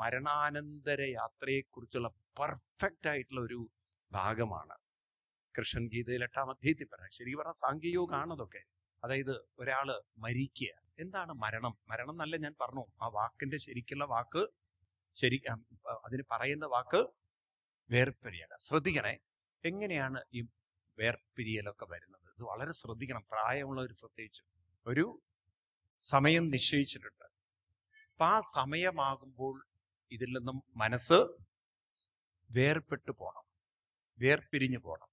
മരണാനന്തര യാത്രയെക്കുറിച്ചുള്ള പെർഫെക്റ്റ് ആയിട്ടുള്ള ഒരു ഭാഗമാണ് കൃഷ്ണൻ ഗീതയിൽ 8-ാം അധ്യായത്തിൽ പറയാം. ശരിക്കും പറഞ്ഞാൽ സാങ്കേയോഗമാണ് അതൊക്കെ. അതായത് ഒരാള് മരിക്കുക. എന്താണ് മരണം? മരണം എന്നല്ല ഞാൻ പറഞ്ഞു. ആ വാക്കിന്റെ ശരിക്കുള്ള വാക്ക് അതിന് പറയുന്ന വാക്ക് വേർപിരിയല. ശ്രദ്ധിക്കണേ, എങ്ങനെയാണ് ഈ വേർപിരിയലൊക്കെ വരുന്നത്? ഇത് വളരെ ശ്രദ്ധിക്കണം. പ്രായമുള്ളവർ പ്രത്യേകിച്ച് ഒരു സമയം നിശ്ചയിച്ചിട്ടുണ്ട്. അപ്പൊ ആ സമയമാകുമ്പോൾ ഇതിൽ നിന്നും മനസ്സ് വേർപെട്ടു പോകണം, വേർപിരിഞ്ഞു പോകണം.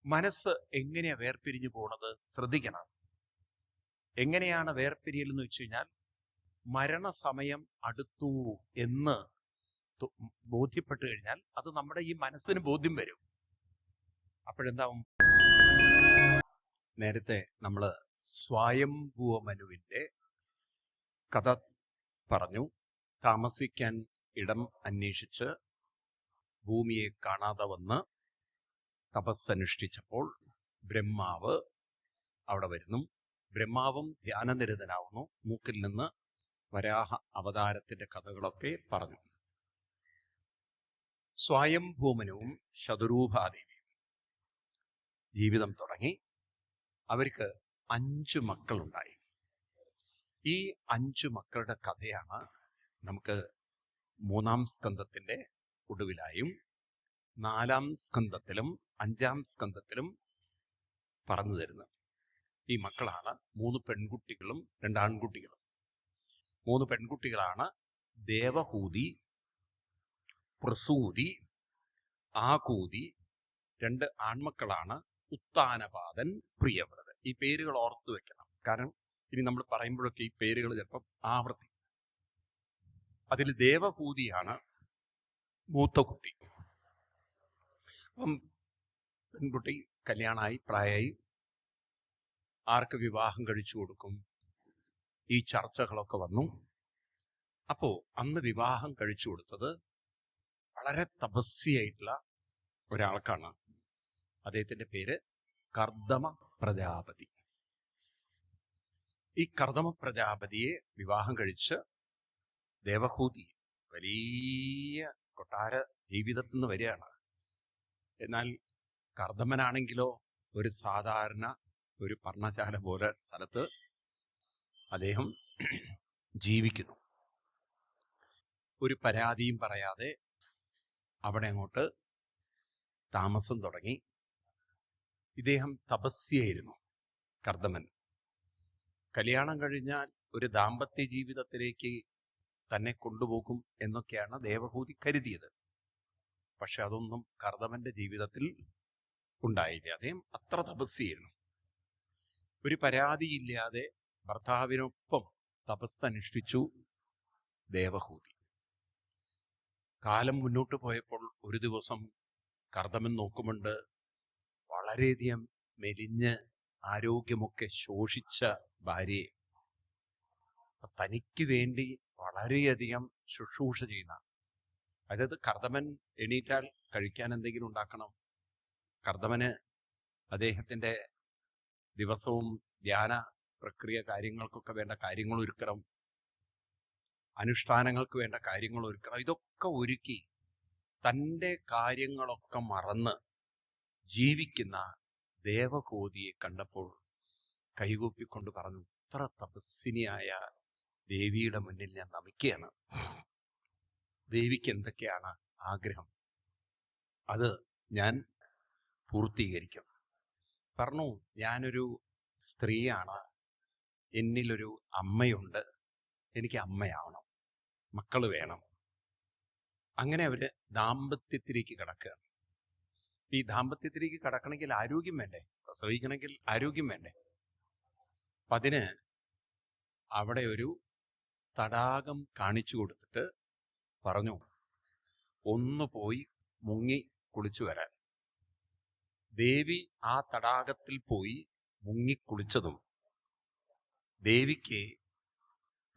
മനസ്സ് എങ്ങനെയാ വേർപിരിഞ്ഞു പോണത്? ശ്രദ്ധിക്കണം. എങ്ങനെയാണ് വേർപിരിയൽ എന്ന് വെച്ച് കഴിഞ്ഞാൽ, മരണസമയം അടുത്തു എന്ന് ബോധ്യപ്പെട്ടു കഴിഞ്ഞാൽ അത് നമ്മുടെ ഈ മനസ്സിന് ബോധ്യം വരും. അപ്പോഴെന്താവും? നേരത്തെ നമ്മൾ സ്വയംഭൂവ മനുവിന്റെ കഥ പറഞ്ഞു. താമസിക്കാൻ ഇടം അന്വേഷിച്ച് ഭൂമിയെ കാണാതെ വന്ന് തപസ്സനുഷ്ഠിച്ചപ്പോൾ ബ്രഹ്മാവ് അവിടെ വരുന്നു. ബ്രഹ്മാവും ധ്യാനനിരതനാവുന്നു. മൂക്കിൽ നിന്ന് വരാഹ അവതാരത്തിന്റെ കഥകളൊക്കെ പറഞ്ഞു. സ്വയംഭൂമനുവും ശതരൂപാദേവിയും ജീവിതം തുടങ്ങി. അവർക്ക് 5 മക്കളുണ്ടായി. ഈ 5 മക്കളുടെ കഥയാണ് നമുക്ക് 3-ാം സ്കന്ധത്തിന്റെ ഒടുവിലായും 4-ാം സ്കന്ധത്തിലും 5-ാം സ്കന്ധത്തിലും പറഞ്ഞു തരുന്നത്. ഈ മക്കളാണ് 3 പെൺകുട്ടികളും 2 ആൺകുട്ടികളും. 3 പെൺകുട്ടികളാണ് ദേവഹൂതി, പ്രസൂതി, ആകൂതി. 2 ആൺമക്കളാണ് ഉത്താനപാദൻ, പ്രിയവ്രതൻ. ഈ പേരുകൾ ഓർത്തു വെക്കണം. കാരണം ഇനി നമ്മൾ പറയുമ്പോഴൊക്കെ ഈ പേരുകൾ ചിലപ്പം ആവർത്തിക്കും. അതിൽ ദേവഹൂതിയാണ് മൂത്ത കുട്ടി. അപ്പം പെൺകുട്ടി കല്യാണമായി, പ്രായമായി. ആർക്ക് വിവാഹം കഴിച്ചു കൊടുക്കും? ഈ ചർച്ചകളൊക്കെ വന്നു. അപ്പോ അന്ന് വിവാഹം കഴിച്ചു കൊടുത്തത് വളരെ തപസ്യായിട്ടുള്ള ഒരാൾക്കാണ്. അദ്ദേഹത്തിന്റെ പേര് കർദമ പ്രജാപതി. ഈ കർദമ പ്രജാപതിയെ വിവാഹം കഴിച്ച് ദേവഹൂതി വലിയ കൊട്ടാര ജീവിതത്തിൽ നിന്ന് വരികയാണ്. എന്നാൽ കർദമനാണെങ്കിലോ ഒരു സാധാരണ ഒരു പർണശാല പോലെ സ്ഥലത്ത് അദ്ദേഹം ജീവിക്കുന്നു. ഒരു പരാതിയും പറയാതെ അവിടെ അങ്ങോട്ട് താമസം തുടങ്ങി. ഇദ്ദേഹം തപസ്യായിരുന്നു കർദമൻ. കല്യാണം കഴിഞ്ഞാൽ ഒരു ദാമ്പത്യ ജീവിതത്തിലേക്ക് തന്നെ കൊണ്ടുപോകും എന്നൊക്കെയാണ് ദേവഹൂതി കരുതിയത്. പക്ഷെ അതൊന്നും കർദമന്റെ ജീവിതത്തിൽ ഉണ്ടായില്ല. അദ്ദേഹം അത്ര തപസ്യായിരുന്നു. ഒരു പരാതിയില്ലാതെ ഭർത്താവിനൊപ്പം തപസ്സനുഷ്ഠിച്ചു ദേവഹൂതി. കാലം മുന്നോട്ട് പോയപ്പോൾ ഒരു ദിവസം കർദമൻ നോക്കുമുണ്ട്, വളരെയധികം മെലിഞ്ഞ് ആരോഗ്യമൊക്കെ ശോഷിച്ച ഭാര്യയെ തനിക്ക് വേണ്ടി വളരെയധികം ശുശ്രൂഷ ചെയ്യുന്ന, അതായത് കർദമൻ എണീറ്റാൽ കഴിക്കാൻ എന്തെങ്കിലും ഉണ്ടാക്കണം. കർദമന് അദ്ദേഹത്തിന്റെ ദിവസവും ധ്യാന പ്രക്രിയ കാര്യങ്ങൾക്കൊക്കെ വേണ്ട കാര്യങ്ങൾ ഒരുക്കണം, അനുഷ്ഠാനങ്ങൾക്ക് വേണ്ട കാര്യങ്ങൾ ഒരുക്കണം. ഇതൊക്കെ ഒരുക്കി തൻ്റെ കാര്യങ്ങളൊക്കെ മറന്ന് ജീവിക്കുന്ന ദേവഹൂതിയെ കണ്ടപ്പോൾ കൈകൂപ്പിക്കൊണ്ട് പറഞ്ഞു, ഇത്ര തപസ്വിനിയായ ദേവിയുടെ മുന്നിൽ ഞാൻ നമിക്കുകയാണ്. ദേവിക്ക് എന്തൊക്കെയാണ് ആഗ്രഹം, അത് ഞാൻ പൂർത്തീകരിക്കും. പറഞ്ഞു, ഞാനൊരു സ്ത്രീയാണ്, എന്നിലൊരു അമ്മയുണ്ട്, എനിക്ക് അമ്മയാവണം, മക്കള് വേണം. അങ്ങനെ അവര് ദാമ്പത്യത്തിലേക്ക് കിടക്കുകയാണ്. ഈ ദാമ്പത്യത്തിലേക്ക് കടക്കണമെങ്കിൽ ആരോഗ്യം വേണ്ടേ? പ്രസവിക്കണമെങ്കിൽ ആരോഗ്യം വേണ്ടേ? അപ്പം അതിന് അവിടെ ഒരു തടാകം കാണിച്ചു കൊടുത്തിട്ട് പറഞ്ഞു, ഒന്ന് പോയി മുങ്ങി കുളിച്ചു വരാൻ. ദേവി ആ തടാകത്തിൽ പോയി മുങ്ങിക്കുളിച്ചതും ദേവിക്ക്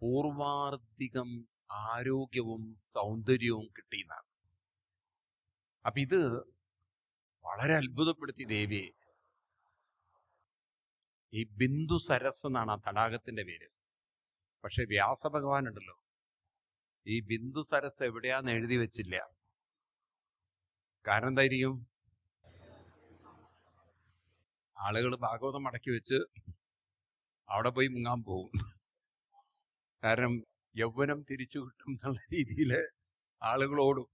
പൂർവാധികം ആരോഗ്യവും സൗന്ദര്യവും കിട്ടിയെന്നാണ്. അപ്പൊ ഇത് വളരെ അത്ഭുതപ്പെടുത്തി ദേവിയെ. ഈ ബിന്ദു സരസ് എന്നാണ് ആ തടാകത്തിന്റെ പേര്. പക്ഷെ വ്യാസഭഗവാൻ ഉണ്ടല്ലോ, ഈ ബിന്ദു സരസ് എവിടെയാന്ന് എഴുതി വെച്ചില്ല. കാരണം എന്തായിരിക്കും? ആളുകൾ ഭാഗവതം മടക്കി വെച്ച് അവിടെ പോയി മുങ്ങാൻ പോകും. കാരണം യൗവനം തിരിച്ചു കിട്ടും എന്നുള്ള രീതിയിൽ ആളുകൾ ഓടും.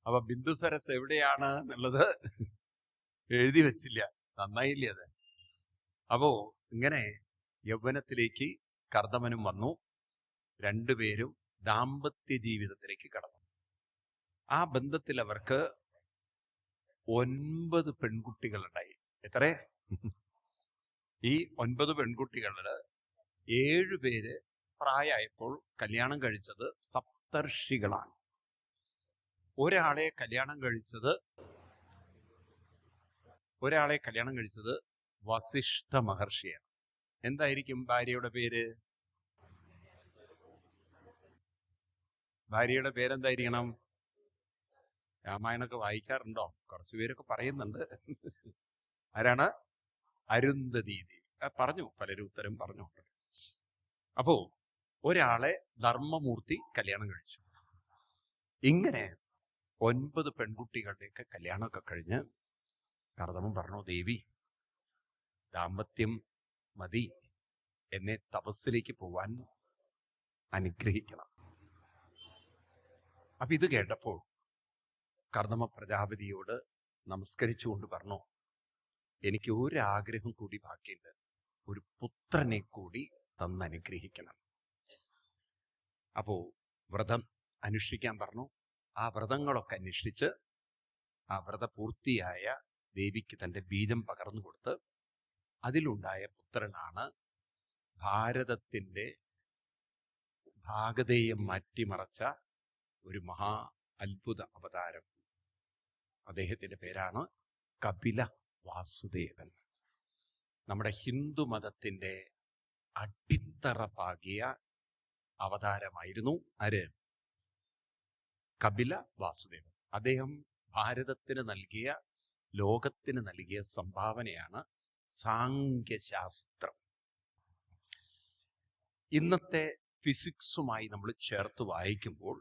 അപ്പൊ ബിന്ദു സരസ് എവിടെയാണ് എന്നുള്ളത് എഴുതി വെച്ചില്ല. നന്നായില്ലേ അത്? അപ്പോ ഇങ്ങനെ യൗവനത്തിലേക്ക് കർദമനും വന്നു. രണ്ടുപേരും ദാമ്പത്യ ജീവിതത്തിലേക്ക് കടന്നു. ആ ബന്ധത്തിൽ അവർക്ക് 9 പെൺകുട്ടികളുണ്ടായി. എത്ര? ഈ 9 പെൺകുട്ടികളില് 7 പേര് പ്രായമായപ്പോൾ കല്യാണം കഴിച്ചത് സപ്തർഷികളാണ്. ഒരാളെ കല്യാണം കഴിച്ചത് വസിഷ്ഠ മഹർഷിയാണ്. എന്തായിരിക്കും ഭാര്യയുടെ പേര്? ഭാര്യയുടെ പേരെന്തായിരിക്കണം? രാമായണമൊക്കെ വായിക്കാറുണ്ടോ? കുറച്ചു പേരൊക്കെ പറയുന്നുണ്ട്. ആരാണ്? അരുന്ധതി ദേവി. പറഞ്ഞു, പലരും ഉത്തരം പറഞ്ഞു. അപ്പോ ഒരാളെ ധർമ്മമൂർത്തി കല്യാണം കഴിച്ചു. ഇങ്ങനെ 9 പെൺകുട്ടികളുടെയൊക്കെ കല്യാണമൊക്കെ കഴിഞ്ഞ് കർദമൻ പറഞ്ഞു, ദേവി ദാമ്പത്യം മതി, എന്നെ തപസ്സിലേക്ക് പോവാൻ അനുഗ്രഹിക്കണം. അപ്പൊ ഇത് കേട്ടപ്പോൾ കർദമ പ്രജാപതിയോട് നമസ്കരിച്ചുകൊണ്ട് പറഞ്ഞു, എനിക്ക് ഒരാഗ്രഹം കൂടി ബാക്കിയുണ്ട്, ഒരു പുത്രനെ കൂടി തന്നനുഗ്രഹിക്കണം. അപ്പോ വ്രതം അനുഷ്ഠിക്കാൻ പറഞ്ഞു. ആ വ്രതങ്ങളൊക്കെ അന്വേഷിച്ച് ആ വ്രതപൂർത്തിയായ ദേവിക്ക് തൻ്റെ ബീജം പകർന്നു കൊടുത്ത് അതിലുണ്ടായ പുത്രനാണ് ഭാരതത്തിൻ്റെ ഭാഗധേയം മാറ്റിമറച്ച ഒരു മഹാ അത്ഭുത അവതാരം. അദ്ദേഹത്തിൻ്റെ പേരാണ് കപില വാസുദേവൻ. നമ്മുടെ ഹിന്ദു മതത്തിൻ്റെ അടിത്തറ പാകിയ അവതാരമായിരുന്നു ആര്? കപില വാസുദേവൻ. അദ്ദേഹം ഭാരതത്തിന് നൽകിയ, ലോകത്തിന് നൽകിയ സംഭാവനയാണ് സാംഖ്യശാസ്ത്രം. ഇന്നത്തെ ഫിസിക്സുമായി നമ്മൾ ചേർത്ത് വായിക്കുമ്പോൾ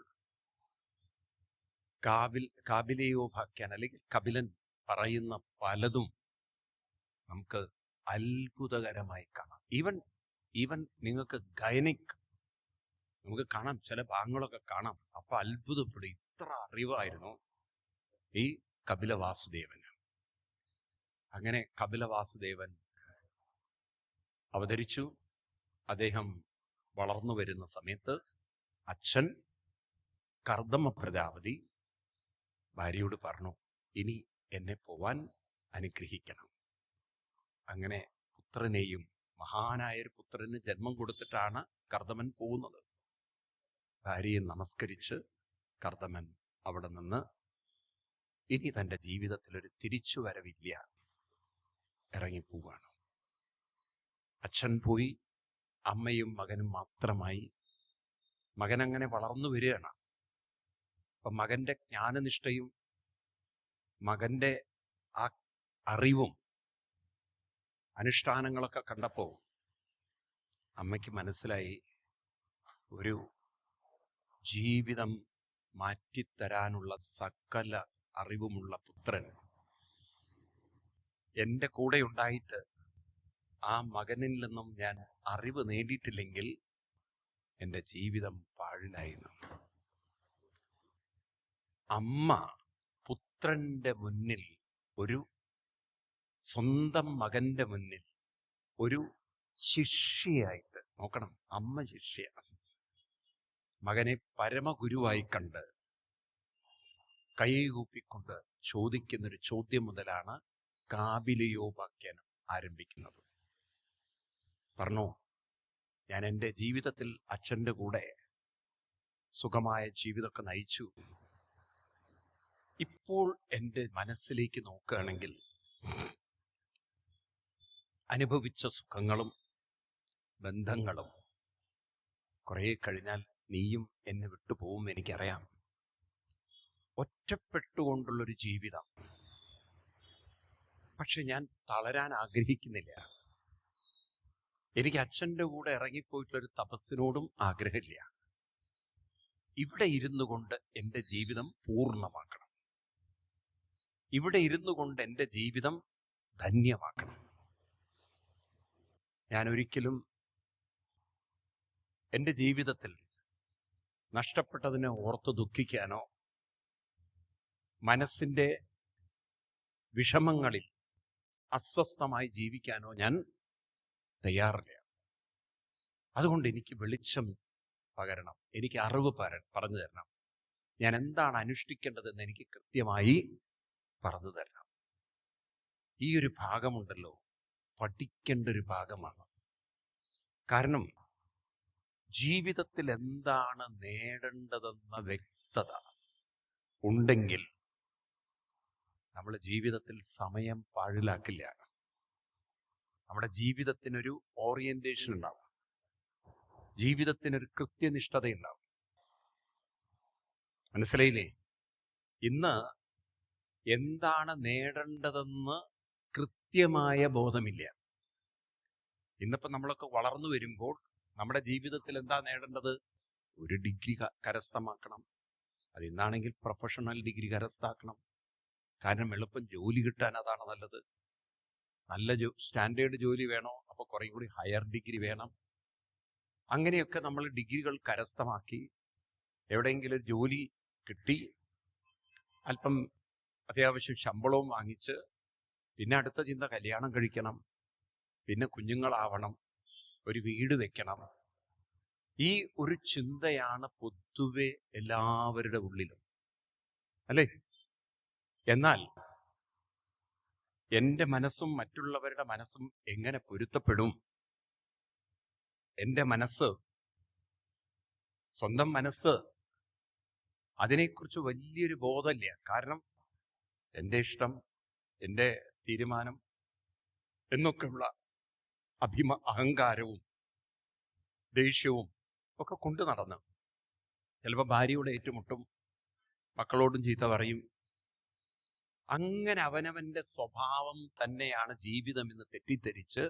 കാബിലയോപാഖ്യാൻ അല്ലെങ്കിൽ കപിലൻ പറയുന്ന പലതും നമുക്ക് അത്ഭുതകരമായി കാണാം. ഈവൻ നിങ്ങൾക്ക് ഗൈനിക് നമുക്ക് കാണാം, ചില ഭാഗങ്ങളൊക്കെ കാണാം. അപ്പൊ അത്ഭുതപ്പെടും, ഇത്ര അറിവായിരുന്നു ഈ കപില വാസുദേവന്. അങ്ങനെ കപില വാസുദേവൻ അവതരിച്ചു. അദ്ദേഹം വളർന്നു വരുന്ന സമയത്ത് അച്ഛൻ കർദമ പ്രജാപതി ഭാര്യയോട് പറഞ്ഞു, ഇനി എന്നെ പോവാൻ അനുഗ്രഹിക്കണം. അങ്ങനെ പുത്രനെയും, മഹാനായൊരു പുത്രന് ജന്മം കൊടുത്തിട്ടാണ് കർദമൻ പോകുന്നത്. ഭാര്യയെ നമസ്കരിച്ച് കർദമൻ അവിടെ നിന്ന് ഇനി തൻ്റെ ജീവിതത്തിലൊരു തിരിച്ചുവരവില്ല, ഇറങ്ങിപ്പോവാണ്. അച്ഛൻ പോയി, അമ്മയും മകനും മാത്രമായി. മകനങ്ങനെ വളർന്നു വരികയാണ്. അപ്പം മകൻ്റെ ജ്ഞാനനിഷ്ഠയും മകൻ്റെ ആ അറിവും അനുഷ്ഠാനങ്ങളൊക്കെ കണ്ടപ്പോൾ അമ്മയ്ക്ക് മനസ്സിലായി, ഒരു ജീവിതം മാറ്റിത്തരാനുള്ള സകല അറിവുമുള്ള പുത്രൻ എൻ്റെ കൂടെ ഉണ്ടായിട്ട് ആ മകനിൽ നിന്നും ഞാൻ അറിവ് നേടിയിട്ടില്ലെങ്കിൽ എൻ്റെ ജീവിതം പാഴിലായിരുന്നു. അമ്മ പുത്രന്റെ മുന്നിൽ, ഒരു സ്വന്തം മകന്റെ മുന്നിൽ ഒരു ശിഷ്യയായിട്ട്, നോക്കണം, അമ്മ ശിഷ്യയാണ്, മകനെ പരമഗുരുവായി കണ്ട് കൈകൂപ്പിക്കൊണ്ട് ചോദിക്കുന്നൊരു ചോദ്യം മുതലാണ് കാബിലയോപാഖ്യാനം ആരംഭിക്കുന്നത്. പറഞ്ഞു, ഞാൻ എൻ്റെ ജീവിതത്തിൽ അച്ഛൻ്റെ കൂടെ സുഖമായ ജീവിതമൊക്കെ നയിച്ചു. ഇപ്പോൾ എൻ്റെ മനസ്സിലേക്ക് നോക്കുകയാണെങ്കിൽ അനുഭവിച്ച സുഖങ്ങളും ബന്ധങ്ങളും കുറേ കഴിഞ്ഞാൽ നീയും എന്നെ വിട്ടുപോകും, എനിക്കറിയാം. ഒറ്റപ്പെട്ടുകൊണ്ടുള്ളൊരു ജീവിതം. പക്ഷെ ഞാൻ തളരാൻ ആഗ്രഹിക്കുന്നില്ല. എനിക്ക് അച്ഛൻ്റെ കൂടെ ഇറങ്ങിപ്പോയിട്ടുള്ളൊരു തപസ്സിനോടും ആഗ്രഹമില്ല. ഇവിടെ ഇരുന്നു കൊണ്ട് എൻ്റെ ജീവിതം പൂർണ്ണമാക്കണം, ഇവിടെ ഇരുന്നു കൊണ്ട് എൻ്റെ ജീവിതം ധന്യമാക്കണം. ഞാൻ ഒരിക്കലും എൻ്റെ ജീവിതത്തിൽ നഷ്ടപ്പെട്ടതിനെ ഓർത്ത് ദുഃഖിക്കാനോ മനസ്സിൻ്റെ വിഷമങ്ങളിൽ അസ്വസ്ഥമായി ജീവിക്കാനോ ഞാൻ തയ്യാറില്ല. അതുകൊണ്ട് എനിക്ക് വെളിച്ചം പകരണം, എനിക്ക് അറിവ് പറഞ്ഞു തരണം, ഞാൻ എന്താണ് അനുഷ്ഠിക്കേണ്ടതെന്ന് എനിക്ക് കൃത്യമായി പറഞ്ഞു തരണം. ഈ ഒരു ഭാഗമുണ്ടല്ലോ, പഠിക്കേണ്ട ഒരു ഭാഗമാണ്. കാരണം ജീവിതത്തിൽ എന്താണ് നേടേണ്ടതെന്ന വ്യക്തത ഉണ്ടെങ്കിൽ നമ്മൾ ജീവിതത്തിൽ സമയം പാഴിലാക്കില്ല. നമ്മുടെ ജീവിതത്തിനൊരു ഓറിയന്റേഷൻ ഉണ്ടാവും, ജീവിതത്തിനൊരു കൃത്യനിഷ്ഠതയുണ്ടാവും. മനസ്സിലായില്ലേ? ഇന്ന് എന്താണ് നേടേണ്ടതെന്ന് കൃത്യമായ ബോധമില്ല. ഇന്നിപ്പോൾ നമ്മളൊക്കെ വളർന്നു വരുമ്പോൾ നമ്മുടെ ജീവിതത്തിൽ എന്താ നേടേണ്ടത്? ഒരു ഡിഗ്രി കരസ്ഥമാക്കണം. അതിന്നാണെങ്കിൽ പ്രൊഫഷണൽ ഡിഗ്രി കരസ്ഥാക്കണം. കാരണം എളുപ്പം ജോലി കിട്ടാൻ അതാണ് നല്ലത്. നല്ല സ്റ്റാൻഡേർഡ് ജോലി വേണോ, അപ്പോൾ കുറേ കൂടി ഹയർ ഡിഗ്രി വേണം. അങ്ങനെയൊക്കെ നമ്മൾ ഡിഗ്രികൾ കരസ്ഥമാക്കി എവിടെയെങ്കിലും ഒരു ജോലി കിട്ടി അല്പം അത്യാവശ്യം ശമ്പളവും വാങ്ങിച്ച് പിന്നെ അടുത്ത ചിന്ത കല്യാണം കഴിക്കണം, പിന്നെ കുഞ്ഞുങ്ങളാവണം, ഒരു വീട് വെക്കണം. ഈ ഒരു ചിന്തയാണ് പൊതുവെ എല്ലാവരുടെ ഉള്ളിലും, അല്ലേ? എന്നാൽ എൻ്റെ മനസ്സും മറ്റുള്ളവരുടെ മനസ്സും എങ്ങനെ പൊരുത്തപ്പെടും? എൻ്റെ മനസ്സ്, സ്വന്തം മനസ്സ്, അതിനെക്കുറിച്ച് വലിയൊരു ബോധമില്ല. കാരണം എൻ്റെ ഇഷ്ടം, എൻ്റെ തീരുമാനം എന്നൊക്കെയുള്ള അഹങ്കാരവും ദേഷ്യവും ഒക്കെ കൊണ്ടു നടന്ന് ചിലപ്പോൾ ഭാര്യയോട് ഏറ്റുമുട്ടും, മക്കളോടും ചീത്ത പറയും. അങ്ങനെ അവനവൻ്റെ സ്വഭാവം തന്നെയാണ് ജീവിതം എന്ന് തെറ്റിദ്ധരിച്ച്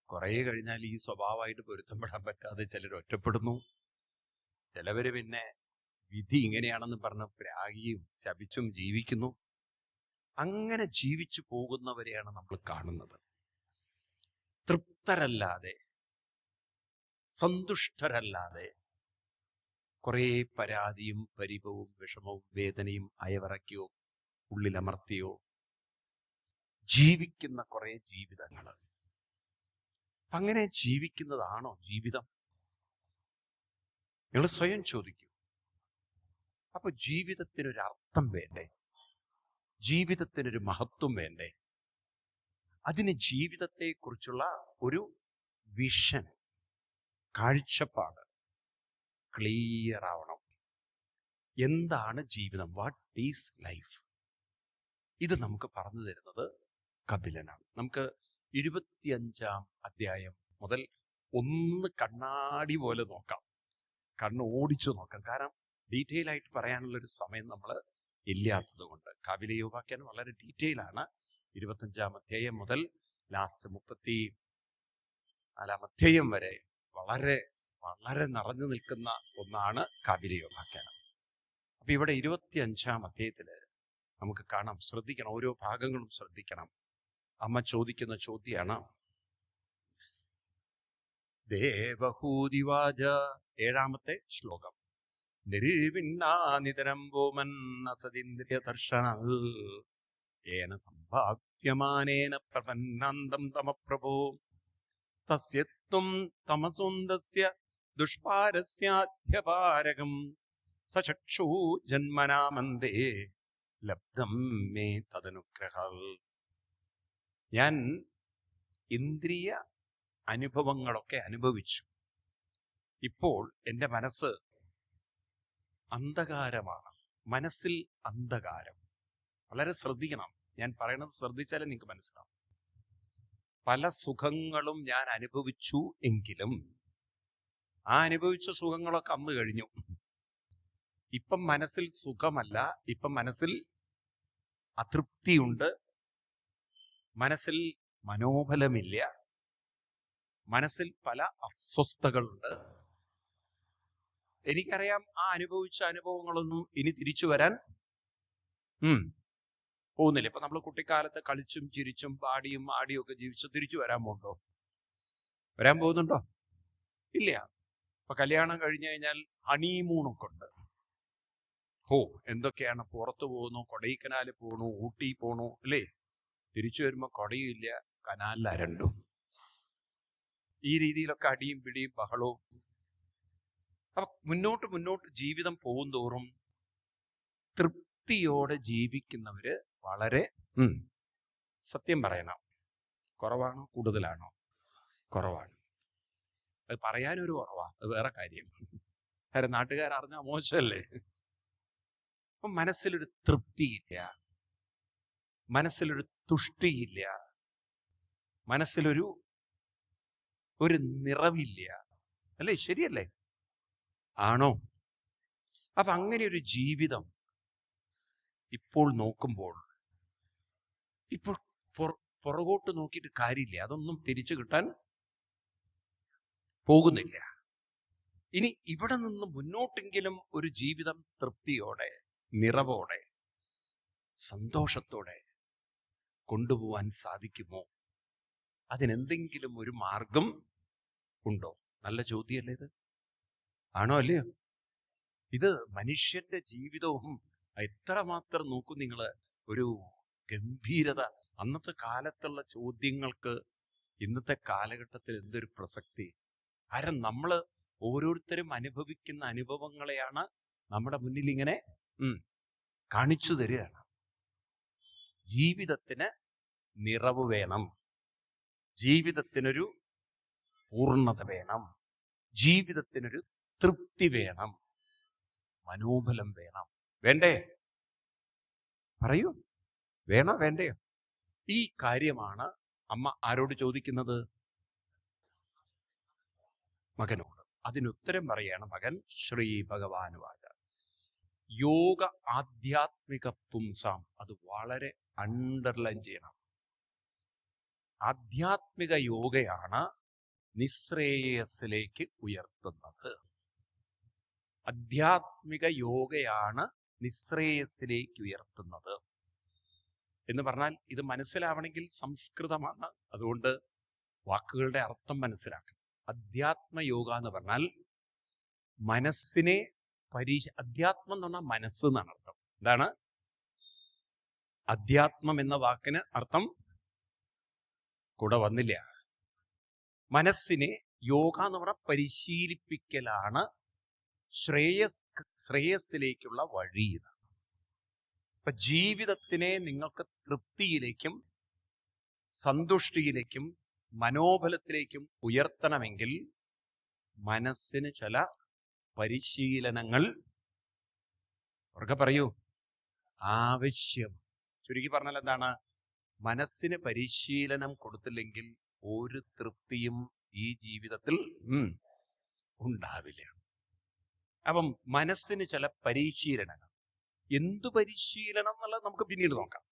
കുറേ കഴിഞ്ഞാൽ ഈ സ്വഭാവമായിട്ട് പൊരുത്തപ്പെടാൻ പറ്റാതെ ചിലർ ഒറ്റപ്പെടുന്നു. ചിലവർ പിന്നെ വിധി ഇങ്ങനെയാണെന്ന് പറഞ്ഞ് പ്രാഗിയും ശപിച്ചും ജീവിക്കുന്നു. അങ്ങനെ ജീവിച്ചു പോകുന്നവരെയാണ് നമ്മൾ കാണുന്നത്. തൃപ്തരല്ലാതെ, സന്തുഷ്ടരല്ലാതെ, കുറേ പരാതിയും പരിഭവും വിഷമവും വേദനയും അയവിറക്കിയോ ഉള്ളിലമർത്തിയോ ജീവിക്കുന്ന കുറേ ജീവിതങ്ങൾ. അങ്ങനെ ജീവിക്കുന്നതാണോ ജീവിതം? നിങ്ങൾ സ്വയം ചോദിക്കൂ. അപ്പൊ ജീവിതത്തിനൊരു അർത്ഥം വേണ്ടേ? ജീവിതത്തിനൊരു മഹത്വം വേണ്ടേ? അതിന് ജീവിതത്തെക്കുറിച്ചുള്ള ഒരു വിഷൻ, കാഴ്ചപ്പാട് ക്ലിയർ ആവണം. എന്താണ് ജീവിതം? What is life? ഇത് നമുക്ക് പറഞ്ഞു തരുന്നത് കപിലനാണ്. നമുക്ക് 25-ാം അധ്യായം മുതൽ ഒന്ന് കണ്ണാടി പോലെ നോക്കാം, കണ്ണ് ഓടിച്ചു നോക്കാം. കാരണം ഡീറ്റെയിൽ ആയിട്ട് പറയാനുള്ളൊരു സമയം നമ്മൾ ഇല്ലാത്തത് കൊണ്ട്. കപിലയോപാഖ്യാനം വളരെ ഡീറ്റെയിൽ ആണ്. 25-ാം അധ്യായം മുതൽ ലാസ്റ്റ് 34-ാം അധ്യായം വരെ വളരെ വളരെ നിറഞ്ഞു നിൽക്കുന്ന ഒന്നാണ് കപിലയോപാഖ്യാനം. അപ്പൊ ഇവിടെ 25-ാം അധ്യായത്തില് നമുക്ക് കാണാം. ശ്രദ്ധിക്കണം, ഓരോ ഭാഗങ്ങളും ശ്രദ്ധിക്കണം. അമ്മ ചോദിക്കുന്ന ചോദ്യമാണ് ദേവഹൂതിവാച, 7-ാമത്തെ ശ്ലോകം. നിരീവിണ്ണാനിതരം വോമൻ അസതീന്ദ്രിയ ദർശന ഏന സംഭാവ്യമാനേന പ്രപന്നാന്തം തമപ്രഭോ തസ്യത്വം തമസുന്ദസ്യ ദുഷ്പാരസ്യാധ്യപാരകം സചക്ഷു ജന്മനാമന്ദേ ലബ്ധം മേ തദനുഗ്രഹം. ഞാൻ ഇന്ദ്രിയ അനുഭവങ്ങളൊക്കെ അനുഭവിച്ചു. ഇപ്പോൾ എൻ്റെ മനസ്സ് അന്ധകാരമാണ്. മനസ്സിൽ അന്ധകാരം. വളരെ ശ്രദ്ധിക്കണം, ഞാൻ പറയണത് ശ്രദ്ധിച്ചാലേ നിങ്ങൾക്ക് മനസ്സിലാവും. പല സുഖങ്ങളും ഞാൻ അനുഭവിച്ചു എങ്കിലും ആ അനുഭവിച്ച സുഖങ്ങളൊക്കെ അന്ന് കഴിഞ്ഞു. ഇപ്പം മനസ്സിൽ സുഖമല്ല, ഇപ്പം മനസ്സിൽ അതൃപ്തിയുണ്ട്, മനസ്സിൽ മനോബലമില്ല, മനസ്സിൽ പല അസ്വസ്ഥതകളുണ്ട്. എനിക്കറിയാം ആ അനുഭവിച്ച അനുഭവങ്ങളൊന്നും ഇനി തിരിച്ചു വരാൻ പോകുന്നില്ല. ഇപ്പൊ നമ്മൾ കുട്ടിക്കാലത്ത് കളിച്ചും ചിരിച്ചും പാടിയും ആടിയും ഒക്കെ ജീവിച്ച് തിരിച്ചു വരാൻ പോകുന്നുണ്ടോ? വരാൻ പോകുന്നുണ്ടോ? ഇല്ല. ഇപ്പൊ കല്യാണം കഴിഞ്ഞു കഴിഞ്ഞാൽ ഹണിമൂണൊക്കെ ഉണ്ട്. എന്തൊക്കെയാണ്, പുറത്തു പോകുന്നു, കൊടൈക്കനാല് പോണു, ഊട്ടി പോണു, അല്ലേ? തിരിച്ചു വരുമ്പോ കൊടയും ഇല്ല, കനാലിൽ അരണ്ടും. ഈ രീതിയിലൊക്കെ അടിയും പിടിയും ബഹളവും. അപ്പൊ മുന്നോട്ട് ജീവിതം പോകും തോറും തൃപ്തിയോടെ ജീവിക്കുന്നവര് വളരെ സത്യം പറയണം, കുറവാണോ കൂടുതലാണോ? കുറവാണ്. അത് പറയാനൊരു കുറവാ, അത് വേറെ കാര്യം. കാര്യം നാട്ടുകാരറിഞ്ഞാൽ മോശമല്ലേ. അപ്പൊ മനസ്സിലൊരു തൃപ്തിയില്ല, മനസ്സിലൊരു തുഷ്ടിയില്ല, മനസ്സിലൊരു നിറവില്ല, അല്ലേ? ശരിയല്ലേ? ആണോ? അപ്പൊ അങ്ങനെ ഒരു ജീവിതം ഇപ്പോൾ നോക്കുമ്പോൾ, ഇപ്പോൾ പുറകോട്ട് നോക്കിയിട്ട് കാര്യമില്ല, അതൊന്നും തിരിച്ചു കിട്ടാൻ പോകുന്നില്ല. ഇനി ഇവിടെ നിന്ന് മുന്നോട്ടെങ്കിലും ഒരു ജീവിതം തൃപ്തിയോടെ, നിറവോടെ, സന്തോഷത്തോടെ കൊണ്ടുപോവാൻ സാധിക്കുമോ? അതിനെന്തെങ്കിലും ഒരു മാർഗം ഉണ്ടോ? നല്ല ചോദ്യമല്ലേ ഇത്? ആണോ അല്ലയോ? ഇത് മനുഷ്യന്റെ ജീവിതവും എത്രമാത്രം നോക്കും നിങ്ങള്, ഒരു ഗംഭീരത. അന്നത്തെ കാലത്തുള്ള ചോദ്യങ്ങൾക്ക് ഇന്നത്തെ കാലഘട്ടത്തിൽ എന്തൊരു പ്രസക്തി. കാരണം നമ്മള് ഓരോരുത്തരും അനുഭവിക്കുന്ന അനുഭവങ്ങളെയാണ് നമ്മുടെ മുന്നിൽ ഇങ്ങനെ കാണിച്ചു തരികയാണ്. ജീവിതത്തിന് നിറവ് വേണം, ജീവിതത്തിനൊരു പൂർണ്ണത വേണം, ജീവിതത്തിനൊരു തൃപ്തി വേണം, മനോബലം വേണം. വേണ്ടേ? പറയൂ, വേണോ വേണ്ടയോ? ഈ കാര്യമാണ് അമ്മ ആരോട് ചോദിക്കുന്നത്? മകനോട്. അതിനുത്തരം പറയാണ് മകൻ. ശ്രീ ഭഗവാനുവാച യോഗ ആധ്യാത്മിക പുംസാം. അത് വളരെ അണ്ടർലൈൻ ചെയ്യണം. ആധ്യാത്മിക യോഗയാണ് നിശ്രേയസിലേക്ക് ഉയർത്തുന്നത്. ആധ്യാത്മിക യോഗയാണ് നിശ്രേയസിലേക്ക് ഉയർത്തുന്നത് എന്ന് പറഞ്ഞാൽ, ഇത് മനസ്സിലാവണമെങ്കിൽ സംസ്കൃതമാണ്, അതുകൊണ്ട് വാക്കുകളുടെ അർത്ഥം മനസ്സിലാക്കണം. അധ്യാത്മയോഗ എന്ന് പറഞ്ഞാൽ മനസ്സിനെ അധ്യാത്മം എന്ന് പറഞ്ഞാൽ മനസ്സ് എന്നാണ് അർത്ഥം. എന്താണ് അധ്യാത്മം എന്ന വാക്കിന് അർത്ഥം? കൂടെ വന്നില്ല. മനസ്സിനെ യോഗ എന്ന് പറഞ്ഞാൽ പരിശീലിപ്പിക്കലാണ് ശ്രേയസ്സിലേക്കുള്ള വഴി. അപ്പൊ ജീവിതത്തിനെ നിങ്ങൾക്ക് തൃപ്തിയിലേക്കും സന്തുഷ്ടിയിലേക്കും മനോബലത്തിലേക്കും ഉയർത്തണമെങ്കിൽ മനസ്സിന് ചില പരിശീലനങ്ങൾ, അവർക്ക് പറയൂ, ആവശ്യം. ചുരുക്കി പറഞ്ഞാൽ എന്താണ്? മനസ്സിന് പരിശീലനം കൊടുത്തില്ലെങ്കിൽ ഒരു തൃപ്തിയും ഈ ജീവിതത്തിൽ ഉണ്ടാവില്ല. അപ്പം മനസ്സിന് ചില പരിശീലനങ്ങൾ. എന്തു പരിശീലനം എന്നുള്ളത് നമുക്ക് പിന്നീട് നോക്കാം.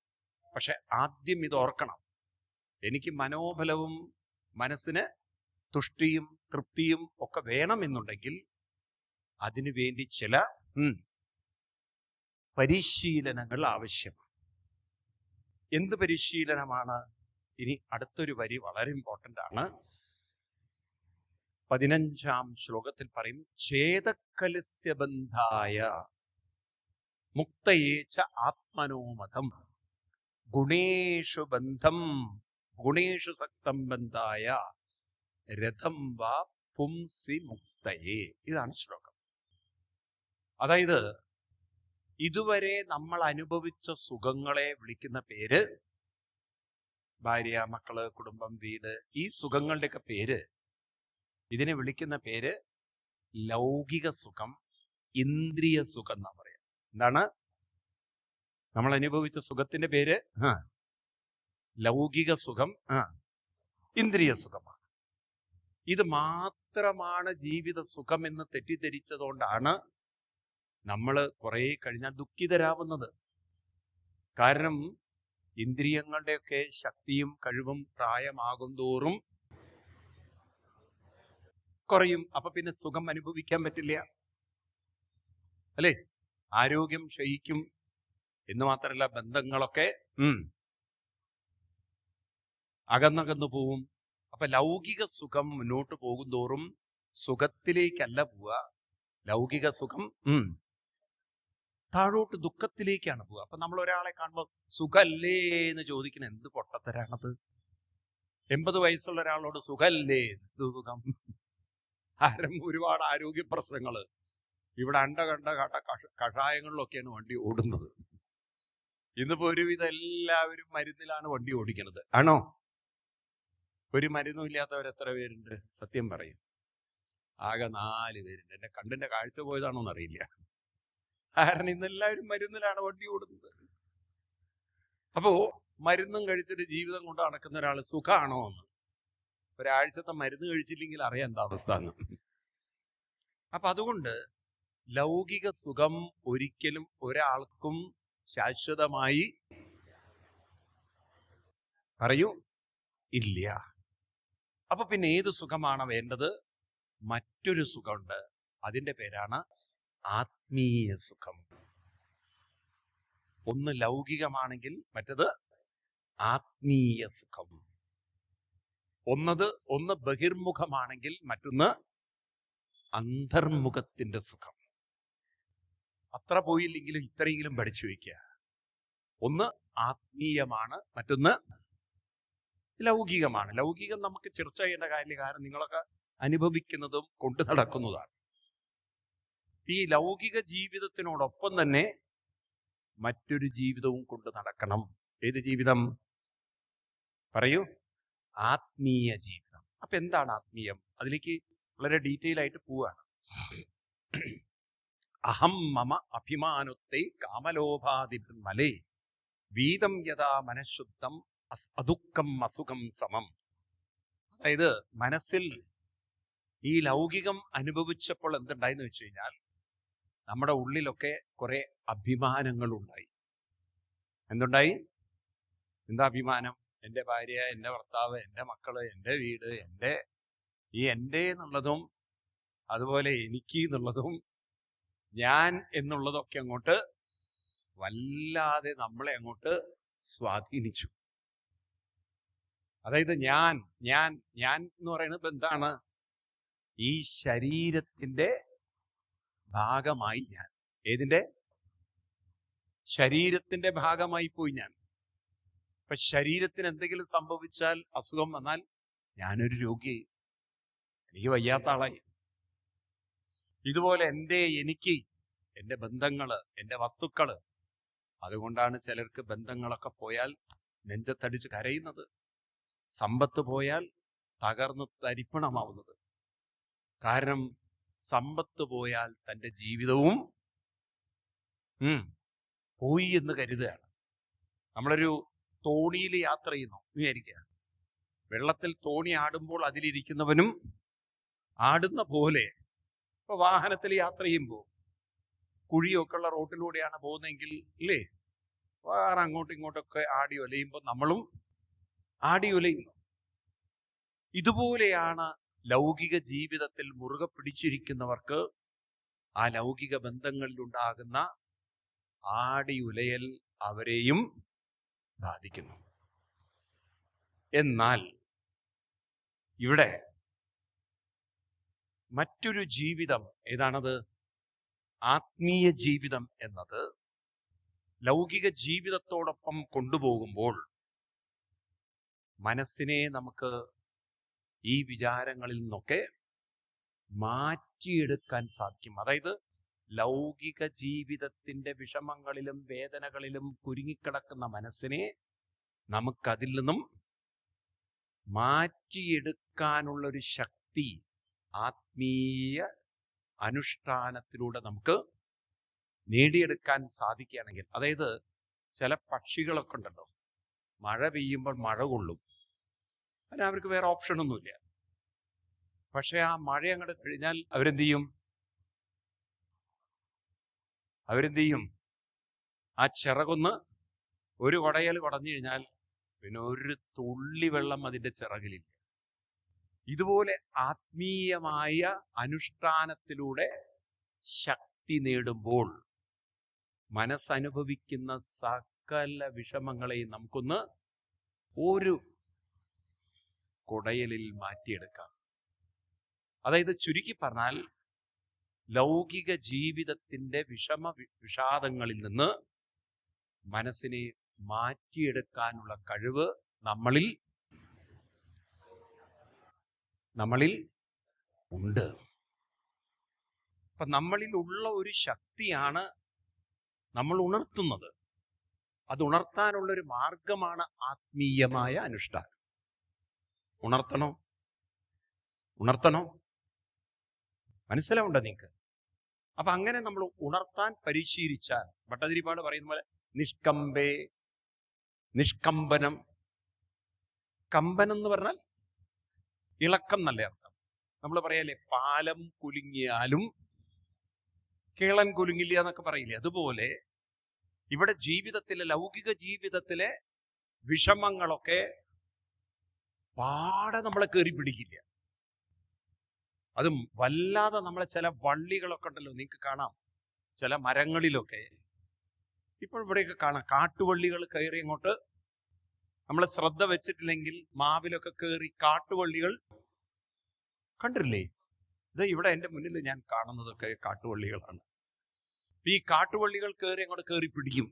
പക്ഷെ ആദ്യം ഇത് ഓർക്കണം, എനിക്ക് മനോബലവും മനസ്സിന് തുഷ്ടിയും തൃപ്തിയും ഒക്കെ വേണമെന്നുണ്ടെങ്കിൽ അതിനു വേണ്ടി ചില പരിശീലനങ്ങൾ ആവശ്യമാണ്. എന്ത് പരിശീലനമാണ്? ഇനി അടുത്തൊരു വരി വളരെ ഇമ്പോർട്ടൻ്റ് ആണ്. 15-ാം ശ്ലോകത്തിൽ പറയും, ചേതക്കലസ്യ ബന്ധായ മുക്തയേച്ച ആത്മനോമതം ഗുണേഷു ബന്ധം ഗുണേഷു സക്തം ബന്ധായ രഥം വാ പുംസി മുക്തയേ. ഇതാണ് ശ്ലോകം. അതായത് ഇതുവരെ നമ്മൾ അനുഭവിച്ച സുഖങ്ങളെ വിളിക്കുന്ന പേര്, ഭാര്യ, മക്കള്, കുടുംബം, വീട്, ഈ സുഖങ്ങളുടെയൊക്കെ പേര്, ഇതിനെ വിളിക്കുന്ന പേര് ലൗകിക സുഖം, ഇന്ദ്രിയ സുഖം എന്നാ പറയാം. എന്താണ് നമ്മൾ അനുഭവിച്ച സുഖത്തിന്റെ പേര്? ലൗകിക സുഖം, ഇന്ദ്രിയ സുഖമാണ്. ഇത് മാത്രമാണ് ജീവിത സുഖം എന്ന് തെറ്റിദ്ധരിച്ചതുകൊണ്ടാണ് നമ്മൾ കുറെ കഴിഞ്ഞാൽ ദുഃഖിതരാവുന്നത്. കാരണം ഇന്ദ്രിയങ്ങളുടെയൊക്കെ ശക്തിയും കഴിവും പ്രായമാകും തോറും കുറയും. അപ്പൊ പിന്നെ സുഖം അനുഭവിക്കാൻ പറ്റില്ല. അല്ലേ? ആരോഗ്യം ക്ഷയിക്കും എന്ന് മാത്രമല്ല, ബന്ധങ്ങളൊക്കെ അകന്നകന്നു പോവും. അപ്പൊ ലൗകിക സുഖം മുന്നോട്ട് പോകും തോറും സുഖത്തിലേക്കല്ല പോവുക, ലൗകിക സുഖം താഴോട്ട് ദുഃഖത്തിലേക്കാണ് പോവുക. അപ്പൊ നമ്മൾ ഒരാളെ കാണുമ്പോൾ സുഖല്ലേ എന്ന് ചോദിക്കണം, എന്ത് പൊട്ടത്തരാണത്? 80 വയസ്സുള്ള ഒരാളോട് സുഖല്ലേ, എന്ത് സുഖം? ഒരുപാട് ആരോഗ്യ പ്രശ്നങ്ങള്. ഇവിടെ കണ്ട കഷായങ്ങളിലൊക്കെയാണ് വണ്ടി ഓടുന്നത്. ഇന്നിപ്പോ ഒരുവിധം എല്ലാവരും മരുന്നിലാണ് വണ്ടി ഓടിക്കുന്നത്, ആണോ? ഒരു മരുന്നും ഇല്ലാത്തവർ എത്ര പേരുണ്ട്? സത്യം പറയും, ആകെ 4 പേരുണ്ട്. എന്റെ കണ്ണിന്റെ കാഴ്ച പോയതാണോ എന്നറിയില്ല. കാരണം ഇന്നെല്ലാവരും മരുന്നിലാണ് വണ്ടി ഓടുന്നത്. അപ്പോ മരുന്നും കഴിച്ചിട്ട് ജീവിതം കൊണ്ട് നടക്കുന്ന ഒരാൾ സുഖമാണോ എന്ന് ഒരാഴ്ചത്തെ മരുന്ന് കഴിച്ചില്ലെങ്കിൽ അറിയാം എന്താ അവസ്ഥ എന്ന്. അപ്പൊ അതുകൊണ്ട് ലൗകിക സുഖം ഒരിക്കലും ഒരാൾക്കും ശാശ്വതമായി പറയൂ ഇല്ല. അപ്പൊ പിന്നെ ഏത് സുഖമാണ് വേണ്ടത്? മറ്റൊരു സുഖമുണ്ട്, അതിന്റെ പേരാണ് ആത്മീയ സുഖം. ഒന്ന് ലൗകികമാണെങ്കിൽ മറ്റത് ആത്മീയ സുഖം. ഒന്ന് ബഹിർമുഖമാണെങ്കിൽ മറ്റൊന്ന് അന്തർമുഖത്തിന്റെ സുഖം. അത്ര പോയില്ലെങ്കിലും ഇത്രയെങ്കിലും പഠിച്ചു വയ്ക്കുക. ഒന്ന് ആത്മീയമാണ്, മറ്റൊന്ന് ലൗകികമാണ്. ലൗകികം നമുക്ക് ചർച്ച ചെയ്യേണ്ട കാര്യമില്ല, കാരണം നിങ്ങളൊക്കെ അനുഭവിക്കുന്നതും കൊണ്ടു നടക്കുന്നതാണ്. ഈ ലൗകിക ജീവിതത്തിനോടൊപ്പം തന്നെ മറ്റൊരു ജീവിതവും കൊണ്ട് നടക്കണം. ഏത് ജീവിതം? പറയൂ. ആത്മീയ ജീവിതം. അപ്പൊ എന്താണ് ആത്മീയം? അതിലേക്ക് വളരെ ഡീറ്റെയിൽ ആയിട്ട് പോവാണ്. അഹം മമ അഭിമാനത്തെ കാമലോഭാതിർമലേ വീതം യഥാ മനഃശുദ്ധം അദുഃഖം അസുഖം സമം. അതായത് മനസ്സിൽ ഈ ലൗകികം അനുഭവിച്ചപ്പോൾ എന്തുണ്ടായെന്ന് വെച്ച് കഴിഞ്ഞാൽ, നമ്മുടെ ഉള്ളിലൊക്കെ കുറെ അഭിമാനങ്ങൾ ഉണ്ടായി. എന്തുണ്ടായി? എന്താ അഭിമാനം? എൻ്റെ ഭാര്യ, എൻ്റെ ഭർത്താവ്, എൻ്റെ മക്കള്, എൻ്റെ വീട്, എൻ്റെ എന്നുള്ളതും അതുപോലെ എനിക്ക് എന്നുള്ളതും ഞാൻ എന്നുള്ളതൊക്കെ അങ്ങോട്ട് വല്ലാതെ നമ്മളെ അങ്ങോട്ട് സ്വാധീനിച്ചു. അതായത് ഞാൻ ഞാൻ ഞാൻ എന്ന് പറയുന്നത് എന്താണ്? ഈ ശരീരത്തിന്റെ ഭാഗമായി ഞാൻ. ഏതിന്റെ? ശരീരത്തിന്റെ ഭാഗമായി പോയി ഞാൻ. ഇപ്പൊ ശരീരത്തിന് എന്തെങ്കിലും സംഭവിച്ചാൽ, അസുഖം വന്നാൽ, ഞാനൊരു രോഗിയായി, എനിക്ക് വയ്യാത്ത ആളായി. ഇതുപോലെ എനിക്ക് എൻ്റെ ബന്ധങ്ങള്, എൻ്റെ വസ്തുക്കള്, അതുകൊണ്ടാണ് ചിലർക്ക് ബന്ധങ്ങളൊക്കെ പോയാൽ നെഞ്ചത്തടിച്ച് കരയുന്നത്, സമ്പത്ത് പോയാൽ തകർന്ന് തരിപ്പണമാവുന്നത്. കാരണം സമ്പത്ത് പോയാൽ തൻ്റെ ജീവിതവും പോയി എന്ന് കരുതുകയാണ്. നമ്മളൊരു തോണിയിൽ യാത്ര ചെയ്യുന്നു വിചാരിക്കുക. വെള്ളത്തിൽ തോണി ആടുമ്പോൾ അതിലിരിക്കുന്നവനും ആടുന്ന പോലെ, ഇപ്പൊ വാഹനത്തിൽ യാത്ര ചെയ്യുമ്പോൾ കുഴിയൊക്കെ ഉള്ള റോട്ടിലൂടെയാണ് പോകുന്നതെങ്കിൽ ഇല്ലേ, വേറെ അങ്ങോട്ടും ഇങ്ങോട്ടൊക്കെ ആടി ഒലയുമ്പോൾ നമ്മളും ആടി ഒലയുന്നു. ഇതുപോലെയാണ് ലൗകിക ജീവിതത്തിൽ മുറുകെ പിടിച്ചിരിക്കുന്നവർക്ക് ആ ലൗകിക ബന്ധങ്ങളിലുണ്ടാകുന്ന ആടി ഉലയൽ അവരെയും ബാധിക്കുന്നു. എന്നാൽ ഇവിടെ മറ്റൊരു ജീവിതം ഏതാണത്? ആത്മീയ ജീവിതം എന്നത് ലൗകിക ജീവിതത്തോടൊപ്പം കൊണ്ടുപോകുമ്പോൾ മനസ്സിനെ നമുക്ക് ഈ വിചാരങ്ങളിൽ നിന്നൊക്കെ മാറ്റിയെടുക്കാൻ സാധിക്കും. അതായത് ലൗകിക ജീവിതത്തിന്റെ വിഷമങ്ങളിലും വേദനകളിലും കുരുങ്ങിക്കിടക്കുന്ന മനസ്സിനെ നമുക്കതിൽ നിന്നും മാറ്റിയെടുക്കാനുള്ളൊരു ശക്തി ആത്മീയ അനുഷ്ഠാനത്തിലൂടെ നമുക്ക് നേടിയെടുക്കാൻ സാധിക്കുകയാണെങ്കിൽ, അതായത് ചില പക്ഷികളൊക്കെ ഉണ്ടല്ലോ, മഴ പെയ്യുമ്പോൾ മഴ കൊള്ളും, അതിന് അവർക്ക് വേറെ ഓപ്ഷനൊന്നുമില്ല. പക്ഷെ ആ മഴ അങ്ങോട്ട് കഴിഞ്ഞാൽ അവരെന്ത് ചെയ്യും? ആ ചിറകൊന്ന് ഒരു കുടയൽ കുടഞ്ഞു കഴിഞ്ഞാൽ പിന്നെ ഒരു തുള്ളി വെള്ളം അതിൻ്റെ ചിറകിലില്ല. ഇതുപോലെ ആത്മീയമായ അനുഷ്ഠാനത്തിലൂടെ മുക്തി നേടുമ്പോൾ മനസ്സനുഭവിക്കുന്ന സകല വിഷമങ്ങളെയും നമുക്കൊന്ന് ഒരു കുടയലിൽ മാറ്റിയെടുക്കാം. അതായത് ചുരുക്കി പറഞ്ഞാൽ ലൗകിക ജീവിതത്തിന്റെ വിഷാദങ്ങളിൽ നിന്ന് മനസ്സിനെ മാറ്റിയെടുക്കാനുള്ള കഴിവ് നമ്മളിൽ ഉണ്ട്. അപ്പൊ നമ്മളിൽ ഉള്ള ഒരു ശക്തിയാണ് നമ്മൾ ഉണർത്തുന്നത്. അത് ഉണർത്താനുള്ളൊരു മാർഗമാണ് ആത്മീയമായ അനുഷ്ഠാനം. ഉണർത്തണോ? മനസ്സിലാവുണ്ടോ നിങ്ങൾക്ക്? അപ്പൊ അങ്ങനെ നമ്മൾ ഉണർത്താൻ പരിശീലിച്ചാൽ, ഭട്ടതിരിപ്പാട് പറയുന്ന പോലെ നിഷ്കമ്പനം. കമ്പനം എന്ന് പറഞ്ഞാൽ ഇളക്കം നല്ല അർത്ഥം. നമ്മൾ പറയല്ലേ, പാലം കുലുങ്ങിയാലും കേളൻ കുലുങ്ങില്ല എന്നൊക്കെ പറയില്ലേ? അതുപോലെ ഇവിടെ ജീവിതത്തിലെ, ലൗകിക ജീവിതത്തിലെ വിഷമങ്ങളൊക്കെ പാടെ നമ്മളെ കയറി പിടിക്കില്ല. അതും വല്ലാതെ നമ്മളെ ചില വള്ളികളൊക്കെ ഉണ്ടല്ലോ, നിങ്ങൾക്ക് കാണാം ചില മരങ്ങളിലൊക്കെ, ഇപ്പോൾ ഇവിടെയൊക്കെ കാണാം കാട്ടുവള്ളികൾ കയറി അങ്ങോട്ട്, നമ്മൾ ശ്രദ്ധ വെച്ചിട്ടില്ലെങ്കിൽ മാവിലൊക്കെ കയറി കാട്ടുവള്ളികൾ കണ്ടില്ലേ? ഇത് ഇവിടെ എൻ്റെ മുന്നിൽ ഞാൻ കാണുന്നതൊക്കെ കാട്ടുവള്ളികളാണ്. ഈ കാട്ടുവള്ളികൾ കയറി അങ്ങോട്ട് കയറി പിടിക്കും.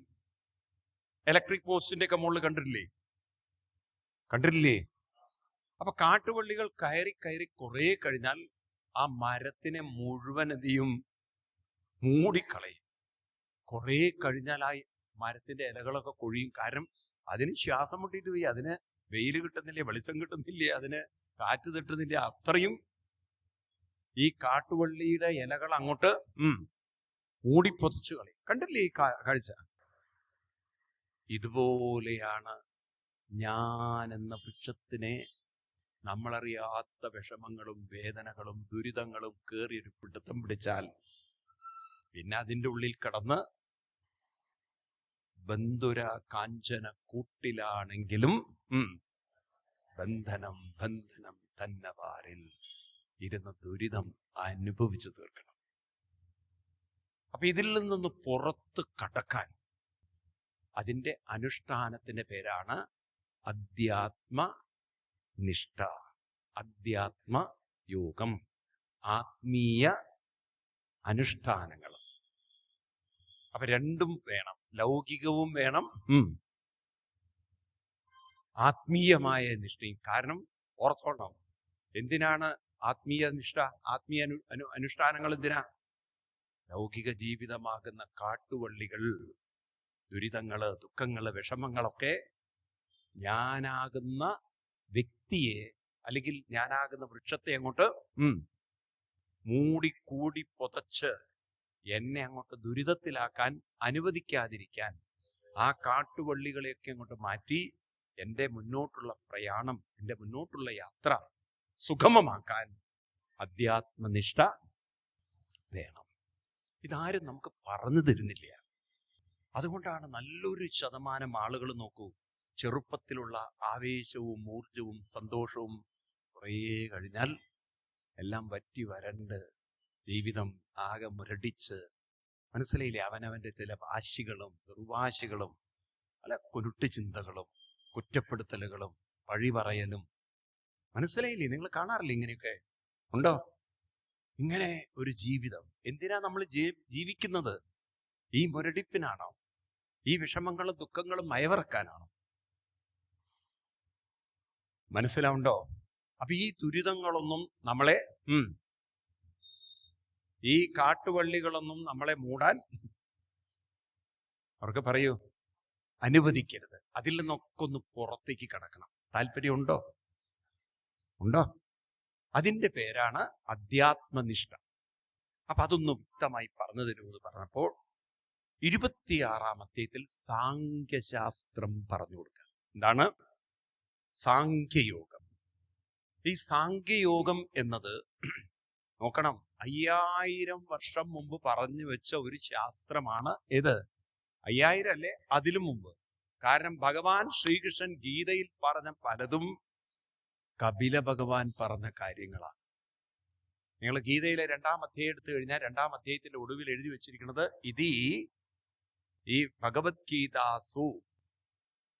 ഇലക്ട്രിക് പോസ്റ്റിന്റെ ഒക്കെ മുകളിൽ കണ്ടിട്ടില്ലേ? അപ്പൊ കാട്ടുവള്ളികൾ കയറി കുറെ കഴിഞ്ഞാൽ ആ മരത്തിനെ മുഴുവൻ എന്തെയും മൂടിക്കളയും. കുറെ കഴിഞ്ഞാൽ ആ മരത്തിന്റെ ഇലകളൊക്കെ കൊഴിയും. കാരണം അതിന് ശ്വാസം മുട്ടിയിട്ട് പോയി, അതിന് വെയിൽ കിട്ടുന്നില്ല, വെളിച്ചം കിട്ടുന്നില്ല, അതിന് കാറ്റ് തട്ടുന്നില്ല. അത്രയും ഈ കാട്ടുവള്ളിയുടെ ഇലകൾ അങ്ങോട്ട് മൂടിപ്പൊതിച്ചു കളയും. കണ്ടില്ലേ ഈ കാഴ്ച? ഇതുപോലെയാണ് ഞാൻ എന്ന വൃക്ഷത്തിനെ നമ്മളറിയാത്ത വിഷമങ്ങളും വേദനകളും ദുരിതങ്ങളും കേറിയൊരു പിടുത്തം പിടിച്ചാൽ പിന്നെ അതിൻ്റെ ഉള്ളിൽ കടന്ന് ബന്ധുര കാഞ്ചന കൂട്ടിലാണെങ്കിലും ബന്ധനം തന്നവാരിൽ ഇരുന്ന ദുരിതം അനുഭവിച്ചു തീർക്കണം. അപ്പൊ ഇതിൽ നിന്നൊന്ന് പുറത്ത് കടക്കാൻ അതിൻ്റെ അനുഷ്ഠാനത്തിന്റെ പേരാണ് അധ്യാത്മനിഷ്ഠ, അധ്യാത്മയോഗം, ആത്മീയ അനുഷ്ഠാനങ്ങൾ. അപ്പൊ രണ്ടും വേണം, ലൗകികവും വേണം, ആത്മീയമായ നിഷ്ഠയും. കാരണം ഓർത്തോണം, എന്തിനാണ് ആത്മീയ നിഷ്ഠ, ആത്മീയ അനുഷ്ഠാനങ്ങൾ എന്തിനാ? ലൗകിക ജീവിതമാകുന്ന കാട്ടുവള്ളികൾ, ദുരിതങ്ങള്, ദുഃഖങ്ങള്, വിഷമങ്ങളൊക്കെ ഞാനാകുന്ന വ്യക്തിയെ അല്ലെങ്കിൽ ഞാനാകുന്ന വൃക്ഷത്തെ അങ്ങോട്ട് മൂടിക്കൂടി പുതച്ച് എന്നെ അങ്ങോട്ട് ദുരിതത്തിലാക്കാൻ അനുവദിക്കാതിരിക്കാൻ, ആ കാട്ടുവള്ളികളെയൊക്കെ അങ്ങോട്ട് മാറ്റി എൻ്റെ മുന്നോട്ടുള്ള പ്രയാണം, എൻ്റെ മുന്നോട്ടുള്ള യാത്ര സുഗമമാക്കാൻ അധ്യാത്മനിഷ്ഠ വേണം. ഇതാരും നമുക്ക് പറഞ്ഞു തരുന്നില്ല. അതുകൊണ്ടാണ് നല്ലൊരു ശതമാനം ആളുകൾ നോക്കൂ, ചെറുപ്പത്തിലുള്ള ആവേശവും ഊർജവും സന്തോഷവും കുറേ കഴിഞ്ഞാൽ എല്ലാം വറ്റി വരണ്ട് ജീവിതം ആകെ മുരടിച്ച്, മനസ്സിലായില്ലേ? അവനവൻ്റെ ചില വാശികളും ദുർവാശികളും പല കുരുട്ട് ചിന്തകളും കുറ്റപ്പെടുത്തലുകളും പഴി പറയലും, മനസ്സിലായില്ലേ? നിങ്ങൾ കാണാറില്ലേ? ഇങ്ങനെയൊക്കെ ഉണ്ടോ? ഇങ്ങനെ ഒരു ജീവിതം എന്തിനാ നമ്മൾ ജീവിക്കുന്നത്? ഈ മുരടിപ്പിനാണോ? ഈ വിഷമങ്ങളും ദുഃഖങ്ങളും മയവിറക്കാനാണോ? മനസ്സിലാവുണ്ടോ? അപ്പൊ ഈ ദുരിതങ്ങളൊന്നും നമ്മളെ, ഈ കാട്ടുവള്ളികളൊന്നും നമ്മളെ മൂടാൻ അവർക്ക് പറയൂ അനുവദിക്കരുത്. അതിൽ നിന്നൊക്കെ ഒന്ന് പുറത്തേക്ക് കടക്കണം. താല്പര്യമുണ്ടോ? അതിൻ്റെ പേരാണ് അധ്യാത്മനിഷ്ഠ. അപ്പൊ അതൊന്ന് വ്യക്തമായി പറഞ്ഞു തരുമെന്ന് പറഞ്ഞപ്പോൾ 26-ാം അധ്യായത്തിൽ സാംഖ്യശാസ്ത്രം പറഞ്ഞു കൊടുക്കുക. എന്താണ് സാംഖ്യയോഗം? ഈ സാംഖ്യയോഗം എന്നത് നോക്കണം, 5000 വർഷം മുമ്പ് പറഞ്ഞു വെച്ച ഒരു ശാസ്ത്രമാണ്. ഇത് 5000 അല്ലേ, അതിലും മുമ്പ്. കാരണം ഭഗവാൻ ശ്രീകൃഷ്ണൻ ഗീതയിൽ പറഞ്ഞ പലതും കപില ഭഗവാൻ പറഞ്ഞ കാര്യങ്ങളാണ്. നിങ്ങൾ ഗീതയിലെ 2-ാം അധ്യായം എടുത്തു കഴിഞ്ഞാൽ 2-ാം അധ്യായത്തിന്റെ ഒടുവിൽ എഴുതി വെച്ചിരിക്കുന്നത് ഈ ഭഗവത്ഗീതാസു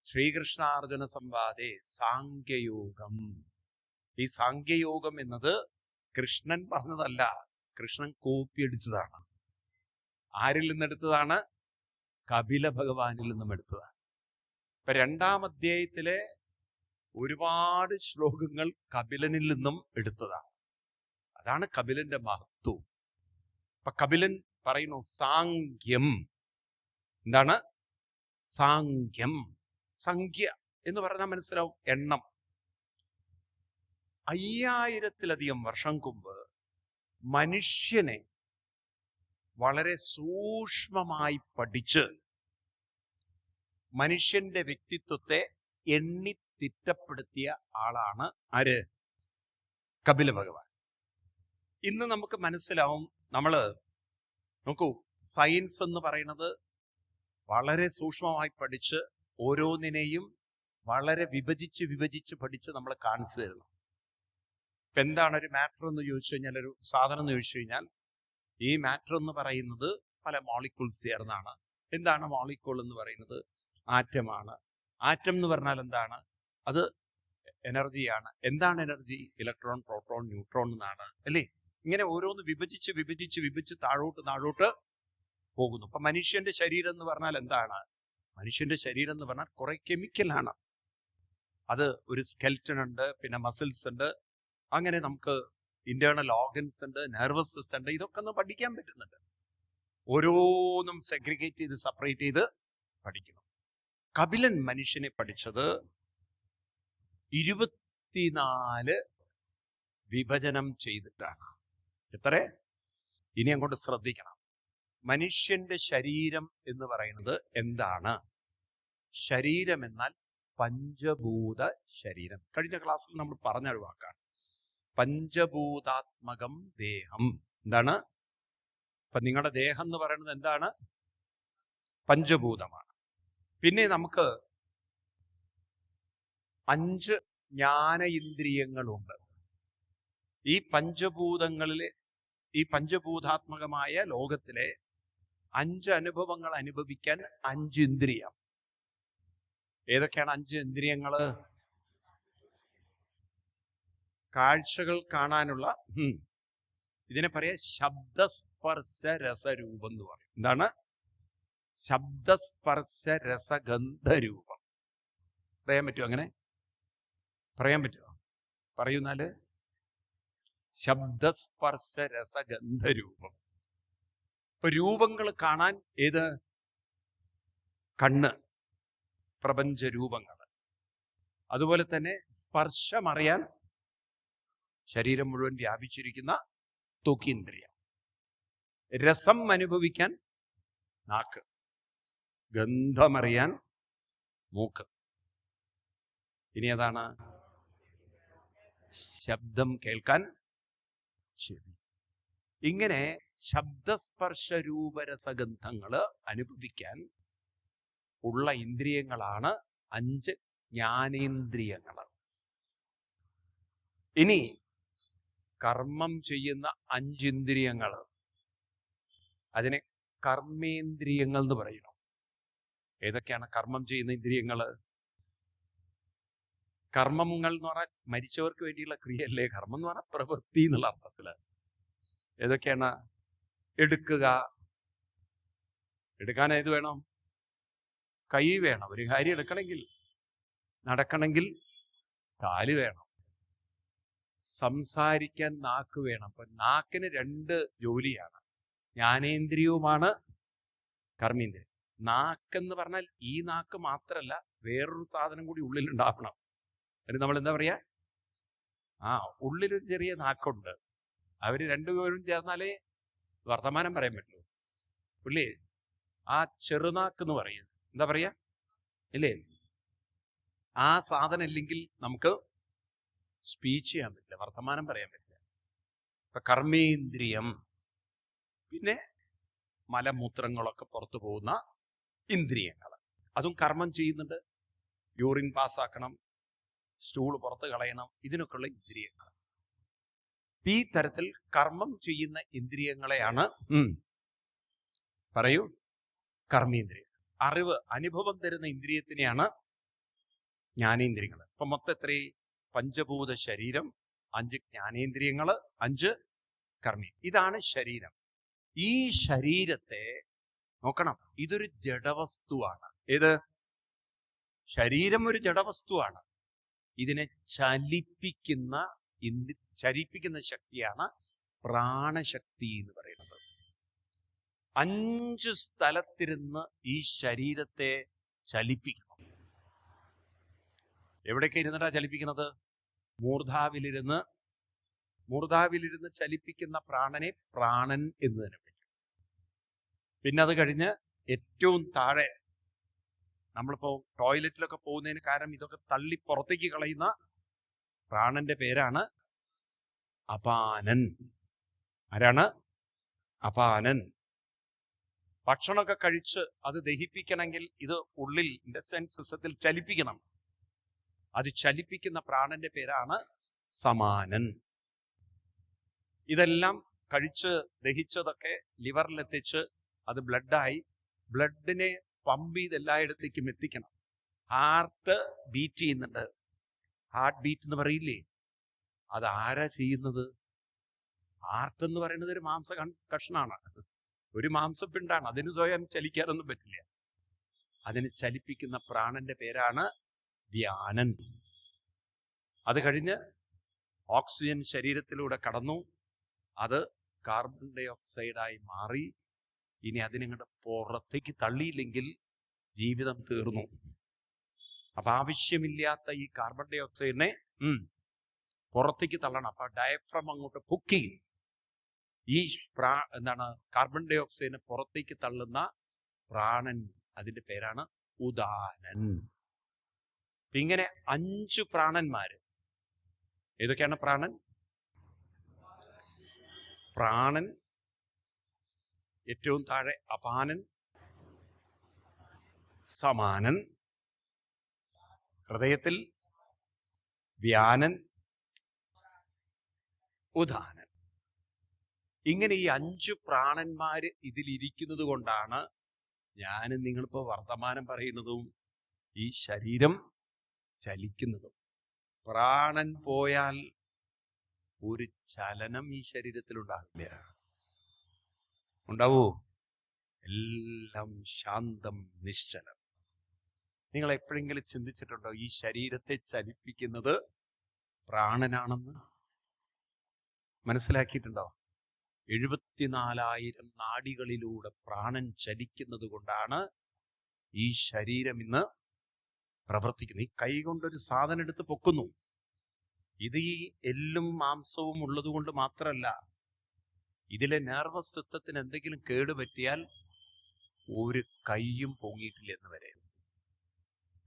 ശ്രീകൃഷ്ണാർജുന സംവാദേ സാംഖ്യയോഗം. ഈ സാംഖ്യയോഗം എന്നത് കൃഷ്ണൻ പറഞ്ഞതല്ല, കൃഷ്ണൻ കോപ്പിയടിച്ചതാണ്. ആരിൽ നിന്നെടുത്തതാണ്? കപില ഭഗവാനിൽ നിന്നും എടുത്തതാണ്. ഇപ്പൊ 2-ാം അധ്യായത്തിലെ ഒരുപാട് ശ്ലോകങ്ങൾ കപിലനിൽ നിന്നും എടുത്തതാണ്. അതാണ് കപിലന്റെ മഹത്വം. ഇപ്പൊ കപിലൻ പറയുന്നു സാംഖ്യം. എന്താണ് സാംഖ്യം? സംഖ്യ എന്ന് പറഞ്ഞാൽ മനസ്സിലാവും, എണ്ണം. 5000-ത്തിലധികം വർഷം മുമ്പ് മനുഷ്യനെ വളരെ സൂക്ഷ്മമായി പഠിച്ച് മനുഷ്യന്റെ വ്യക്തിത്വത്തെ എണ്ണി തിട്ടപ്പെടുത്തിയ ആളാണ് ആര്? കപില ഭഗവാൻ. ഇന്ന് നമുക്ക് മനസ്സിലാവും, നോക്കൂ, സയൻസ് എന്ന് പറയുന്നത് വളരെ സൂക്ഷ്മമായി പഠിച്ച് ഓരോന്നിനെയും വളരെ വിഭജിച്ച് പഠിച്ച് നമ്മൾ കാണിച്ചു തരുന്നു. ഇപ്പൊ എന്താണ് ഒരു മാറ്റർ എന്ന് ചോദിച്ചു കഴിഞ്ഞാൽ, ഒരു സാധനം എന്ന് ചോദിച്ചു കഴിഞ്ഞാൽ, ഈ മാറ്റർ എന്ന് പറയുന്നത് പല മോളിക്യൂൾസ് ചേർന്നാണ്. എന്താണ് മോളിക്യൂൾ എന്ന് പറയുന്നത്? ആറ്റമാണ്. ആറ്റം എന്ന് പറഞ്ഞാൽ എന്താണ്? അത് എനർജിയാണ്. എന്താണ് എനർജി? ഇലക്ട്രോൺ, പ്രോട്ടോൺ, ന്യൂട്രോൺ എന്നാണ്, അല്ലേ? ഇങ്ങനെ ഓരോന്ന് വിഭജിച്ച് താഴോട്ട് പോകുന്നു. അപ്പൊ മനുഷ്യന്റെ ശരീരം എന്ന് പറഞ്ഞാൽ എന്താണ്? മനുഷ്യന്റെ ശരീരം എന്ന് പറഞ്ഞാൽ കുറെ കെമിക്കലാണ്. അത് ഒരു സ്കെൽറ്റൺ ഉണ്ട്, പിന്നെ മസിൽസ് ഉണ്ട്, അങ്ങനെ നമുക്ക് ഇന്റേണൽ ഓർഗൻസ് ഉണ്ട്, നെർവസ് സിസ്റ്റം ഉണ്ട്. ഇതൊക്കെ ഒന്ന് പഠിക്കാൻ പറ്റുന്നുണ്ട്. ഓരോന്നും സെഗ്രിഗേറ്റ് ചെയ്ത് സെപ്പറേറ്റ് ചെയ്ത് പഠിക്കണം. കപിലൻ മനുഷ്യനെ പഠിച്ചത് 24 വിഭജനം ചെയ്തിട്ടാണ്. എത്ര? ഇനി അങ്ങോട്ട് ശ്രദ്ധിക്കണം. മനുഷ്യന്റെ ശരീരം എന്ന് പറയുന്നത് എന്താണ്? ശരീരം എന്നാൽ പഞ്ചഭൂത ശരീരം. കഴിഞ്ഞ ക്ലാസ്സിൽ നമ്മൾ പറഞ്ഞൊരു വാക്കാണ് പഞ്ചഭൂതാത്മകം ദേഹം. എന്താണ്? അപ്പൊ നിങ്ങളുടെ ദേഹം എന്ന് പറയുന്നത് എന്താണ്? പഞ്ചഭൂതമാണ്. പിന്നെ നമുക്ക് 5 ജ്ഞാന ഇന്ദ്രിയങ്ങളുണ്ട്. ഈ പഞ്ചഭൂതാത്മകമായ ലോകത്തിലെ 5 അനുഭവങ്ങൾ അനുഭവിക്കാൻ 5 ഇന്ദ്രിയം. ഏതൊക്കെയാണ് 5 ഇന്ദ്രിയങ്ങള്? കാഴ്ചകൾ കാണാനുള്ള, ഇതിനെ പറയാ ശബ്ദസ്പർശ രസരൂപം എന്ന് പറയും. എന്താണ്? ശബ്ദസ്പർശ രസഗന്ധരൂപം. പറയാൻ പറ്റുമോ? അങ്ങനെ പറയാൻ പറ്റുമോ? പറയുന്നാല് ശബ്ദസ്പർശ രസഗന്ധരൂപം. ഇപ്പൊ രൂപങ്ങൾ കാണാൻ ഏത്? കണ്ണ്, പ്രപഞ്ച രൂപങ്ങൾ. അതുപോലെ തന്നെ സ്പർശമറിയാൻ ശരീരം മുഴുവൻ വ്യാപിച്ചിരിക്കുന്ന ത്വകീന്ദ്രിയം. രസം അനുഭവിക്കാൻ നാക്ക്, ഗന്ധമറിയാൻ മൂക്ക്. ഇനി അതാണ് ശബ്ദം കേൾക്കാൻ ചെവി. ഇങ്ങനെ ശബ്ദസ്പർശ രൂപരസഗന്ധങ്ങൾ അനുഭവിക്കാൻ ഉള്ള ഇന്ദ്രിയങ്ങളാണ് 5 ജ്ഞാനേന്ദ്രിയങ്ങൾ. ഇനി കർമ്മം ചെയ്യുന്ന 5 ഇന്ദ്രിയങ്ങൾ, അതിനെ കർമ്മേന്ദ്രിയങ്ങൾ എന്ന് പറയുന്നു. ഏതൊക്കെയാണ് കർമ്മം ചെയ്യുന്ന ഇന്ദ്രിയങ്ങൾ? കർമ്മങ്ങൾ എന്ന് പറഞ്ഞാൽ മരിച്ചവർക്ക് വേണ്ടിയുള്ള ക്രിയയല്ലേ. കർമ്മം എന്ന് പറഞ്ഞാൽ പ്രവൃത്തി എന്നുള്ള അർത്ഥത്തില്. ഏതൊക്കെയാണ്? എടുക്കാൻ ഏത് വേണം? കൈ വേണം. ഒരു കാര്യം എടുക്കണമെങ്കിൽ, നടക്കണമെങ്കിൽ കാല് വേണം. സംസാരിക്കാൻ നാക്ക് വേണം. അപ്പൊ നാക്കിന് 2 ജോലിയാണ്. ജ്ഞാനേന്ദ്രിയവുമാണ് കർമ്മേന്ദ്രിയം. നാക്കെന്ന് പറഞ്ഞാൽ ഈ നാക്ക് മാത്രമല്ല, വേറൊരു സാധനം കൂടി ഉള്ളിലുണ്ടാവണം. അതിന് നമ്മൾ എന്താ പറയാ? ഉള്ളിലൊരു ചെറിയ നാക്കുണ്ട്. അവര് 2 പേരും ചേർന്നാലേ വർത്തമാനം പറയാൻ പറ്റുള്ളൂ. പുള്ളി ആ ചെറുനാക്ക് എന്ന് പറയും. എന്താ പറയാ? ഇല്ലേ? ആ സാധനം ഇല്ലെങ്കിൽ നമുക്ക് സ്പീച്ച് ചെയ്യാൻ പറ്റില്ല, വർത്തമാനം പറയാൻ പറ്റില്ല. ഇപ്പൊ കർമ്മേന്ദ്രിയം. പിന്നെ മലമൂത്രങ്ങളൊക്കെ പുറത്തു പോകുന്ന ഇന്ദ്രിയങ്ങൾ, അതും കർമ്മം ചെയ്യുന്നുണ്ട്. യൂറിൻ പാസ്സാക്കണം, സ്റ്റൂൾ പുറത്ത് കളയണം, ഇതിനൊക്കെയുള്ള ഇന്ദ്രിയങ്ങൾ. ഈ തരത്തിൽ കർമ്മം ചെയ്യുന്ന ഇന്ദ്രിയങ്ങളെയാണ് പറയൂ കർമ്മേന്ദ്രിയം. അറിവ്, അനുഭവം തരുന്ന ഇന്ദ്രിയത്തിനെയാണ് ജ്ഞാനേന്ദ്രിയങ്ങൾ. ഇപ്പൊ മൊത്തം എത്ര? പഞ്ചഭൂത ശരീരം, 5 ജ്ഞാനേന്ദ്രിയങ്ങള്, 5 കർമ്മി. ഇതാണ് ശരീരം. ഈ ശരീരത്തെ നോക്കണം, ഇതൊരു ജഡവസ്തുവാണ്. ഏത്? ശരീരം ഒരു ജഡവസ്തുവാണ്. ഇതിനെ ചലിപ്പിക്കുന്ന ശക്തിയാണ് പ്രാണശക്തി എന്ന് പറയുന്നത്. 5 സ്ഥലത്തിരുന്ന് ഈ ശരീരത്തെ ചലിപ്പിക്കണം. എവിടേക്ക് ഇരുന്നിട്ടാ ചലിപ്പിക്കുന്നത്? മൂർധാവിലിരുന്ന് ചലിപ്പിക്കുന്ന പ്രാണനെ പ്രാണൻ എന്ന് തന്നെ വിളിക്കും. പിന്നെ അത് കഴിഞ്ഞ് ഏറ്റവും താഴെ, നമ്മളിപ്പോ ടോയ്ലറ്റിലൊക്കെ പോകുന്നതിന് കാരണം ഇതൊക്കെ തള്ളി പുറത്തേക്ക് കളയുന്ന പ്രാണന്റെ പേരാണ് അപാനൻ. ആരാണ്? അപാനൻ. ഭക്ഷണമൊക്കെ കഴിച്ച് അത് ദഹിപ്പിക്കണമെങ്കിൽ ഇത് ഉള്ളിൽ ഇൻഡസ്റ്റൈൻ സിസ്റ്റത്തിൽ ചലിപ്പിക്കണം. അത് ചലിപ്പിക്കുന്ന പ്രാണന്റെ പേരാണ് സമാനൻ. ഇതെല്ലാം കഴിച്ച് ദഹിച്ചതൊക്കെ ലിവറിലെത്തിച്ച് അത് ബ്ലഡായി, ബ്ലഡിനെ പമ്പ് ചെയ്ത് എല്ലായിടത്തേക്കും എത്തിക്കണം. ഹാർട്ട് ബീറ്റ് ചെയ്യുന്നുണ്ട്. ഹാർട്ട് ബീറ്റ് എന്ന് പറയില്ലേ, അത് ആരാ ചെയ്യുന്നത്? ഹാർട്ട് എന്ന് പറയുന്നത് ഒരു മാംസ കഷ്ണാണ്, ഒരു മാംസപ്പിണ്ടാണ്. അതിന് സ്വയം ചലിക്കാനൊന്നും പറ്റില്ല. അതിന് ചലിപ്പിക്കുന്ന പ്രാണന്റെ പേരാണ് ധ്യാനൻ. അത് കഴിഞ്ഞ് ഓക്സിജൻ ശരീരത്തിലൂടെ കടന്നു, അത് കാർബൺ ഡൈ ഓക്സൈഡായി മാറി. ഇനി അതിനിങ്ങോട്ട് പുറത്തേക്ക് തള്ളിയില്ലെങ്കിൽ ജീവിതം തീർന്നു. അപ്പൊ ആവശ്യമില്ലാത്ത ഈ കാർബൺ ഡൈ ഓക്സൈഡിനെ പുറത്തേക്ക് തള്ളണം. അപ്പൊ ഡയഫ്രം അങ്ങോട്ട് പൊക്കി ഈ കാർബൺ ഡൈ ഓക്സൈഡിനെ പുറത്തേക്ക് തള്ളുന്ന പ്രാണൻ, അതിന്റെ പേരാണ് ഉദാനൻ. ഇങ്ങനെ 5 പ്രാണന്മാര്. ഏതൊക്കെയാണ് പ്രാണൻ? പ്രാണൻ, ഏറ്റവും താഴെ അപാനൻ, സമാനൻ, ഹൃദയത്തിൽ വ്യാനൻ, ഉദാനൻ. ഇങ്ങനെ ഈ 5 പ്രാണന്മാര് ഇതിലിരിക്കുന്നത് കൊണ്ടാണ് ഞാനും നിങ്ങളിപ്പോ വർത്തമാനം പറയുന്നതും ഈ ശരീരം ചലിക്കുന്നതും. പ്രാണൻ പോയാൽ ഒരു ചലനം ഈ ശരീരത്തിൽ ഉണ്ടാവില്ല. ഉണ്ടാവൂ? എല്ലാം ശാന്തം, നിശ്ചലം. നിങ്ങൾ എപ്പോഴെങ്കിലും ചിന്തിച്ചിട്ടുണ്ടോ ഈ ശരീരത്തെ ചലിപ്പിക്കുന്നത് പ്രാണനാണെന്ന്? മനസ്സിലാക്കിയിട്ടുണ്ടോ? 74,000 നാഡികളിലൂടെ പ്രാണൻ ചലിക്കുന്നത് കൊണ്ടാണ് ഈ ശരീരം ഇന്ന് പ്രവർത്തിക്കുന്നത്. ഈ കൈ കൊണ്ടൊരു സാധനം എടുത്ത് പൊക്കുന്നു. ഇത് ഈ എല്ലും മാംസവും ഉള്ളത് കൊണ്ട് മാത്രമല്ല, ഇതിലെ നെർവസ് സിസ്റ്റത്തിന് എന്തെങ്കിലും കേടുപറ്റിയാൽ ഒരു കൈയും പൊങ്ങിയിട്ടില്ല എന്ന് വരെ.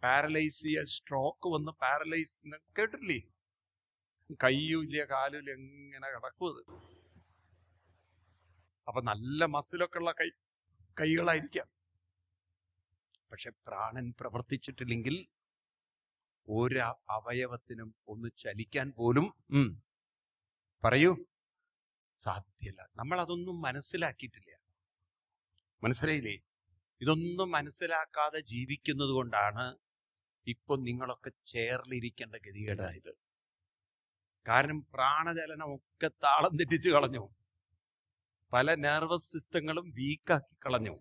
പാരലൈസ്, സ്ട്രോക്ക് വന്ന് പാരലൈസ് കേട്ടിട്ടില്ലേ? കയ്യും ഇല്ല, കാലും ഇല്ല, എങ്ങനെ കിടക്കും. അപ്പൊ നല്ല മസിലൊക്കെ ഉള്ള കൈകളായിരിക്കാം. പക്ഷെ പ്രാണൻ പ്രവർത്തിച്ചിട്ടില്ലെങ്കിൽ ഒരു അവയവത്തിനും ഒന്ന് ചലിക്കാൻ പോലും പറയൂ സാധ്യല്ല. നമ്മൾ അതൊന്നും മനസ്സിലാക്കിയിട്ടില്ല. മനസ്സിലായില്ലേ? ഇതൊന്നും മനസ്സിലാക്കാതെ ജീവിക്കുന്നത് കൊണ്ടാണ് ഇപ്പൊ നിങ്ങളൊക്കെ ചേർന്നിരിക്കേണ്ട ഗതികേടായത്. കാരണം പ്രാണചലനം ഒക്കെ താളം തെറ്റിച്ച് കളഞ്ഞു. പല നെർവസ് സിസ്റ്റങ്ങളും വീക്കാക്കി കളഞ്ഞു.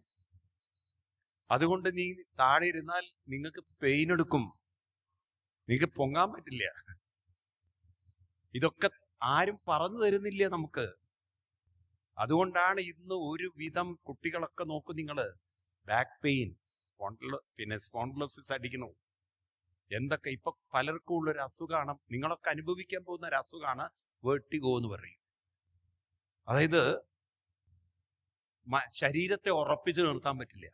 അതുകൊണ്ട് നീ താഴെ ഇരുന്നാൽ നിങ്ങൾക്ക് പെയിൻ എടുക്കും, നിങ്ങൾക്ക് പൊങ്ങാൻ പറ്റില്ല. ഇതൊക്കെ ആരും പറഞ്ഞു തരുന്നില്ല നമുക്ക്. അതുകൊണ്ടാണ് ഇന്ന് ഒരുവിധം കുട്ടികളൊക്കെ നോക്കും നിങ്ങള്, ബാക്ക് പെയിൻ, പിന്നെ സ്പോണ്ടിലോസിസ് അടിക്കുന്നു, എന്തൊക്കെ. ഇപ്പൊ പലർക്കും ഉള്ളൊരു അസുഖമാണ്, നിങ്ങളൊക്കെ അനുഭവിക്കാൻ പോകുന്ന ഒരു അസുഖമാണ് വെർട്ടിഗോ എന്ന് പറയും. അതായത് ശരീരത്തെ ഉറപ്പിച്ച് നിർത്താൻ പറ്റില്ല,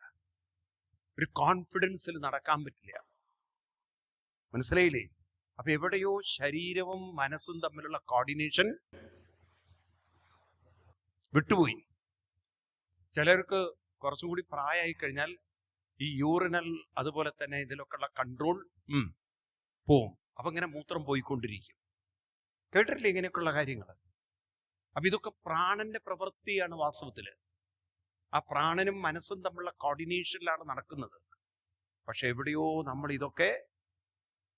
ഒരു കോൺഫിഡൻസിൽ നടക്കാൻ പറ്റില്ല. മനസ്സിലായില്ലേ? അപ്പൊ എവിടെയോ ശരീരവും മനസ്സും തമ്മിലുള്ള കോർഡിനേഷൻ വിട്ടുപോയി. ചിലർക്ക് കുറച്ചും കൂടി പ്രായമായി കഴിഞ്ഞാൽ ഈ യൂറിനൽ അതുപോലെ തന്നെ ഇതിലൊക്കെ ഉള്ള കൺട്രോൾ പോവും. അപ്പൊ ഇങ്ങനെ മൂത്രം പോയിക്കൊണ്ടിരിക്കും. കേട്ടിട്ടില്ലേ ഇങ്ങനെയൊക്കെയുള്ള കാര്യങ്ങൾ? അപ്പൊ ഇതൊക്കെ പ്രാണന്റെ പ്രവൃത്തിയാണ് വാസ്തവത്തില്. ആ പ്രാണനും മനസ്സും തമ്മിലുള്ള കോർഡിനേഷനിലാണ് നടക്കുന്നത്. പക്ഷെ എവിടെയോ നമ്മൾ ഇതൊക്കെ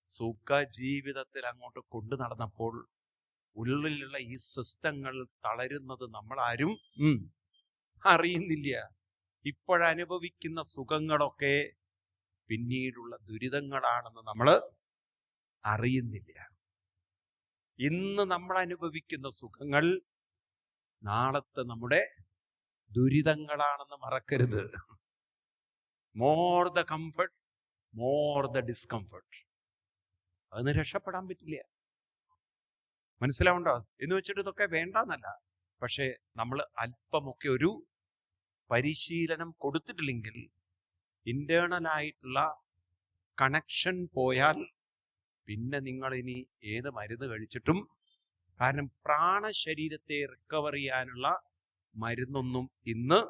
സുഖ ജീവിതത്തിൽ അങ്ങോട്ട് കൊണ്ടു നടന്നപ്പോൾ ഉള്ളിലുള്ള ഈ സിസ്റ്റങ്ങൾ തളരുന്നത് നമ്മളാരും അറിയുന്നില്ല. ഇപ്പോഴനുഭവിക്കുന്ന സുഖങ്ങളൊക്കെ പിന്നീടുള്ള ദുരിതങ്ങളാണെന്ന് നമ്മൾ അറിയുന്നില്ല. ഇന്ന് നമ്മൾ അനുഭവിക്കുന്ന സുഖങ്ങൾ നാളത്തെ നമ്മുടെ ദുരിതങ്ങളാണെന്ന് മറക്കരുത്. More the comfort, more the discomfort. അതിന് രക്ഷപ്പെടാൻ പറ്റില്ല. മനസ്സിലാവുണ്ടോ? എന്ന് വെച്ചിട്ട് ഇതൊക്കെ വേണ്ടെന്നല്ല. പക്ഷെ നമ്മൾ അല്പമൊക്കെ ഒരു പരിശീലനം കൊടുത്തിട്ടില്ലെങ്കിൽ ഇന്റേണലായിട്ടുള്ള കണക്ഷൻ പോയാൽ പിന്നെ നിങ്ങൾ ഇനി ഏത് മരുന്ന് കഴിച്ചിട്ടും, കാരണം പ്രാണശരീരത്തെ റിക്കവർ ചെയ്യാനുള്ള മരുന്നൊന്നും ഇന്ന്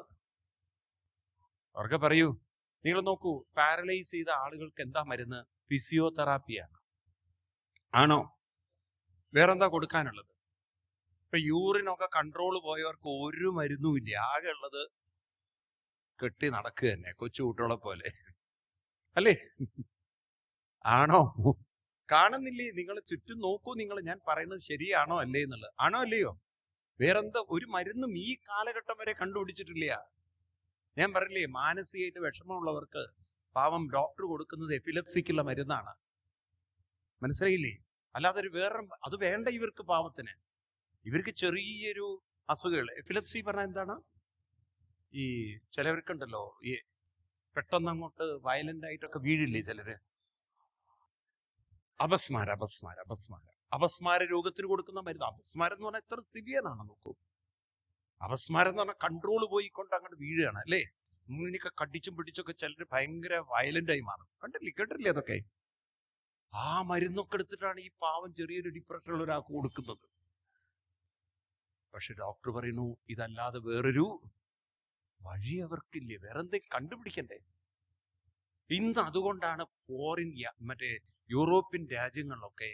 അവർക്ക് പറയൂ. നിങ്ങൾ നോക്കൂ, പാരലൈസ് ചെയ്ത ആളുകൾക്ക് എന്താ മരുന്ന്? ഫിസിയോതെറാപ്പിയാണ്. ആണോ? വേറെന്താ കൊടുക്കാനുള്ളത്? ഇപ്പൊ യൂറിനൊക്കെ കൺട്രോൾ പോയവർക്ക് ഒരു മരുന്നും ഇല്ല. ആകെ ഉള്ളത് കെട്ടി നടക്കുക തന്നെ, കൊച്ചു കുട്ടികളെ പോലെ, അല്ലേ? ആണോ? കാണുന്നില്ലേ? നിങ്ങൾ ചുറ്റും നോക്കൂ. നിങ്ങൾ ഞാൻ പറയുന്നത് ശരിയാണോ അല്ലേ എന്നുള്ളത്. ആണോ അല്ലയോ? വേറെന്താ ഒരു മരുന്നും ഈ കാലഘട്ടം വരെ കണ്ടുപിടിച്ചിട്ടില്ല. ഞാൻ പറയില്ലേ, മാനസികമായിട്ട് വിഷമമുള്ളവർക്ക് പാവം ഡോക്ടർ കൊടുക്കുന്നത് എപ്പിലെപ്സിക്കുള്ള മരുന്നാണ്. മനസ്സിലായില്ലേ? അല്ലാതെ അത് വേണ്ട ഇവർക്ക്. പാവത്തിന് ഇവർക്ക് ചെറിയൊരു അസുഖങ്ങൾ. എപ്പിലെപ്സി പറഞ്ഞാൽ എന്താണ്? ഈ ചിലവർക്കുണ്ടല്ലോ, ഈ പെട്ടെന്ന് അങ്ങോട്ട് വയലന്റ് ആയിട്ടൊക്കെ വീഴില്ലേ ചിലര്. അപസ്മാര രോഗത്തിന് കൊടുക്കുന്ന മരുന്ന്. അപസ്മാരം എന്ന് പറഞ്ഞാൽ എത്ര സിവിയർ ആണ് നോക്കൂ. അപസ്മാരം എന്ന് പറഞ്ഞാൽ കൺട്രോൾ പോയിക്കൊണ്ട് അങ്ങോട്ട് വീഴുകയാണ്, അല്ലേ? ഇങ്ങനെയൊക്കെ കടിച്ചും പിടിച്ചൊക്കെ ചിലര് ഭയങ്കര വയലന്റ് ആയി മാറും. കേട്ടില്ലേ അതൊക്കെ? ആ മരുന്നൊക്കെ എടുത്തിട്ടാണ് ഈ പാവം ചെറിയൊരു ഡിപ്രഷനുള്ള ഒരാൾക്ക് കൊടുക്കുന്നത്. പക്ഷെ ഡോക്ടർ പറയുന്നു ഇതല്ലാതെ വേറൊരു വഴി അവർക്കില്ലേ, വേറെന്തെങ്കിലും കണ്ടുപിടിക്കണ്ടേ. ഇന്ന് അതുകൊണ്ടാണ് മറ്റേ യൂറോപ്യൻ രാജ്യങ്ങളിലൊക്കെ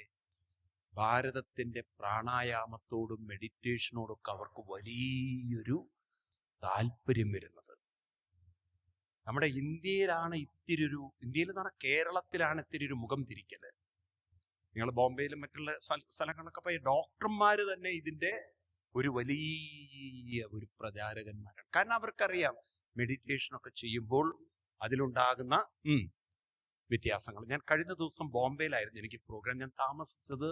ഭാരതത്തിന്റെ പ്രാണായാമത്തോടും മെഡിറ്റേഷനോടൊക്കെ അവർക്ക് വലിയൊരു താല്പര്യം വരുന്നത്. നമ്മുടെ ഇന്ത്യയിലാണ് ഇന്ത്യയിൽ എന്ന് പറഞ്ഞാൽ കേരളത്തിലാണ് ഇത്തിരി ഒരു മുഖം തിരിക്കല്. നിങ്ങൾ ബോംബെയിലും മറ്റുള്ള സ്ഥലങ്ങളിലൊക്കെ പോയി ഡോക്ടർമാര് തന്നെ ഇതിന്റെ ഒരു വലിയ ഒരു പ്രചാരകന്മാരാണ്. കാരണം അവർക്കറിയാം മെഡിറ്റേഷനൊക്കെ ചെയ്യുമ്പോൾ അതിലുണ്ടാകുന്ന വ്യത്യാസങ്ങൾ. ഞാൻ കഴിഞ്ഞ ദിവസം ബോംബെയിലായിരുന്നു എനിക്ക് പ്രോഗ്രാം. ഞാൻ താമസിച്ചത്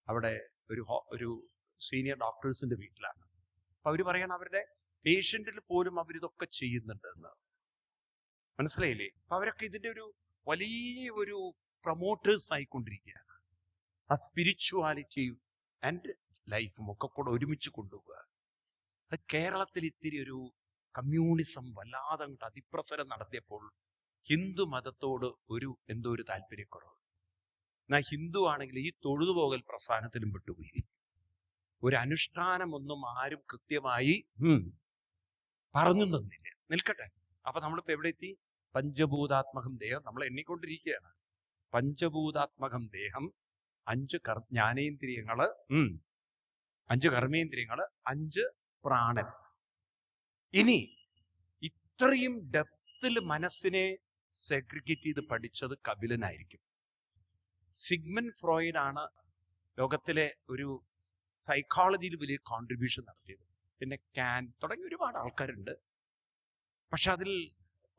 അവിടെ ഒരു സീനിയർ ഡോക്ടേഴ്സിന്റെ വീട്ടിലാണ്. അപ്പൊ അവര് പറയണം അവരുടെ പേഷ്യന്റിൽ പോലും അവരിതൊക്കെ ചെയ്യുന്നുണ്ട് എന്ന്. മനസ്സിലായില്ലേ? അപ്പൊ അവരൊക്കെ ഇതിന്റെ ഒരു വലിയ ഒരു പ്രൊമോട്ടേഴ്സ് ആയിക്കൊണ്ടിരിക്കുകയാണ്. ആ സ്പിരിച്വാലിറ്റിയും ആൻഡ് ലൈഫും ഒക്കെ കൂടെ ഒരുമിച്ച് കൊണ്ടുപോകുക. അത് കേരളത്തിൽ ഇത്തിരി ഒരു കമ്മ്യൂണിസം വല്ലാതെ അങ്ങോട്ട് അതിപ്രസരം നടത്തിയപ്പോൾ ഹിന്ദു മതത്തോട് എന്തോ ഒരു താല്പര്യക്കുറവ്. എന്നാൽ ഹിന്ദു ആണെങ്കിൽ ഈ തൊഴുതുപോകൽ പ്രസ്ഥാനത്തിലും വിട്ടുപോയി. ഒരു അനുഷ്ഠാനമൊന്നും ആരും കൃത്യമായി പറഞ്ഞു തന്നില്ല. നിൽക്കട്ടെ. അപ്പൊ നമ്മളിപ്പോ എവിടെ എത്തി? പഞ്ചഭൂതാത്മകം ദേഹം നമ്മൾ എണ്ണിക്കൊണ്ടിരിക്കുകയാണ്. പഞ്ചഭൂതാത്മകം ദേഹം, 5 ജ്ഞാനേന്ദ്രിയങ്ങള്, 5 കർമ്മേന്ദ്രിയങ്ങള്, 5 പ്രാണൻ. ഇനി ഇത്രയും ഡെപ്തിൽ മനസ്സിനെ സെഗ്രിഗേറ്റ് ചെയ്ത് പഠിച്ചത് കപിലനായിരിക്കും. സിഗ്മണ്ട് ഫ്രോയിഡ് ആണ് ലോകത്തിലെ ഒരു സൈക്കോളജിയിൽ വലിയ കോൺട്രിബ്യൂഷൻ നടത്തിയത്. പിന്നെ തുടങ്ങി ഒരുപാട് ആൾക്കാരുണ്ട്. പക്ഷെ അതിൽ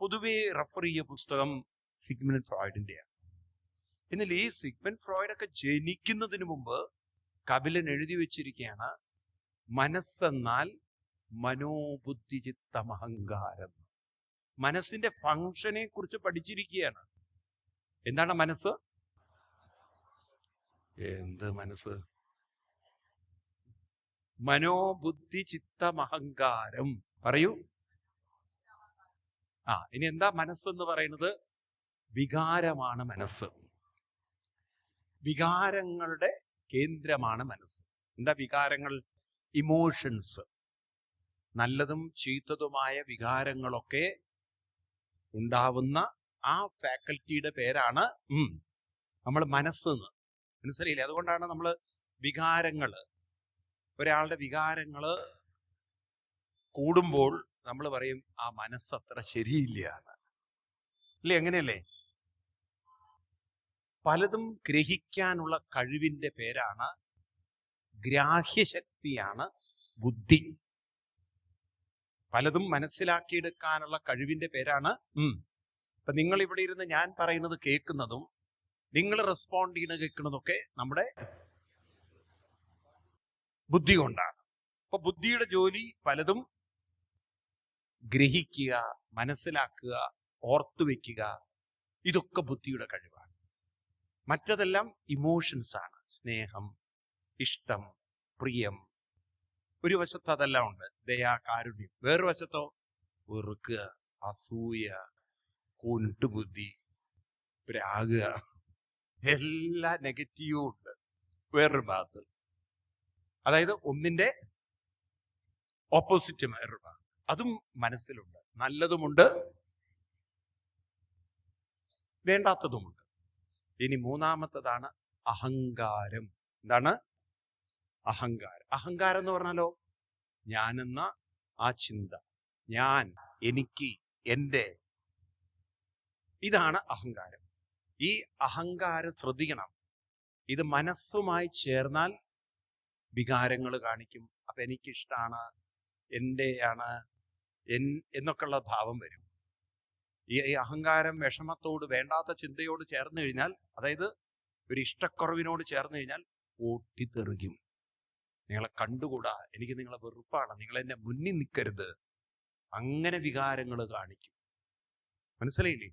പൊതുവെ റെഫർ ചെയ്യ പുസ്തകം സിഗ്മണ്ട് ഫ്രോയിഡിന്റെയാണ്. എന്നാൽ ഈ സിഗ്മണ്ട് ഫ്രോയിഡൊക്കെ ജനിക്കുന്നതിന് മുമ്പ് കപിലൻ എഴുതി വെച്ചിരിക്കുകയാണ്, മനസ്സെന്നാൽ മനോബുദ്ധി ചിത്തമഹങ്കാരം. മനസ്സിന്റെ ഫങ്ഷനെ കുറിച്ച് പഠിച്ചിരിക്കുകയാണ്. എന്താണ് മനസ്സ്? എന്ത് മനസ്സ്? മനോബുദ്ധി ചിത്തമഹങ്കാരം. പറയൂ. ഇനി എന്താ മനസ്സെന്ന് പറയുന്നത്? വികാരമാണ് മനസ്സ്. വികാരങ്ങളുടെ കേന്ദ്രമാണ് മനസ്സ്. എന്താ വികാരങ്ങൾ? ഇമോഷൻസ്. നല്ലതും ചീത്തതുമായ വികാരങ്ങളൊക്കെ ഉണ്ടാവുന്ന ആ ഫാക്കൽറ്റിയുടെ പേരാണ് നമ്മൾ മനസ്സെന്ന്. മനസ്സിലായില്ലേ? അതുകൊണ്ടാണ് നമ്മൾ വികാരങ്ങള് ഒരാളുടെ വികാരങ്ങൾ കൂടുമ്പോൾ നമ്മൾ പറയും ആ മനസ്സത്ര ശരിയില്ല എന്ന്. അല്ലേ? എങ്ങനെയല്ലേ? പലതും ഗ്രഹിക്കാനുള്ള കഴിവിന്റെ പേരാണ്, ഗ്രാഹ്യശക്തിയാണ് ബുദ്ധി. പലതും മനസ്സിലാക്കിയെടുക്കാനുള്ള കഴിവിന്റെ പേരാണ് ഇപ്പൊ നിങ്ങൾ ഇവിടെ ഇരുന്ന് ഞാൻ പറയുന്നത് കേൾക്കുന്നതും നിങ്ങൾ റെസ്പോണ്ട് ചെയ്യുന്ന കേൾക്കുന്നതൊക്കെ നമ്മുടെ ബുദ്ധി കൊണ്ടാണ്. അപ്പൊ ബുദ്ധിയുടെ ജോലി പലതും ഗ്രഹിക്കുക, മനസ്സിലാക്കുക, ഓർത്തുവെക്കുക. ഇതൊക്കെ ബുദ്ധിയുടെ കഴിവാണ്. മറ്റതെല്ലാം ഇമോഷൻസ് ആണ്. സ്നേഹം, ഇഷ്ടം, പ്രിയം. ഒരു വശത്ത് അതെല്ലാം ഉണ്ട്, ദയ, കാരുണ്യം. വേറൊരു വശത്തോ വെറുക്കുക, അസൂയ, കൂട്ടുബുദ്ധി, പ്രാകുക, എല്ലാ നെഗറ്റീവും ഉണ്ട് വേറൊരു ഭാഗത്ത്. അതായത് ഒന്നിന്റെ ഓപ്പോസിറ്റ് വേറൊരു ഭാഗം. അതും മനസ്സിലുണ്ട്. നല്ലതുമുണ്ട്, വേണ്ടാത്തതുമുണ്ട്. ഇനി മൂന്നാമത്തതാണ് അഹങ്കാരം. എന്താണ് അഹങ്കാരം? അഹങ്കാരം എന്ന് പറഞ്ഞാലോ, ഞാനെന്ന ആ ചിന്ത, ഞാൻ, എനിക്ക്, എൻ്റെ, ഇതാണ് അഹങ്കാരം. ഈ അഹങ്കാരം ശ്രദ്ധിക്കണം. ഇത് മനസ്സുമായി ചേർന്നാൽ വികാരങ്ങൾ കാണിക്കും. അപ്പൊ എനിക്കിഷ്ടാണ്, എൻ്റെയാണ് എന്നൊക്കെയുള്ള ഭാവം വരും. ഈ അഹങ്കാരം വിഷമത്തോട്, വേണ്ടാത്ത ചിന്തയോട് ചേർന്ന് കഴിഞ്ഞാൽ, അതായത് ഒരു ഇഷ്ടക്കുറവിനോട് ചേർന്ന് കഴിഞ്ഞാൽ പൊട്ടിത്തെറിക്കും. നിങ്ങളെ കണ്ടുകൂടാ, എനിക്ക് നിങ്ങളെ വെറുപ്പാണ്, നിങ്ങൾ എന്നെ മുന്നിൽ നിൽക്കരുത്, അങ്ങനെ വികാരങ്ങൾ കാണിക്കും. മനസ്സിലായില്ലേ?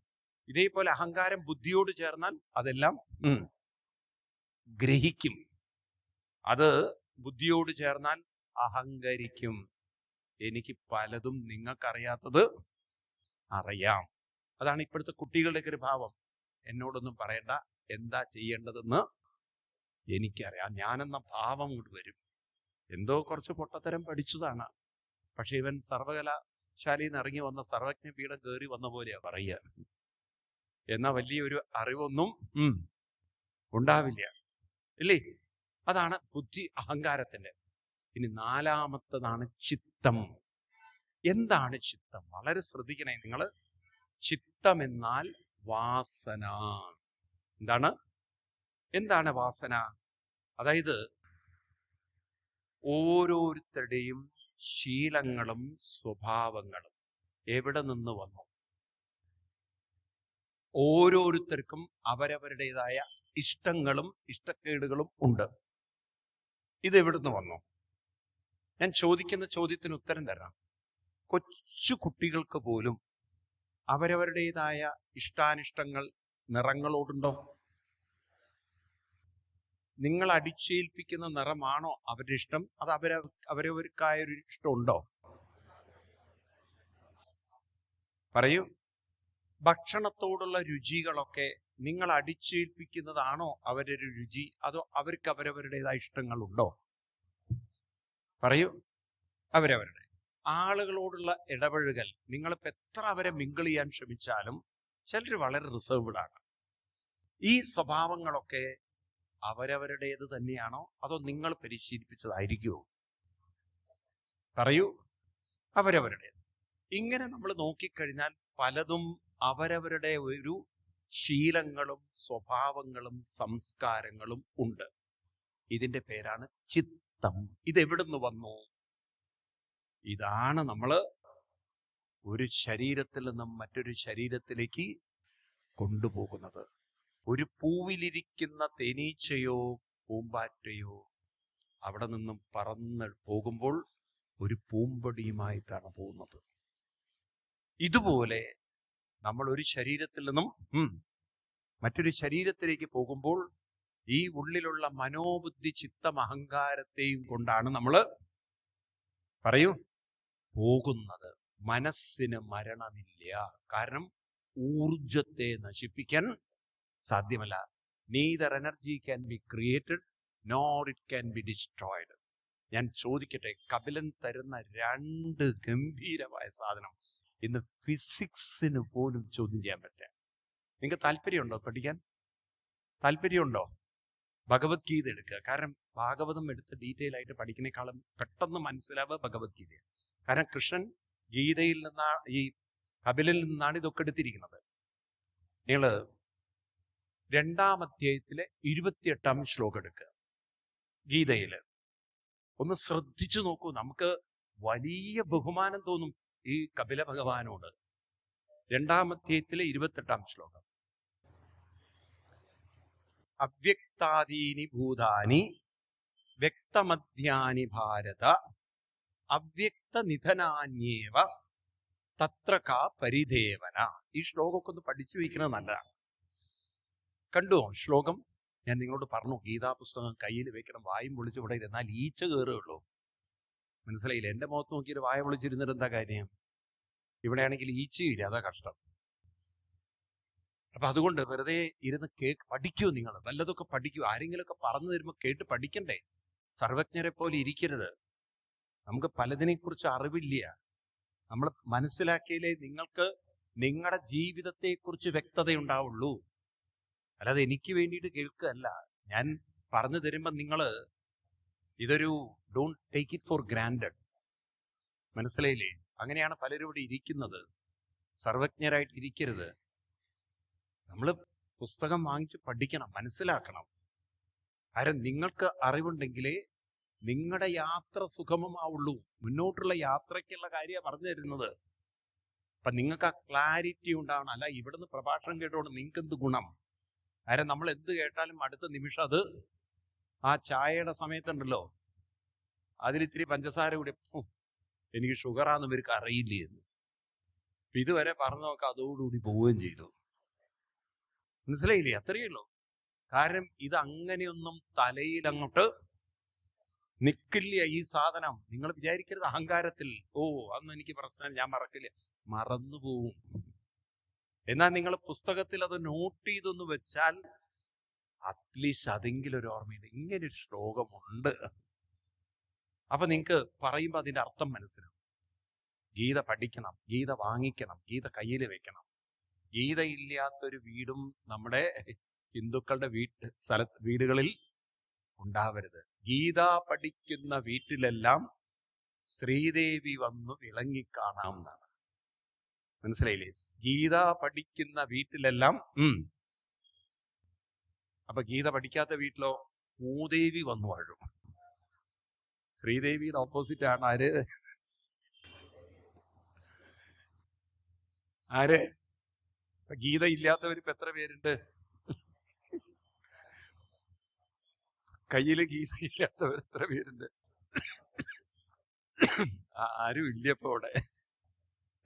ഇതേപോലെ അഹങ്കാരം ബുദ്ധിയോട് ചേർന്നാൽ അതെല്ലാം ഗ്രഹിക്കും. അത് ബുദ്ധിയോട് ചേർന്നാൽ അഹങ്കരിക്കും. എനിക്ക് പലതും നിങ്ങൾക്കറിയാത്തത് അറിയാം. അതാണ് ഇപ്പോഴത്തെ കുട്ടികളുടെയൊക്കെ ഒരു ഭാവം. എന്നോടൊന്നും പറയണ്ട, എന്താ ചെയ്യേണ്ടതെന്ന് എനിക്കറിയാം. ഞാനെന്ന ഭാവം കൊണ്ട് വരും. എന്തോ കുറച്ച് പൊട്ടത്തരം പഠിച്ചതാണ്, പക്ഷെ ഇവൻ സർവകലാശാലയിൽ നിന്ന് ഇറങ്ങി വന്ന സർവജ്ഞ പീഠം കയറി വന്ന പോലെയാ പറയുക. എന്നാ വലിയൊരു അറിവൊന്നും ഉണ്ടാവില്ല, ഇല്ലേ? അതാണ് ബുദ്ധി, അഹങ്കാരത്തിന്റെ. ഇനി നാലാമത്തതാണ് ചിത്തം. എന്താണ് ചിത്തം? വളരെ ശ്രദ്ധിക്കണേ നിങ്ങൾ. ചിത്തം എന്നാൽ വാസന. എന്താണ് വാസന? അതായത് ഓരോരുത്തരുടെയും ശീലങ്ങളും സ്വഭാവങ്ങളും എവിടെ നിന്ന് വന്നു? ഓരോരുത്തർക്കും അവരവരുടേതായ ഇഷ്ടങ്ങളും ഇഷ്ടക്കേടുകളും ഉണ്ട്. ഇതെവിടുന്ന് വന്നു? ഞാൻ ചോദിക്കുന്ന ചോദ്യത്തിന് ഉത്തരം തരണം. കൊച്ചു കുട്ടികൾക്ക് പോലും അവരവരുടേതായ ഇഷ്ടാനിഷ്ടങ്ങൾ, നിറങ്ങളോടുണ്ടോ? നിങ്ങൾ അടിച്ചേൽപ്പിക്കുന്ന നിറമാണോ അവരുടെ ഇഷ്ടം? അത് അവരവർക്കായൊരു ഇഷ്ടമുണ്ടോ? പറയൂ. ഭക്ഷണത്തോടുള്ള രുചികളൊക്കെ നിങ്ങൾ അടിച്ചേൽപ്പിക്കുന്നതാണോ അവരൊരു രുചി? അതോ അവർക്ക് അവരവരുടേതായ ഇഷ്ടങ്ങളുണ്ടോ? പറയൂ. അവരവരുടെ. ആളുകളോടുള്ള ഇടപഴകൽ, നിങ്ങളിപ്പോൾ എത്ര അവരെ മിങ്കിൾ ചെയ്യാൻ ശ്രമിച്ചാലും ചിലർ വളരെ റിസർവ്ഡ് ആണ്. ഈ സ്വഭാവങ്ങളൊക്കെ അവരവരുടേത് തന്നെയാണോ അതോ നിങ്ങൾ പരിശീലിപ്പിച്ചതായിരിക്കുമോ? പറയൂ. അവരവരുടേത്. ഇങ്ങനെ നമ്മൾ നോക്കിക്കഴിഞ്ഞാൽ പലതും അവരവരുടെ ഒരു ശീലങ്ങളും സ്വഭാവങ്ങളും സംസ്കാരങ്ങളും ഉണ്ട്. ഇതിന്റെ പേരാണ് ചിത്തം. ഇതെവിടുന്ന് വന്നു? ഇതാണ് നമ്മൾ ഒരു ശരീരത്തിൽ നിന്നും മറ്റൊരു ശരീരത്തിലേക്ക് കൊണ്ടുപോകുന്നത്. ഒരു പൂവിലിരിക്കുന്ന തേനീച്ചയോ പൂമ്പാറ്റയോ അവിടെ നിന്നും പറന്ന് പോകുമ്പോൾ ഒരു പൂമ്പൊടിയുമായിട്ടാണ് പോകുന്നത്. ഇതുപോലെ നമ്മൾ ഒരു ശരീരത്തിൽ നിന്നും മറ്റൊരു ശരീരത്തിലേക്ക് പോകുമ്പോൾ ഈ ഉള്ളിലുള്ള മനോബുദ്ധി, ചിത്തം, അഹങ്കാരത്തെയും കൊണ്ടാണ് നമ്മൾ പറയൂ പോകുന്നത്. മനസ്സിന് മരണമില്ല. കാരണം ഊർജത്തെ നശിപ്പിക്കാൻ സാധ്യമല്ല. neither energy can be created nor it can be destroyed. ഞാൻ ചോദിക്കട്ടെ, കപിലൻ തരുന്ന രണ്ട് ഗംഭീരമായ സാധനം ഇന്ന് ഫിസിക്സിന് പോലും ചോദ്യം ചെയ്യാൻ പറ്റുക. നിങ്ങൾക്ക് താല്പര്യമുണ്ടോ പഠിക്കാൻ? താല്പര്യമുണ്ടോ? ഭഗവത്ഗീത എടുക്കുക. കാരണം ഭാഗവതം എടുത്ത് ഡീറ്റെയിൽ ആയിട്ട് പഠിക്കുന്നേക്കാളും പെട്ടെന്ന് മനസ്സിലാവുക ഭഗവത്ഗീത. കാരണം കൃഷ്ണൻ ഗീതയിൽ നിന്നാണ്, ഈ കപിലിൽ നിന്നാണ് ഇതൊക്കെ എടുത്തിരിക്കുന്നത്. നിങ്ങൾ 2-ാം അധ്യായത്തിലെ 28-ാം ശ്ലോകം എടുക്കുക. ഗീതയില് ഒന്ന് ശ്രദ്ധിച്ചു നോക്കൂ. നമുക്ക് വലിയ ബഹുമാനം തോന്നും ഈ കപില ഭഗവാനോട്. 2-ാം അധ്യായത്തിലെ 28-ാം ശ്ലോകം. അവ്യക്താദീനി ഭൂതാനി വ്യക്തമധ്യാനി ഭാരത അവ്യക്ത നിധനാന്യേവ തത്ര കാ പരിദേവന. ഈ ശ്ലോകമൊക്കെ ഒന്ന് പഠിച്ചു വയ്ക്കുന്നത് നല്ലതാണ്. കണ്ടുവോ ശ്ലോകം? ഞാൻ നിങ്ങളോട് പറഞ്ഞു, ഗീതാ പുസ്തകം കയ്യിൽ വെക്കണം, വായും പൊളിച്ച് ഇവിടെ ഇരുന്നാൽ ഈച്ച കയറുകയുള്ളൂ. മനസ്സിലായില്ല? എൻ്റെ മുഖത്ത് നോക്കിയിട്ട് വായ പൊളിച്ചിരുന്നിട്ട് എന്താ കാര്യം? ഇവിടെയാണെങ്കിൽ ഈച്ചയില്ല, അതാ കഷ്ടം. അപ്പൊ അതുകൊണ്ട് വെറുതെ ഇരുന്ന് പഠിക്കൂ. നിങ്ങൾ വല്ലതൊക്കെ പഠിക്കൂ. ആരെങ്കിലുമൊക്കെ പറഞ്ഞു തരുമ്പോൾ കേട്ട് പഠിക്കണ്ടേ? സർവജ്ഞരെ പോലെ ഇരിക്കരുത്. നമുക്ക് പലതിനെക്കുറിച്ച് അറിവില്ല. നമ്മൾ മനസ്സിലാക്കിയാലേ നിങ്ങൾക്ക് നിങ്ങളുടെ ജീവിതത്തെക്കുറിച്ച് വ്യക്തതയുണ്ടാവുള്ളൂ. അല്ലാതെ എനിക്ക് വേണ്ടിയിട്ട് കേൾക്കുകയല്ല. ഞാൻ പറഞ്ഞു തരുമ്പോൾ നിങ്ങൾ ഇതൊരു don't take it for granted. മനസ്സിലായില്ലേ? അങ്ങനെയാണ് പലരും ഇവിടെ ഇരിക്കുന്നത്. സർവജ്ഞരായിട്ട് ഇരിക്കരുത്. നമ്മൾ പുസ്തകം വാങ്ങിച്ച് പഠിക്കണം, മനസ്സിലാക്കണം. കാരണം നിങ്ങൾക്ക് അറിവുണ്ടെങ്കിലേ നിങ്ങളുടെ യാത്ര സുഗമമാവുള്ളൂ. മുന്നോട്ടുള്ള യാത്രയ്ക്കുള്ള കാര്യമാണ് പറഞ്ഞു തരുന്നത്. അപ്പൊ നിങ്ങൾക്ക് ആ ക്ലാരിറ്റി ഉണ്ടാവണം. അല്ല ഇവിടുന്ന് പ്രഭാഷണം കേട്ടോണ്ട് നിങ്ങൾക്ക് എന്ത് ഗുണം? കാരണം നമ്മൾ എന്ത് കേട്ടാലും അടുത്ത നിമിഷം അത് ആ ചായയുടെ സമയത്തുണ്ടല്ലോ, അതിലിത്തിരി പഞ്ചസാര കൂടി എനിക്ക് ഷുഗറാന്ന് ഇവർക്ക് അറിയില്ലേ എന്ന് ഇതുവരെ പറഞ്ഞു നോക്കാം, അതോടുകൂടി പോവുകയും ചെയ്തു. മനസ്സിലായില്ലേ? അത്രയേ ഉള്ളൂ. കാരണം ഇത് അങ്ങനെയൊന്നും തലയിൽ അങ്ങോട്ട് നിൽക്കില്ല ഈ സാധനം. നിങ്ങൾ വിചാരിക്കരുത് അഹങ്കാരത്തിൽ അന്ന് എനിക്ക് പ്രശ്നം, ഞാൻ മറക്കില്ല. മറന്നുപോവും. എന്നാൽ നിങ്ങൾ പുസ്തകത്തിൽ അത് നോട്ട് ചെയ്തൊന്ന് വെച്ചാൽ അറ്റ്ലീസ്റ്റ് അതെങ്കിലും ഒരു ഓർമ്മയുണ്ട്, ഇങ്ങനെ ഒരു ശ്ലോകമുണ്ട്. അപ്പൊ നിങ്ങൾക്ക് പറയുമ്പോൾ അതിന്റെ അർത്ഥം മനസ്സിലാവും. ഗീത പഠിക്കണം, ഗീത വാങ്ങിക്കണം, ഗീത കയ്യിൽ വെക്കണം. ഗീത ഇല്ലാത്തൊരു വീടും നമ്മുടെ ഹിന്ദുക്കളുടെ വീടുകളിൽ ഉണ്ടാവരുത്. ഗീത പഠിക്കുന്ന വീട്ടിലെല്ലാം ശ്രീദേവി വന്നു വിളങ്ങിക്കാണാം എന്നാണ്. മനസ്സിലായില്ലേ? ഗീത പഠിക്കുന്ന വീട്ടിലെല്ലാം. അപ്പൊ ഗീത പഠിക്കാത്ത വീട്ടിലോ മൂദേവി വന്നു വാഴും. ശ്രീദേവിയുടെ ഓപ്പോസിറ്റ് ആണ് ആര്? ഗീത ഇല്ലാത്തവരിപ്പോ എത്ര പേരുണ്ട്? കയ്യില് ഗീത ഇല്ലാത്തവർ എത്ര പേരുണ്ട്? ആരും ഇല്ലപ്പോ ഇവിടെ.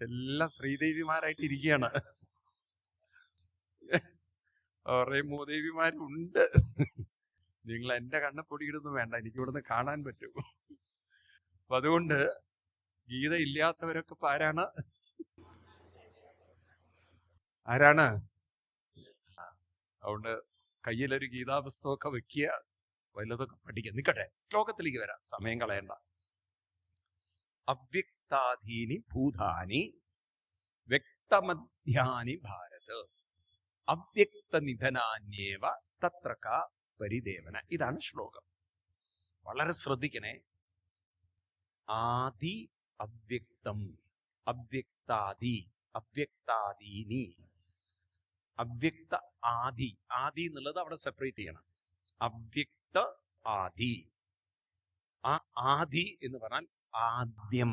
എല്ലാം ശ്രീദേവിമാരായിട്ട് ഇരിക്കുകയാണ്. കുറെ മൂദേവിമാരുണ്ട്. നിങ്ങൾ എന്റെ കണ്ണ് പൊടിയിടൊന്നും വേണ്ട, എനിക്ക് ഇവിടുന്ന് കാണാൻ പറ്റും. അപ്പൊ അതുകൊണ്ട് ഗീത ഇല്ലാത്തവരൊക്കെ ഇപ്പൊ ആരാണ്? അതുകൊണ്ട് കയ്യിലൊരു ഗീതാ പുസ്തകമൊക്കെ വെക്കുക, വല്ലതൊക്കെ പഠിക്കുക. നിൽക്കട്ടെ, ശ്ലോകത്തിലേക്ക് വരാം, സമയം കളയണ്ട. അവ്യക്താധീനി ഭൂതാനി വ്യക്തമധ്യാനി ഭാരത് അവ്യക്ത നിധനാന്യേവ തത്ര കാ പരിദേവന. ഇതാണ് ശ്ലോകം. വളരെ ശ്രദ്ധിക്കണേ. ആദി അവ്യക്തം, അവ്യക്താദി, അവ്യക്താദീനി, അവ്യക്ത ആദി. ആദി എന്നുള്ളത് അവിടെ സെപ്പറേറ്റ് ചെയ്യണം. അവ്യക്ത ആദി. ആ ആദി എന്ന് പറഞ്ഞാൽ ആദ്യം,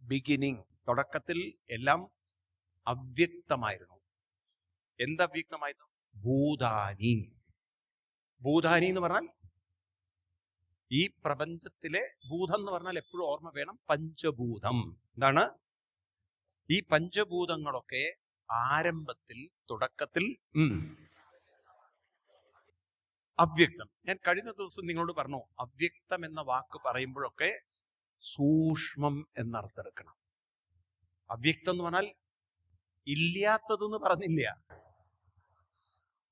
ബിഗിനിങ്. തുടക്കത്തിൽ എല്ലാം അവ്യക്തമായിരുന്നു. എന്തവ്യക്തമായിരുന്നു? ഭൂതാനി. ഭൂതാനി എന്ന് പറഞ്ഞാൽ ഈ പ്രപഞ്ചത്തിലെ ഭൂതം എന്ന് പറഞ്ഞാൽ എപ്പോഴും ഓർമ്മ വേണം, പഞ്ചഭൂതം. എന്താണ്? ഈ പഞ്ചഭൂതങ്ങളൊക്കെ ആരംഭത്തിൽ, തുടക്കത്തിൽ അവ്യക്തം. ഞാൻ കഴിഞ്ഞ ദിവസം നിങ്ങളോട് പറഞ്ഞു, അവ്യക്തം എന്ന വാക്ക് പറയുമ്പോഴൊക്കെ സൂക്ഷ്മം എന്നർത്ഥം എടുക്കണം. അവ്യക്തം എന്ന് പറഞ്ഞാൽ ഇല്ലാത്തതെന്ന് പറഞ്ഞില്ല,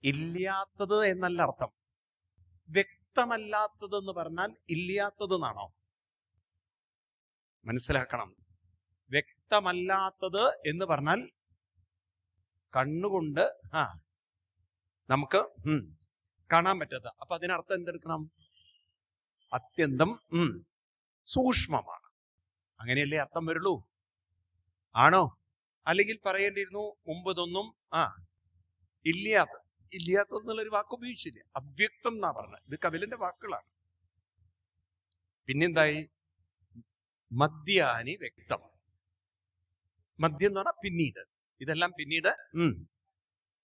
ഇല്ലാത്തത് എന്നല്ല അർത്ഥം. വ്യക്തമല്ലാത്തത് എന്ന് പറഞ്ഞാൽ ഇല്ലാത്തത് എന്നാണോ? മനസ്സിലാക്കണം. വ്യക്തമല്ലാത്തത് എന്ന് പറഞ്ഞാൽ കണ്ണുകൊണ്ട് നമുക്ക് കാണാൻ പറ്റാത്ത. അപ്പൊ അതിനർത്ഥം എന്തെടുക്കണം? അത്യന്തം സൂക്ഷ്മമാണ്. അങ്ങനെയല്ലേ അർത്ഥം വരുള്ളൂ? ആണോ? അല്ലെങ്കിൽ പറയേണ്ടിയിരുന്നു മുമ്പ് ഇതൊന്നും ഇല്ലാത്തതെന്നുള്ളൊരു വാക്ക് ഉപയോഗിച്ചില്ല. അവ്യക്തം എന്നാ പറഞ്ഞത്. ഇത് കപിലന്റെ വാക്കുകളാണ്. പിന്നെന്തായി? മദ്യാനി വ്യക്തം. മദ്യം എന്ന് പറഞ്ഞാൽ പിന്നീട്. ഇതെല്ലാം പിന്നീട്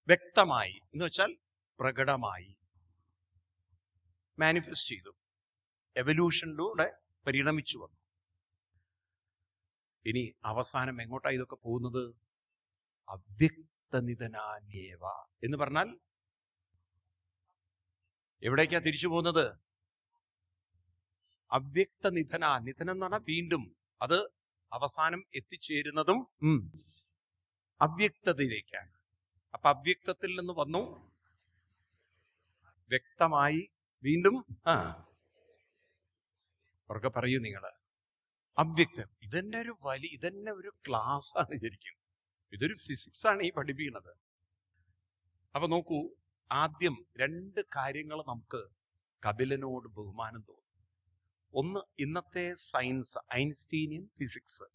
വ്യക്തമായി എന്ന് വെച്ചാൽ പ്രകടമായി, മാനിഫെസ്റ്റ് ചെയ്തു, എവല്യൂഷനിലൂടെ പരിണമിച്ചു വന്നു. ഇനി അവസാനം എങ്ങോട്ടാ ഇതൊക്കെ പോകുന്നത്? അവ്യക്തനിധനാന്യേവ എന്ന് പറഞ്ഞാൽ എവിടേക്കാ തിരിച്ചു പോകുന്നത്? നിധനം എന്ന് പറഞ്ഞാൽ വീണ്ടും അത് അവസാനം എത്തിച്ചേരുന്നതും അവ്യക്തതയിലേക്കാണ്. അപ്പൊ അവ്യക്തത്തിൽ നിന്ന് വന്നു വ്യക്തമായി, വീണ്ടും അവർക്ക് പറയൂ നിങ്ങള് അവ്യക്തം. ഇതന്നെ ഒരു ക്ലാസ് ആണ് ശരിക്കും. ഇതൊരു ഫിസിക്സ് ആണ് ഈ പഠിപ്പിക്കുന്നത്. അപ്പൊ നോക്കൂ, ആദ്യം 2 കാര്യങ്ങൾ നമുക്ക് കപിലനോട് ബഹുമാനം തോന്നും. ഒന്ന്, ഇന്നത്തെ സയൻസ്, ഐൻസ്റ്റീനിയൻ ഫിസിക്സ്.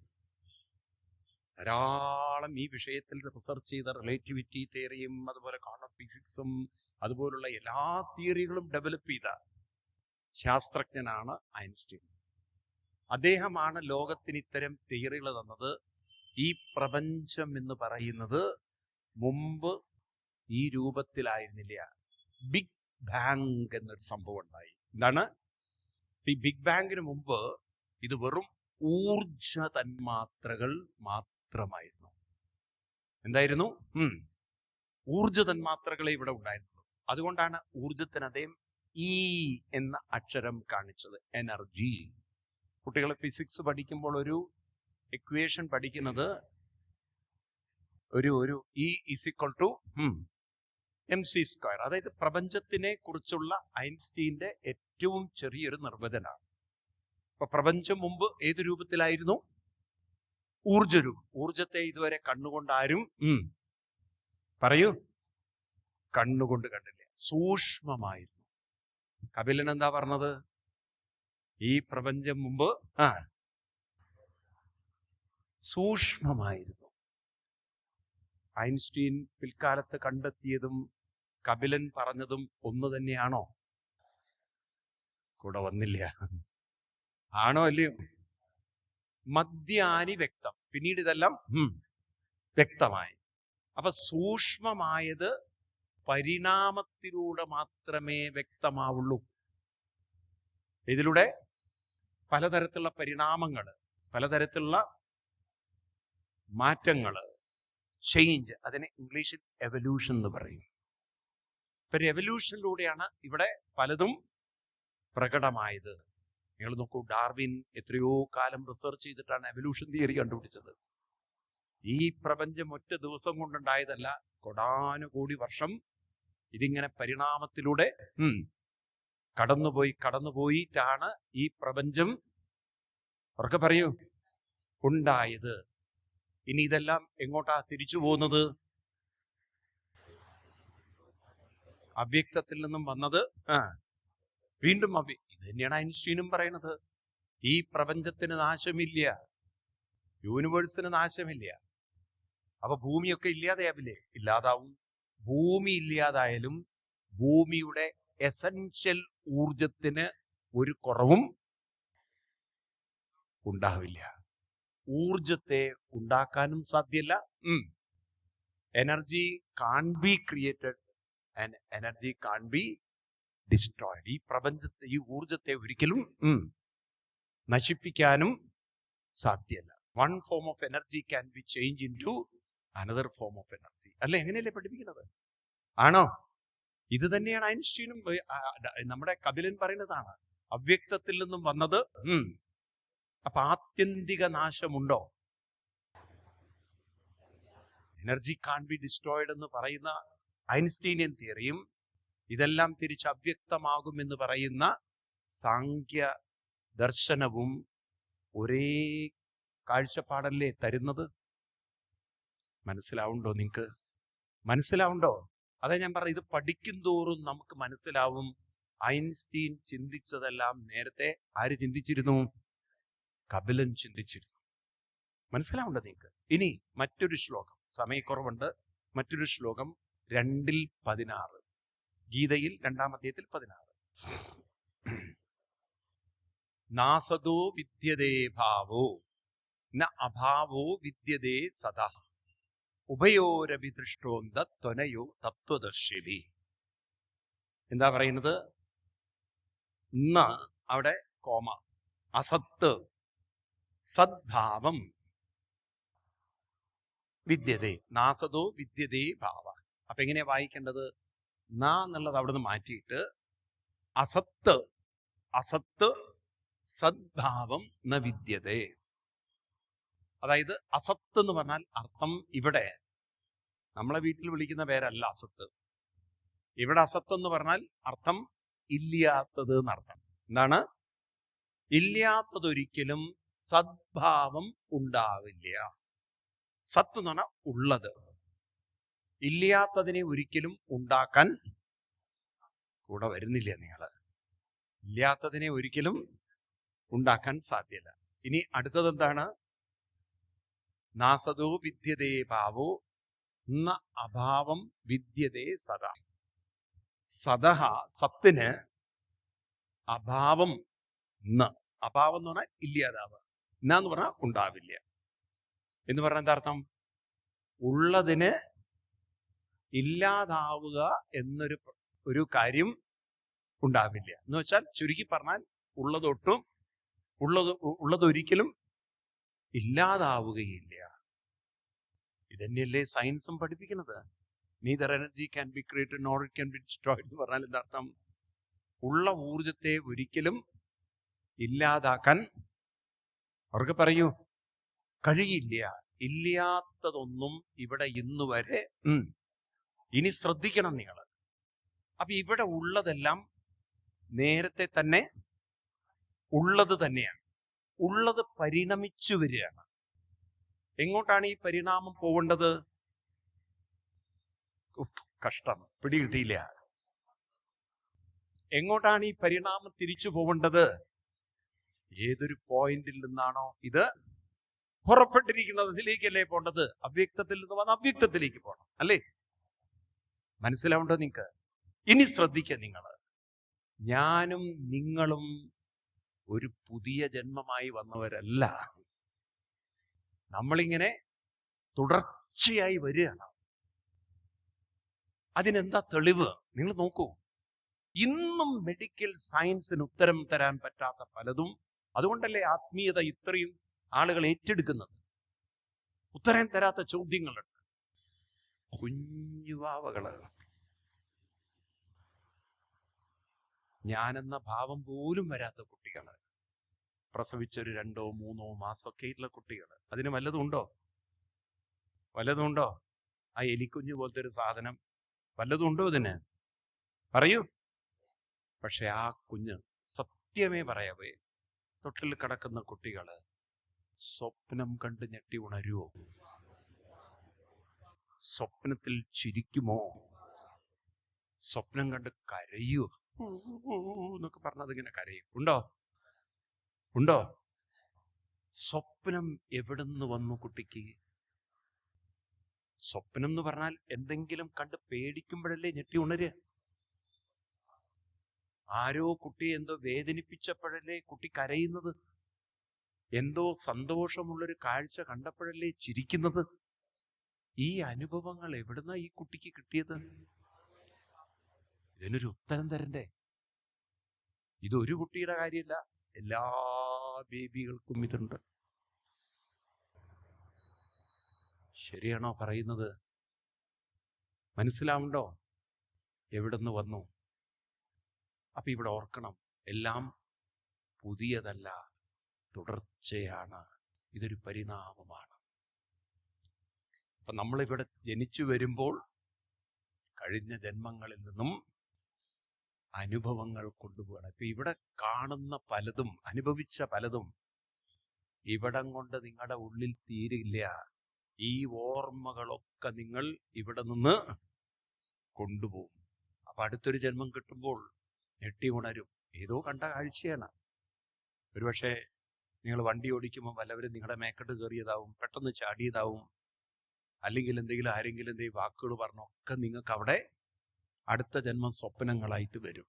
ധാരാളം ഈ വിഷയത്തിൽ റിസർച്ച് ചെയ്ത റിലേറ്റിവിറ്റി തിയറിയും അതുപോലെ ക്വാണ്ടം ഫിസിക്സും അതുപോലുള്ള എല്ലാ തിയറികളും ഡെവലപ്പ് ചെയ്ത ശാസ്ത്രജ്ഞനാണ് ഐൻസ്റ്റീൻ. അദ്ദേഹമാണ് ലോകത്തിന് ഇത്തരം തിയറികൾ തന്നത്. ഈ പ്രപഞ്ചം എന്ന് പറയുന്നത് മുമ്പ് ഈ രൂപത്തിലായിരുന്നില്ല. ബിഗ് ബാങ് എന്നൊരു സംഭവം ഉണ്ടായി. എന്താണ് ഈ ബിഗ് ബാങ്കിന് മുമ്പ്? ഇത് വെറും ഊർജ തന്മാത്രകൾ മാത്രമായിരുന്നു. എന്തായിരുന്നു? ഊർജ തന്മാത്രകളെ ഇവിടെ ഉണ്ടായിരുന്നുള്ളൂ. അതുകൊണ്ടാണ് ഊർജത്തിന് അദ്ദേഹം ഇ എന്ന അക്ഷരം കാണിച്ചത്, എനർജി. കുട്ടികൾ ഫിസിക്സ് പഠിക്കുമ്പോൾ ഒരു ഇക്വേഷൻ പഠിക്കുന്നത് ഒരു E is equal to mc². അതായത് പ്രപഞ്ചത്തിനെ കുറിച്ചുള്ള ഐൻസ്റ്റീന്റെ ഏറ്റവും ചെറിയൊരു നിർവചനമാണ്. അപ്പൊ പ്രപഞ്ചം മുമ്പ് ഏത് രൂപത്തിലായിരുന്നു? ഊർജരൂപം. ഊർജത്തെ ഇതുവരെ കണ്ണുകൊണ്ട് ആരും പറയൂ കണ്ണുകൊണ്ട് കണ്ടില്ല. സൂക്ഷ്മമായിരുന്നു. കപിലൻ എന്താ പറഞ്ഞത്? ഈ പ്രപഞ്ചം മുമ്പ് സൂക്ഷ്മമായിരുന്നു. ഐൻസ്റ്റീൻ പിൽക്കാലത്ത് കണ്ടെത്തിയതും കപിലൻ പറഞ്ഞതും ഒന്ന് തന്നെയാണോ? കൂടെ വന്നില്ല. ആണോ അല്ലയോ? മദ്യാനി വ്യക്തം. പിന്നീട് ഇതെല്ലാം വ്യക്തമായി. അപ്പൊ സൂക്ഷ്മമായത് പരിണാമത്തിലൂടെ മാത്രമേ വ്യക്തമാവുള്ളൂ. ഇതിലൂടെ പലതരത്തിലുള്ള പരിണാമങ്ങൾ, പലതരത്തിലുള്ള മാറ്റങ്ങൾ, ചേഞ്ച്, അതിനെ ഇംഗ്ലീഷിൽ എവല്യൂഷൻ എന്ന് പറയും. ഇപ്പൊ എവല്യൂഷനിലൂടെയാണ് ഇവിടെ പലതും പ്രകടമായത്. നിങ്ങൾ നോക്കൂ, ഡാർവിൻ എത്രയോ കാലം റിസർച്ച് ചെയ്തിട്ടാണ് എവല്യൂഷൻ തിയറി കണ്ടുപിടിച്ചത്. ഈ പ്രപഞ്ചം ഒറ്റ ദിവസം കൊണ്ടുണ്ടായതല്ല, കോടാനുകോടി വർഷം ഇതിങ്ങനെ പരിണാമത്തിലൂടെ കടന്നുപോയിട്ടാണ് ഈ പ്രപഞ്ചം, അവർക്ക് പറയൂ, ഉണ്ടായത്. ഇനി ഇതെല്ലാം എങ്ങോട്ടാ തിരിച്ചു പോകുന്നത്? അവ്യക്തത്തിൽ നിന്നും വന്നത് വീണ്ടും ഇത് തന്നെയാണ് ഐൻസ്റ്റീനും പറയുന്നത്. ഈ പ്രപഞ്ചത്തിന് നാശമില്ല, യൂണിവേഴ്സിന് നാശമില്ല. അപ്പൊ ഭൂമിയൊക്കെ ഇല്ലാതെയാവില്ലേ? ഇല്ലാതാവും. ഭൂമി ഇല്ലാതായാലും ഭൂമിയുടെ എസൻഷ്യൽ ഊർജത്തിന് ഒരു കുറവും ഉണ്ടാവില്ല. ഊർജത്തെ ഉണ്ടാക്കാനും സാധ്യല്ല. Energy can be created and energy can be destroyed. ഈ പ്രപഞ്ചത്തെ, ഈ ഊർജത്തെ ഒരിക്കലും നശിപ്പിക്കാനും സാധ്യല്ല. One form of energy can be change into another form of energy. അല്ലെ? എങ്ങനെയല്ലേ പഠിപ്പിക്കുന്നത്? ആണോ? ഇത് തന്നെയാണ് ഐൻസ്റ്റീനും നമ്മുടെ കപിലൻ പറയുന്നതാണ്. അവ്യക്തത്തിൽ നിന്നും വന്നത്. അപ്പൊ ആത്യന്തിക നാശമുണ്ടോ? എനർജി കാൺ ബി ഡിസ്ട്രോയിഡ് എന്ന് പറയുന്ന ഐൻസ്റ്റീനിയൻ തിയറിയും ഇതെല്ലാം തിരിച്ച് അവ്യക്തമാകുമെന്ന് പറയുന്ന സാങ്ക്യ ദർശനവും ഒരേ കാഴ്ചപ്പാടല്ലേ തരുന്നത്? മനസ്സിലാവുണ്ടോ? നിങ്ങൾക്ക് മനസ്സിലാവുണ്ടോ? അതാ ഞാൻ പറഞ്ഞത്, ഇത് പഠിക്കും തോറും നമുക്ക് മനസ്സിലാവും ഐൻസ്റ്റീൻ ചിന്തിച്ചതെല്ലാം നേരത്തെ ആര് ചിന്തിച്ചിരുന്നു? കപിലൻ ചിന്തിച്ചിരുന്നു. മനസ്സിലാവുണ്ടോ നിങ്ങൾക്ക്? ഇനി മറ്റൊരു ശ്ലോകം, സമയക്കുറവുണ്ട്. മറ്റൊരു ശ്ലോകം 2:16, ഗീതയിൽ 2-ാം അധ്യായത്തിൽ 16. നാസദോ വിദ്യതേ ഭാവോ ന അഭാവോ വിദ്യതേ സദാ ഉഭയോരപി ദൃഷ്ടോന്ത ത്വനയോ തത്വദർശിഭി. എന്താ പറയുന്നത്? ന, അവിടെ കോമ, അസത്ത് സദ്ഭാവം വിദ്യതേ, നാസതോ വിദ്യതേ ഭാവ. അപ്പൊ എങ്ങനെയാ വായിക്കേണ്ടത്? ന എന്നുള്ളത് അവിടുന്ന് മാറ്റിയിട്ട് അസത്ത് അസത്ത് സദ്ഭാവം ന വിദ്യതേ. അതായത് അസത്ത് എന്ന് പറഞ്ഞാൽ അർത്ഥം, ഇവിടെ നമ്മളെ വീട്ടിൽ വിളിക്കുന്ന പേരല്ല അസത്ത്. ഇവിടെ അസത്ത് എന്ന് പറഞ്ഞാൽ അർത്ഥം ഇല്ലാത്തത് എന്നർത്ഥം. എന്താണ്? ഇല്ലാത്തതൊരിക്കലും സദ്ഭാവം ഉണ്ടാവില്ല. സത്ത് എന്ന് പറഞ്ഞാൽ ഉള്ളത്. ഇല്ലാത്തതിനെ ഒരിക്കലും ഉണ്ടാക്കാൻ കൂടെ വരുന്നില്ല. നിങ്ങള് ഇല്ലാത്തതിനെ ഒരിക്കലും ഉണ്ടാക്കാൻ സാധ്യത. ഇനി അടുത്തത് എന്താണ്? നാസതോ വിദ്യതേ ഭാവോ ന അഭാവം വിദ്യതേ സദാ. സദഹ, സത്തിന്, അഭാവം ന, അഭാവം എന്ന് പറഞ്ഞാൽ ഇല്ലാതാവുക, എന്ന് പറഞ്ഞാൽ ഉണ്ടാവില്ല എന്ന് പറഞ്ഞാൽ എന്താ അർത്ഥം? ഉള്ളതിന് ഇല്ലാതാവുക എന്നൊരു കാര്യം ഉണ്ടാവില്ല എന്ന് വെച്ചാൽ, ചുരുക്കി പറഞ്ഞാൽ ഉള്ളതൊരിക്കലും ഇല്ലാതാവുകയില്ല. ഇതന്നെയല്ലേ സയൻസും പഠിപ്പിക്കുന്നത്. Neither energy can be created nor it can be destroyed എന്ന് പറഞ്ഞാൽ എന്താ അർത്ഥം? ഉള്ള ഊർജത്തെ ഒരിക്കലും ഇല്ലാതാക്കാൻ അവർക്ക് പറയൂ കഴിയില്ല. ഇല്ലാത്തതൊന്നും ഇവിടെ ഇന്നു വരെ. ഇനി ശ്രദ്ധിക്കണം നിങ്ങൾ. അപ്പൊ ഇവിടെ ഉള്ളതെല്ലാം നേരത്തെ തന്നെ ഉള്ളത് തന്നെയാണ്. ഉള്ളത് പരിണമിച്ചു വരികയാണ്. എങ്ങോട്ടാണ് ഈ പരിണാമം പോവേണ്ടത്? കഷ്ടം, പിടികിട്ടിയില്ല. എങ്ങോട്ടാണ് ഈ പരിണാമം തിരിച്ചു പോവേണ്ടത്? ഏതൊരു പോയിന്റിൽ നിന്നാണോ ഇത് പുറപ്പെട്ടിരിക്കുന്നത് അതിലേക്കല്ലേ പോണ്ടത്? അവ്യക്തത്തിൽ നിന്ന് വന്ന് അവ്യക്തത്തിലേക്ക് പോകണം, അല്ലേ? മനസ്സിലാവുണ്ടോ നിങ്ങൾക്ക്? ഇനി ശ്രദ്ധിക്കുക നിങ്ങൾ. ഞാനും നിങ്ങളും ഒരു പുതിയ ജന്മമായി വന്നവരല്ല. നമ്മളിങ്ങനെ തുടർച്ചയായി വരികയാണ്. അതിനെന്താ തെളിവ്? നിങ്ങൾ നോക്കൂ. ഇന്നും മെഡിക്കൽ സയൻസിന് ഉത്തരം തരാൻ പറ്റാത്ത പലതും, അതുകൊണ്ടല്ലേ ആത്മീയത ഇത്രയും ആളുകൾ ഏറ്റെടുക്കുന്നത്. ഉത്തരം തരാത്ത ചോദ്യങ്ങളുണ്ട്. കുഞ്ഞുവാവകള്, ഞാനെന്ന ഭാവം പോലും വരാത്ത കുട്ടികള്, പ്രസവിച്ചൊരു 2-3 മാസമൊക്കെയുള്ള കുട്ടികൾ. അതിന് വല്ലതുണ്ടോ? വല്ലതുണ്ടോ? ആ എലിക്കുഞ്ഞു പോലത്തെ ഒരു സാധനം വല്ലതും ഉണ്ടോ ഇതിന്? പറയൂ. പക്ഷെ ആ കുഞ്ഞ്, സത്യമേ പറയാവേ, തൊട്ടിൽ കിടക്കുന്ന കുട്ടികള് സ്വപ്നം കണ്ട് ഞെട്ടി ഉണരുവോ? സ്വപ്നത്തിൽ ചിരിക്കുമോ? സ്വപ്നം കണ്ട് കരയുവോ? എന്നൊക്കെ പറഞ്ഞത് ഇങ്ങനെ കരയും. ഉണ്ടോ? ഉണ്ടോ? സ്വപ്നം എവിടുന്ന് വന്നു കുട്ടിക്ക്? സ്വപ്നം എന്ന് പറഞ്ഞാൽ എന്തെങ്കിലും കണ്ട് പേടിക്കുമ്പോഴല്ലേ ഞെട്ടി ഉണരുക. ആരോ കുട്ടിയെ എന്തോ വേദനിപ്പിച്ചപ്പോഴല്ലേ കുട്ടി കരയുന്നത്. എന്തോ സന്തോഷമുള്ളൊരു കാഴ്ച കണ്ടപ്പോഴല്ലേ ചിരിക്കുന്നത്. ഈ അനുഭവങ്ങൾ എവിടുന്നാ ഈ കുട്ടിക്ക് കിട്ടിയത്? ഇതിനൊരു ഉത്തരം തരണ്ടേ? ഇതൊരു കുട്ടിയുടെ കാര്യമല്ല, എല്ലാ ബേബികൾക്കും ഇതുണ്ട്. ശരിയാണോ പറയുന്നത്? മനസ്സിലാവുണ്ടോ? എവിടുന്ന് വന്നു? അപ്പൊ ഇവിടെ ഓർക്കണം, എല്ലാം പുതിയതല്ല, തുടർച്ചയാണ്. ഇതൊരു പരിണാമമാണ്. അപ്പൊ നമ്മളിവിടെ ജനിച്ചു വരുമ്പോൾ കഴിഞ്ഞ ജന്മങ്ങളിൽ നിന്നും അനുഭവങ്ങൾ കൊണ്ടുപോകണം. ഇപ്പൊ ഇവിടെ കാണുന്ന പലതും, അനുഭവിച്ച പലതും ഇവിടം കൊണ്ട് നിങ്ങളുടെ ഉള്ളിൽ തീരില്ല. ഈ ഓർമ്മകളൊക്കെ നിങ്ങൾ ഇവിടെ നിന്ന് കൊണ്ടുപോകും. അപ്പൊ അടുത്തൊരു ജന്മം കിട്ടുമ്പോൾ ഞെട്ടി ഉണരും. ഏതോ കണ്ട കാഴ്ചയാണ്. ഒരുപക്ഷെ നിങ്ങൾ വണ്ടി ഓടിക്കുമ്പോൾ വല്ലവരും നിങ്ങളുടെ മേക്കട്ട് കയറിയതാവും, പെട്ടെന്ന് ചാടിയതാവും, അല്ലെങ്കിൽ എന്തെങ്കിലും ആരെങ്കിലും എന്തെങ്കിലും വാക്കുകൾ പറഞ്ഞൊക്കെ നിങ്ങൾക്ക് അവിടെ അടുത്ത ജന്മം സ്വപ്നങ്ങളായിട്ട് വരും.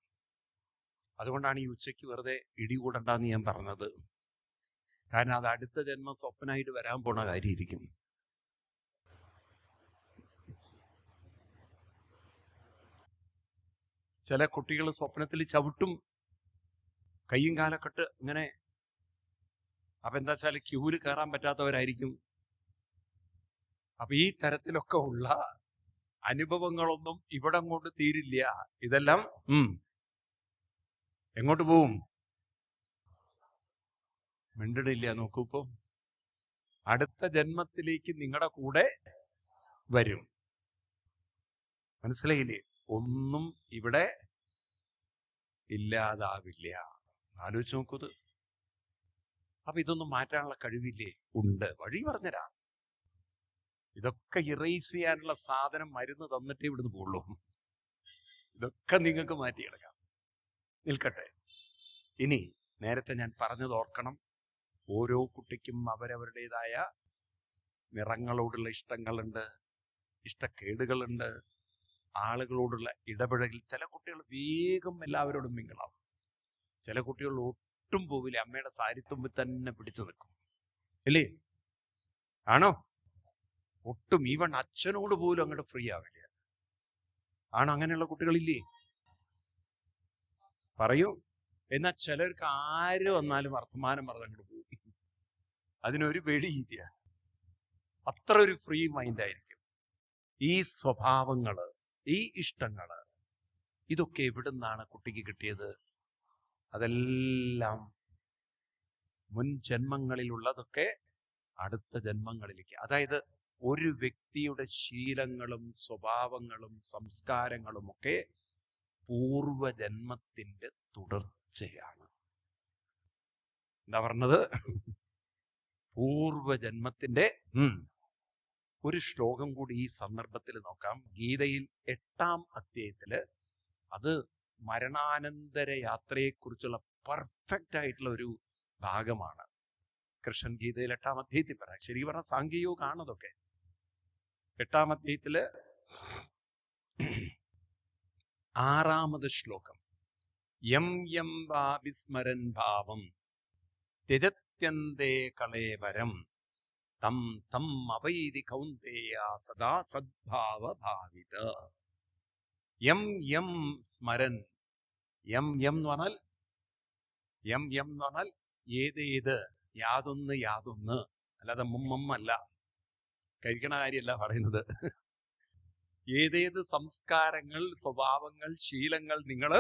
അതുകൊണ്ടാണ് ഈ ഉച്ചയ്ക്ക് വെറുതെ ഇടികൂടണ്ടെന്ന് ഞാൻ പറഞ്ഞത്. കാരണം അത് അടുത്ത ജന്മം സ്വപ്നമായിട്ട് വരാൻ പോണ കാര്യമായിരിക്കും. ചില കുട്ടികൾ സ്വപ്നത്തിൽ ചവിട്ടും, കയ്യും കാലൊക്കെ ഇങ്ങനെ. അപ്പൊ എന്താ വെച്ചാൽ ക്യൂല് കയറാൻ പറ്റാത്തവരായിരിക്കും. അപ്പൊ ഈ തരത്തിലൊക്കെ ഉള്ള അനുഭവങ്ങളൊന്നും ഇവിടെ കൊണ്ട് തീരില്ല. ഇതെല്ലാം എങ്ങോട്ട് പോവും? മിണ്ടണില്ല. നോക്കൂ, ഇപ്പോ അടുത്ത ജന്മത്തിലേക്ക് നിങ്ങളുടെ കൂടെ വരും. മനസ്സിലായില്ലേ? ഒന്നും ഇവിടെ ഇല്ലാതാവില്ല. ആലോചിച്ച് നോക്കൂത്. അപ്പൊ ഇതൊന്നും മാറ്റാനുള്ള കഴിവില്ലേ? ഉണ്ട്. വഴി പറഞ്ഞുതരാം. ഇതൊക്കെ ഇറേസ് ചെയ്യാനുള്ള സാധനം മരുന്ന് തന്നിട്ടേ ഇവിടുന്ന് പോകുള്ളൂ. ഇതൊക്കെ നിങ്ങൾക്ക് മാറ്റിയെടുക്കാം. നിൽക്കട്ടെ. ഇനി നേരത്തെ ഞാൻ പറഞ്ഞത് ഓർക്കണം. ഓരോ കുട്ടിക്കും അവരവരുടേതായ നിറങ്ങളോടുള്ള ഇഷ്ടങ്ങളുണ്ട്, ഇഷ്ടക്കേടുകളുണ്ട്, ആളുകളോടുള്ള ഇടപെടൽ. ചില കുട്ടികൾ വേഗം എല്ലാവരോടും മിങ്കിളാവും. ചില കുട്ടികൾ ഒട്ടും പോവില്ല, അമ്മയുടെ സാരിത്തുമ്പിൽ തന്നെ പിടിച്ചു നിൽക്കും. അല്ലേ? ആണോ? ഒട്ടും. ഈവൺ അച്ഛനോട് പോലും അങ്ങോട്ട് ഫ്രീ ആവില്ല. ആണോ? അങ്ങനെയുള്ള കുട്ടികളില്ലേ? പറയൂ. എന്നാൽ ചിലർക്ക് ആര് വന്നാലും വർത്തമാനം പറഞ്ഞ് അങ്ങോട്ട് പോകും. അതിനൊരു പേടിയില്ല. അത്ര ഒരു ഫ്രീ മൈൻഡായിരിക്കും. ഈ സ്വഭാവങ്ങള്, ഈ ഇഷ്ടങ്ങള്, ഇതൊക്കെ എവിടുന്നാണ് കുട്ടിക്ക് കിട്ടിയത്? അതെല്ലാം മുൻ ജന്മങ്ങളിലുള്ളതൊക്കെ അടുത്ത ജന്മങ്ങളിലേക്ക്. അതായത് ഒരു വ്യക്തിയുടെ ശീലങ്ങളും സ്വഭാവങ്ങളും സംസ്കാരങ്ങളും ഒക്കെ പൂർവജന്മത്തിന്റെ തുടർച്ചയാണ്. എന്താ പറഞ്ഞത്? പൂർവജന്മത്തിന്റെ. ഒരു ശ്ലോകം കൂടി ഈ സന്ദർഭത്തിൽ നോക്കാം. ഗീതയിൽ 8-ാം അധ്യായത്തില് അത് മരണാനന്തര യാത്രയെക്കുറിച്ചുള്ള പെർഫെക്റ്റ് ആയിട്ടുള്ള ഒരു ഭാഗമാണ്. കൃഷ്ണൻ ഗീതയിൽ 8-ാം അധ്യായത്തിൽ പറയാം. ശരി പറഞ്ഞ സാങ്കേയോഗമാണ് അതൊക്കെ. 8-ാം അധ്യായത്തില് 6-ാമത് ശ്ലോകം. യം യം വാ വിസ്മരൻ ഭാവം ത്യജത്യന്തേ കളേവരം തം തം അവൈതി കൗന്ദേയ സദാ സദ്ഭാവ ഭാവിത. യം യം സ്മരൻ. യം യം എന്ന് പറഞ്ഞാൽ, യം യം എന്ന് പറഞ്ഞാൽ ഏതേത്, യാതൊന്ന് യാതൊന്ന്, അല്ലാതെ മുമ്മല്ല. കഴിക്കണ കാര്യമല്ല പറയുന്നത്. ഏതേത് സംസ്കാരങ്ങൾ, സ്വഭാവങ്ങൾ, ശീലങ്ങൾ നിങ്ങൾ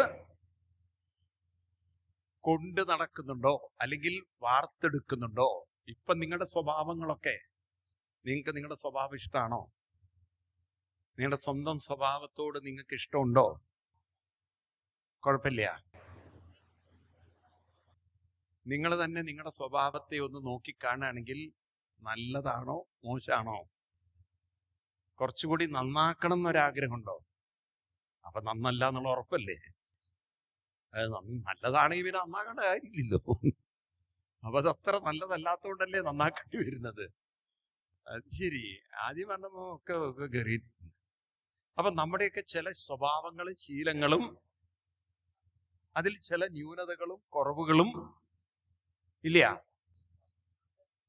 കൊണ്ട് നടക്കുന്നുണ്ടോ അല്ലെങ്കിൽ വാർത്തെടുക്കുന്നുണ്ടോ? ഇപ്പൊ നിങ്ങളുടെ സ്വഭാവങ്ങളൊക്കെ, നിങ്ങൾക്ക് നിങ്ങളുടെ സ്വഭാവം ഇഷ്ടമാണോ? നിങ്ങളുടെ സ്വന്തം സ്വഭാവത്തോട് നിങ്ങൾക്ക് ഇഷ്ടമുണ്ടോ? കുഴപ്പമില്ല. നിങ്ങൾ തന്നെ നിങ്ങളുടെ സ്വഭാവത്തെ ഒന്ന് നോക്കിക്കാണുകയാണെങ്കിൽ നല്ലതാണോ മോശമാണോ? കുറച്ചുകൂടി നന്നാക്കണം എന്നൊരാഗ്രഹമുണ്ടോ? അപ്പൊ നന്നല്ല എന്നുള്ള ഉറപ്പല്ലേ? അത് നല്ലതാണെങ്കിൽ പിന്നെ നന്നാക്കേണ്ട കാര്യമില്ലല്ലോ. അപ്പൊ അത് അത്ര നല്ലതല്ലാത്തോണ്ടല്ലേ നന്നാക്കേണ്ടി വരുന്നത്. അത് ശരി. ആദ്യം പറഞ്ഞപ്പോ ഒക്കെ കയറി. അപ്പൊ നമ്മുടെയൊക്കെ ചില സ്വഭാവങ്ങളും ശീലങ്ങളും അതിൽ ചില ന്യൂനതകളും കുറവുകളും ഇല്ല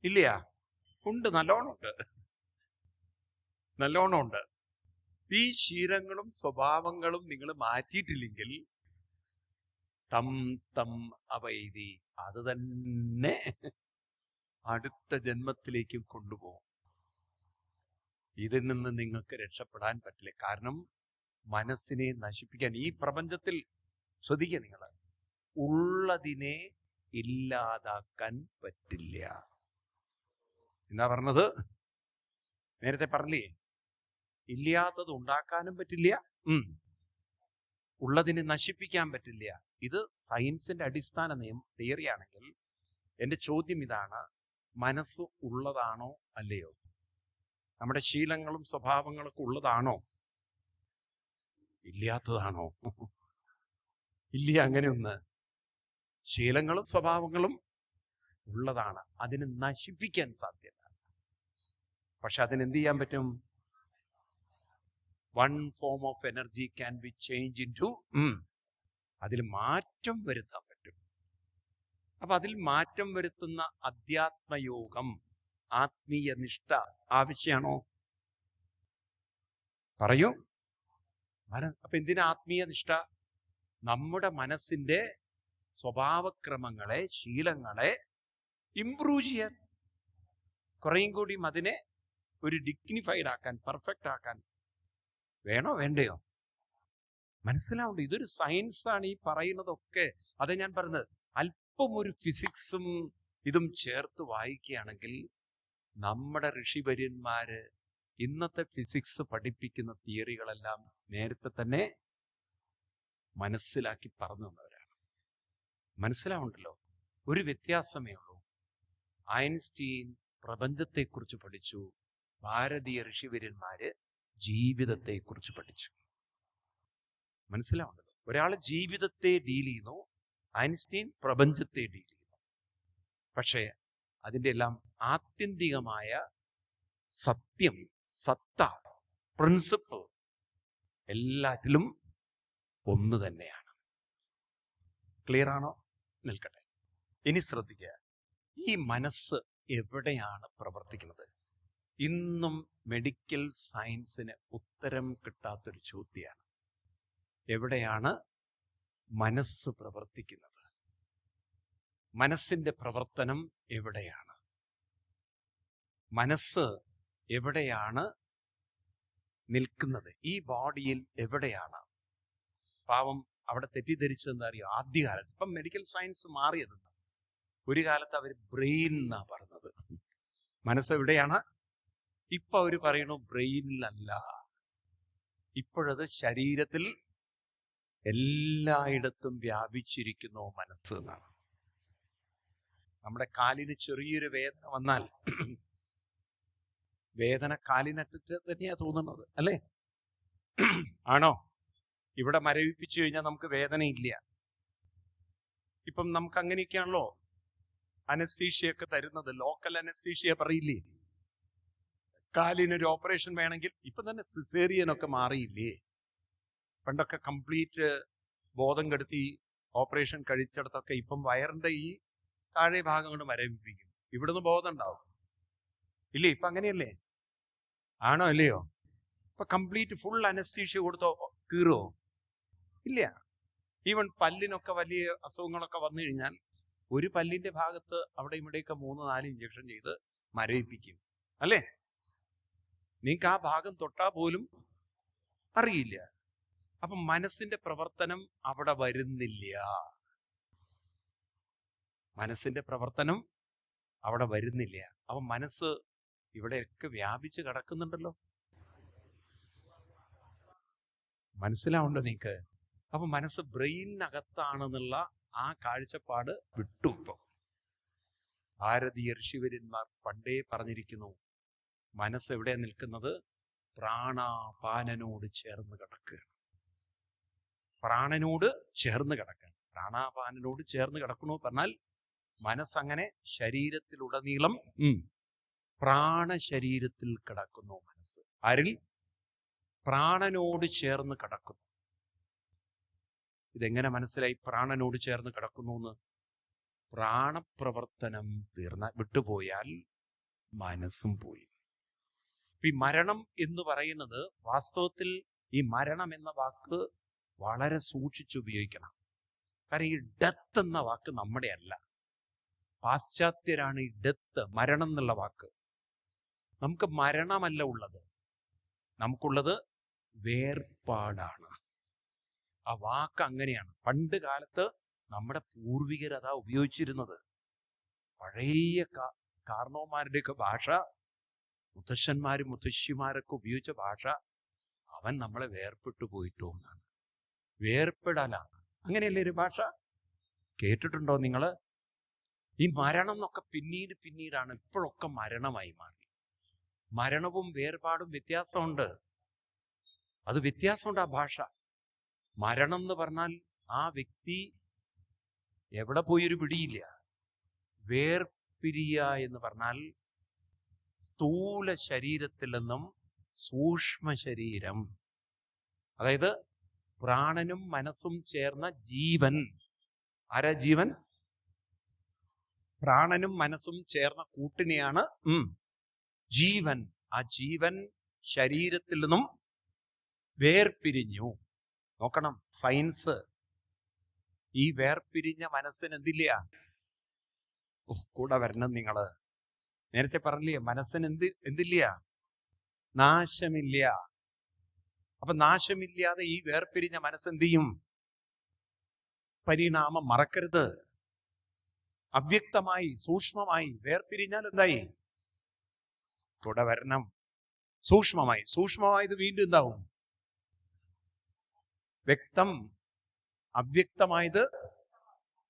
ഇല്ല ഉണ്ട്. നല്ലോണം ഉണ്ട്. നല്ലോണം ഉണ്ട്. ഈ ശീലങ്ങളും സ്വഭാവങ്ങളും നിങ്ങൾ മാറ്റിയിട്ടില്ലെങ്കിൽ തം തം അവൈതി, അത് തന്നെ അടുത്ത ജന്മത്തിലേക്കും കൊണ്ടുപോകും. ഇതിൽ നിന്ന് നിങ്ങൾക്ക് രക്ഷപ്പെടാൻ പറ്റില്ല. കാരണം മനസ്സിനെ നശിപ്പിക്കാൻ ഈ പ്രപഞ്ചത്തിൽ, ശ്രദ്ധിക്കുക നിങ്ങൾ, ഉള്ളതിനെ ഇല്ലാതാക്കാൻ പറ്റില്ല. എന്താ പറഞ്ഞത്? നേരത്തെ പറഞ്ഞില്ലേ, ഇല്ലാത്തത് ഉണ്ടാക്കാനും പറ്റില്ല, ഉള്ളതിനെ നശിപ്പിക്കാൻ പറ്റില്ല. ഇത് സയൻസിന്റെ അടിസ്ഥാന തിയറിയാണെങ്കിൽ എൻ്റെ ചോദ്യം ഇതാണ്: മനസ്സ് ഉള്ളതാണോ അല്ലയോ? നമ്മുടെ ശീലങ്ങളും സ്വഭാവങ്ങളൊക്കെ ഉള്ളതാണോ ഇല്ലാത്തതാണോ? ഇല്ല അങ്ങനെയൊന്ന്. ശീലങ്ങളും സ്വഭാവങ്ങളും ഉള്ളതാണ്, അതിന് നശിപ്പിക്കാൻ സാധ്യത. പക്ഷെ അതിനെന്ത് ചെയ്യാൻ പറ്റും? One form of energy can be change into, അതിൽ മാറ്റം വരുത്താൻ പറ്റും. അപ്പൊ അതിൽ മാറ്റം വരുത്തുന്ന അധ്യാത്മയോഗം, ആത്മീയ നിഷ്ഠ ആവശ്യമാണോ? പറയൂ. അപ്പൊ എന്തിനാ ആത്മീയ നിഷ്ഠ? നമ്മുടെ മനസ്സിന്റെ സ്വഭാവക്രമങ്ങളെ, ശീലങ്ങളെ ഇംപ്രൂവ് ചെയ്യാൻ, കുറേയും കൂടിയും അതിനെ ഒരു ഡിഗ്നിഫൈഡ് ആക്കാൻ, പെർഫെക്റ്റ് ആക്കാൻ വേണോ വേണ്ടയോ? മനസ്സിലാവുണ്ട്. ഇതൊരു സയൻസാണ് ഈ പറയുന്നതൊക്കെ. അതെ ഞാൻ പറഞ്ഞത്, അല്പം ഒരു ഫിസിക്സും ഇതും ചേർത്ത് വായിക്കുകയാണെങ്കിൽ നമ്മുടെ ഋഷിവര്യന്മാര് ഇന്നത്തെ ഫിസിക്സ് പഠിപ്പിക്കുന്ന തിയറികളെല്ലാം നേരത്തെ തന്നെ മനസ്സിലാക്കി പറഞ്ഞു തന്നവരാണ്. മനസ്സിലാവുണ്ടല്ലോ. ഒരു വ്യത്യാസമേ ഉള്ളൂ. ഐൻസ്റ്റീൻ പ്രപഞ്ചത്തെക്കുറിച്ച് പഠിച്ചു, ഭാരതീയ ഋഷിവര്യന്മാര് ജീവിതത്തെക്കുറിച്ച് പഠിച്ചു. മനസ്സിലാവുണ്ടല്ലോ. ഒരാൾ ജീവിതത്തെ ഡീൽ ചെയ്യുന്നു, ഐൻസ്റ്റീൻ പ്രപഞ്ചത്തെ ഡീൽ ചെയ്യുന്നു. പക്ഷേ അതിൻ്റെ എല്ലാം ആത്യന്തികമായ സത്യം, സത്ത, പ്രിൻസിപ്പിൾ എല്ലാറ്റിലും ഒന്ന് തന്നെയാണ്. ക്ലിയർ ആണോ? നിൽക്കട്ടെ. ഇനി ശ്രദ്ധിക്കുക, ഈ മനസ്സ് എവിടെയാണ് പ്രവർത്തിക്കുന്നത്? ഇന്നും മെഡിക്കൽ സയൻസിന് ഉത്തരം കിട്ടാത്തൊരു ചോദ്യമാണ്. എവിടെയാണ് മനസ്സ് പ്രവർത്തിക്കുന്നത്? മനസ്സിന്റെ പ്രവർത്തനം എവിടെയാണ്? മനസ്സ് എവിടെയാണ് നിൽക്കുന്നത്? ഈ ബോഡിയിൽ എവിടെയാണ്? പാവം അവിടെ തെറ്റിദ്ധരിച്ചതെന്ന് അറിയോ? ആദ്യകാലത്ത്, ഇപ്പം മെഡിക്കൽ സയൻസ് മാറിയതെന്ന്, ഒരു കാലത്ത് അവർ ബ്രെയിൻ എന്നാ പറഞ്ഞത്. മനസ്സെവിടെയാണ്? ഇപ്പൊ അവര് പറയണു ബ്രെയിനിലല്ല, ഇപ്പോഴത് ശരീരത്തിൽ എല്ലായിടത്തും വ്യാപിച്ചിരിക്കുന്നു മനസ്സ് എന്നാണ്. നമ്മുടെ കാലിന് ചെറിയൊരു വേദന വന്നാൽ വേദന കാലിനറ്റത്ത് തന്നെയാ തോന്നുന്നത്, അല്ലേ? ആണോ? ഇവിടെ മരവിപ്പിച്ചു കഴിഞ്ഞാൽ നമുക്ക് വേദനയില്ല. ഇപ്പം നമുക്ക് അങ്ങനെയൊക്കെയാണല്ലോ അനസ്തീഷ്യയൊക്കെ തരുന്നത്. ലോക്കൽ അനസ്തീഷ്യ പറയില്ലേ? കാലിനൊരു ഓപ്പറേഷൻ വേണമെങ്കിൽ ഇപ്പം തന്നെ സിസേറിയനൊക്കെ മാറിയില്ലേ? പണ്ടൊക്കെ കംപ്ലീറ്റ് ബോധം കെടുത്തി ഓപ്പറേഷൻ കഴിച്ചിടത്തൊക്കെ ഇപ്പം വയറിന്റെ ഈ താഴെ ഭാഗം കൊണ്ട് മരവിപ്പിക്കും, ഇവിടുന്ന് ബോധം ഉണ്ടാവും. ഇല്ലേ? ഇപ്പൊ അങ്ങനെയല്ലേ? ആണോ അല്ലയോ? ഇപ്പൊ കംപ്ലീറ്റ് ഫുൾ അനസ്തീഷ്യ കൊടുത്തോ കീറോ? ഇല്ല. ഈവൻ പല്ലിനൊക്കെ വലിയ അസുഖങ്ങളൊക്കെ വന്നു കഴിഞ്ഞാൽ ഒരു പല്ലിന്റെ ഭാഗത്ത് അവിടെ ഇവിടെയൊക്കെ 3-4 ഇഞ്ചക്ഷൻ ചെയ്ത് മരവിപ്പിക്കും, അല്ലേ? നിങ്ങൾക്ക് ആ ഭാഗം തൊട്ടാ പോലും അറിയില്ല. അപ്പൊ മനസ്സിന്റെ പ്രവർത്തനം അവിടെ വരുന്നില്ല. മനസ്സിന്റെ പ്രവർത്തനം അവിടെ വരുന്നില്ല. അപ്പൊ മനസ്സ് ഇവിടെയൊക്കെ വ്യാപിച്ച് കിടക്കുന്നുണ്ടല്ലോ. മനസ്സിലാവുണ്ടോ നിങ്ങൾക്ക്? അപ്പൊ മനസ്സ് ബ്രെയിനകത്താണെന്നുള്ള ആ കാഴ്ചപ്പാട് വിട്ടു. ഇപ്പൊ ഭാരതീയ ഋഷിവര്യന്മാർ പണ്ടേ പറഞ്ഞിരിക്കുന്നു, മനസ്സ് എവിടെ നിൽക്കുന്നത്? പ്രാണാപാനനോട് ചേർന്ന് കിടക്കുകയാണ്. പ്രാണനോട് ചേർന്ന് കിടക്കാൻ, പ്രാണാപാനനോട് ചേർന്ന് കിടക്കണു പറഞ്ഞാൽ മനസ്സങ്ങനെ ശരീരത്തിലുടനീളം പ്രാണശരീരത്തിൽ കിടക്കുന്നു. മനസ്സ് ആരിൽ? പ്രാണനോട് ചേർന്ന് കിടക്കുന്നു. ഇതെങ്ങനെ മനസ്സിലായി പ്രാണനോട് ചേർന്ന് കിടക്കുന്നു എന്ന്? പ്രാണപ്രവർത്തനം വിട്ടുപോയാൽ മനസ്സും പോയി. ഈ മരണം എന്ന് പറയുന്നത് വാസ്തവത്തിൽ, ഈ മരണം എന്ന വാക്ക് വളരെ സൂക്ഷിച്ച് ഉപയോഗിക്കണം. കാരണം ഈ ഡെത്ത് എന്ന വാക്ക് നമ്മുടെ അല്ല, പാശ്ചാത്യരാണ് ഈ ഡെത്ത്, മരണം എന്നുള്ള വാക്ക്. നമുക്ക് മരണമല്ല ഉള്ളത്, നമുക്കുള്ളത് വേർപാടാണ്. ആ വാക്ക് അങ്ങനെയാണ്. പണ്ട് കാലത്ത് നമ്മുടെ പൂർവികർ അതാ ഉപയോഗിച്ചിരുന്നത്. പഴയ കാർണവന്മാരുടെയൊക്കെ ഭാഷ, മുത്തശ്ശന്മാരും മുത്തശ്ശിമാരൊക്കെ ഉപയോഗിച്ച ഭാഷ, അവൻ നമ്മളെ വേർപെട്ടു പോയിട്ടോ എന്നാണ്. വേർപ്പെടാനാണ്. അങ്ങനെയല്ലേ ഒരു ഭാഷ? കേട്ടിട്ടുണ്ടോ നിങ്ങള്? ഈ മരണം എന്നൊക്കെ പിന്നീടാണ്. ഇപ്പോഴൊക്കെ മരണമായി മാറി. മരണവും വേർപാടും വ്യത്യാസമുണ്ട്. അത് വ്യത്യാസമുണ്ട് ആ ഭാഷ. മരണം എന്ന് പറഞ്ഞാൽ ആ വ്യക്തി എവിടെ പോയൊരു പിടിയില്ല. വേർപിരിയ എന്ന് പറഞ്ഞാൽ സ്ഥൂല ശരീരത്തിൽ നിന്നും സൂക്ഷ്മ ശരീരം, അതായത് പ്രാണനും മനസ്സും ചേർന്ന ജീവൻ. ആരാ ജീവൻ? പ്രാണനും മനസ്സും ചേർന്ന കൂട്ടിനെയാണ് ജീവൻ. ആ ജീവൻ ശരീരത്തിൽ നിന്നും വേർപിരിഞ്ഞു. നോക്കണം, സയൻസ് ഈ വേർപിരിഞ്ഞ മനസ്സിന് എന്തില്ല? കൂടെ വരണം നിങ്ങള്. നേരത്തെ പറഞ്ഞില്ലേ, മനസ്സിന് എന്തില്ല? നാശമില്ല. അപ്പൊ നാശമില്ലാതെ ഈ വേർപിരിഞ്ഞ മനസ്സെന്ത് ചെയ്യും? പരിണാമം. മറക്കരുത്, അവ്യക്തമായി സൂക്ഷ്മമായി വേർപിരിഞ്ഞാൽ എന്തായി? കൂടെ വരണം. സൂക്ഷ്മമായി. സൂക്ഷ്മമായത് വീണ്ടും എന്താവും? വ്യക്തം. അവ്യക്തമായത്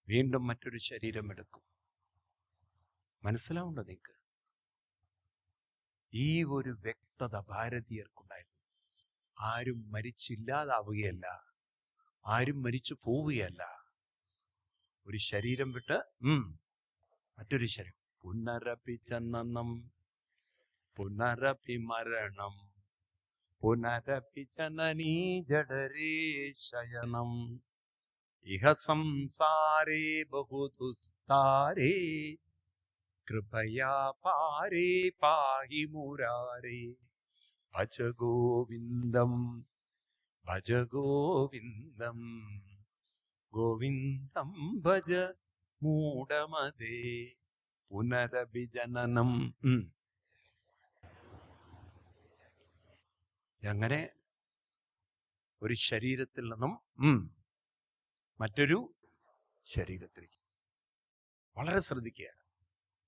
വീണ്ടും മറ്റൊരു ശരീരം എടുക്കും. മനസ്സിലാവുണ്ടോ നിങ്ങൾക്ക്? ഈ ഒരു വ്യക്തത ഭാരതീയർക്കുണ്ടായിരുന്നു. ആരും മരിച്ചില്ലാതാവുകയല്ല, ആരും മരിച്ചു പോവുകയല്ല. ഒരു ശരീരം വിട്ട് മറ്റൊരു ശരീരം. പുനരപി ജനനം പുനരപി മരണം പുനരപി ജനനീ ജഠരേ ശയനം ഇഹ സംസാരേ ബഹുദുസ്താരേ കൃപയാ പാരേ പാഹി മുരാരേ ഭജ ഗോവിന്ദം ഭജ ഗോവിന്ദം ഗോവിന്ദം ഭജ മൂഢമതേ പുനരഭിജനനം. അങ്ങനെ ഒരു ശരീരത്തിൽ നിന്നും മറ്റൊരു ശരീരത്തിലേക്ക്. വളരെ ശ്രദ്ധിക്കുക.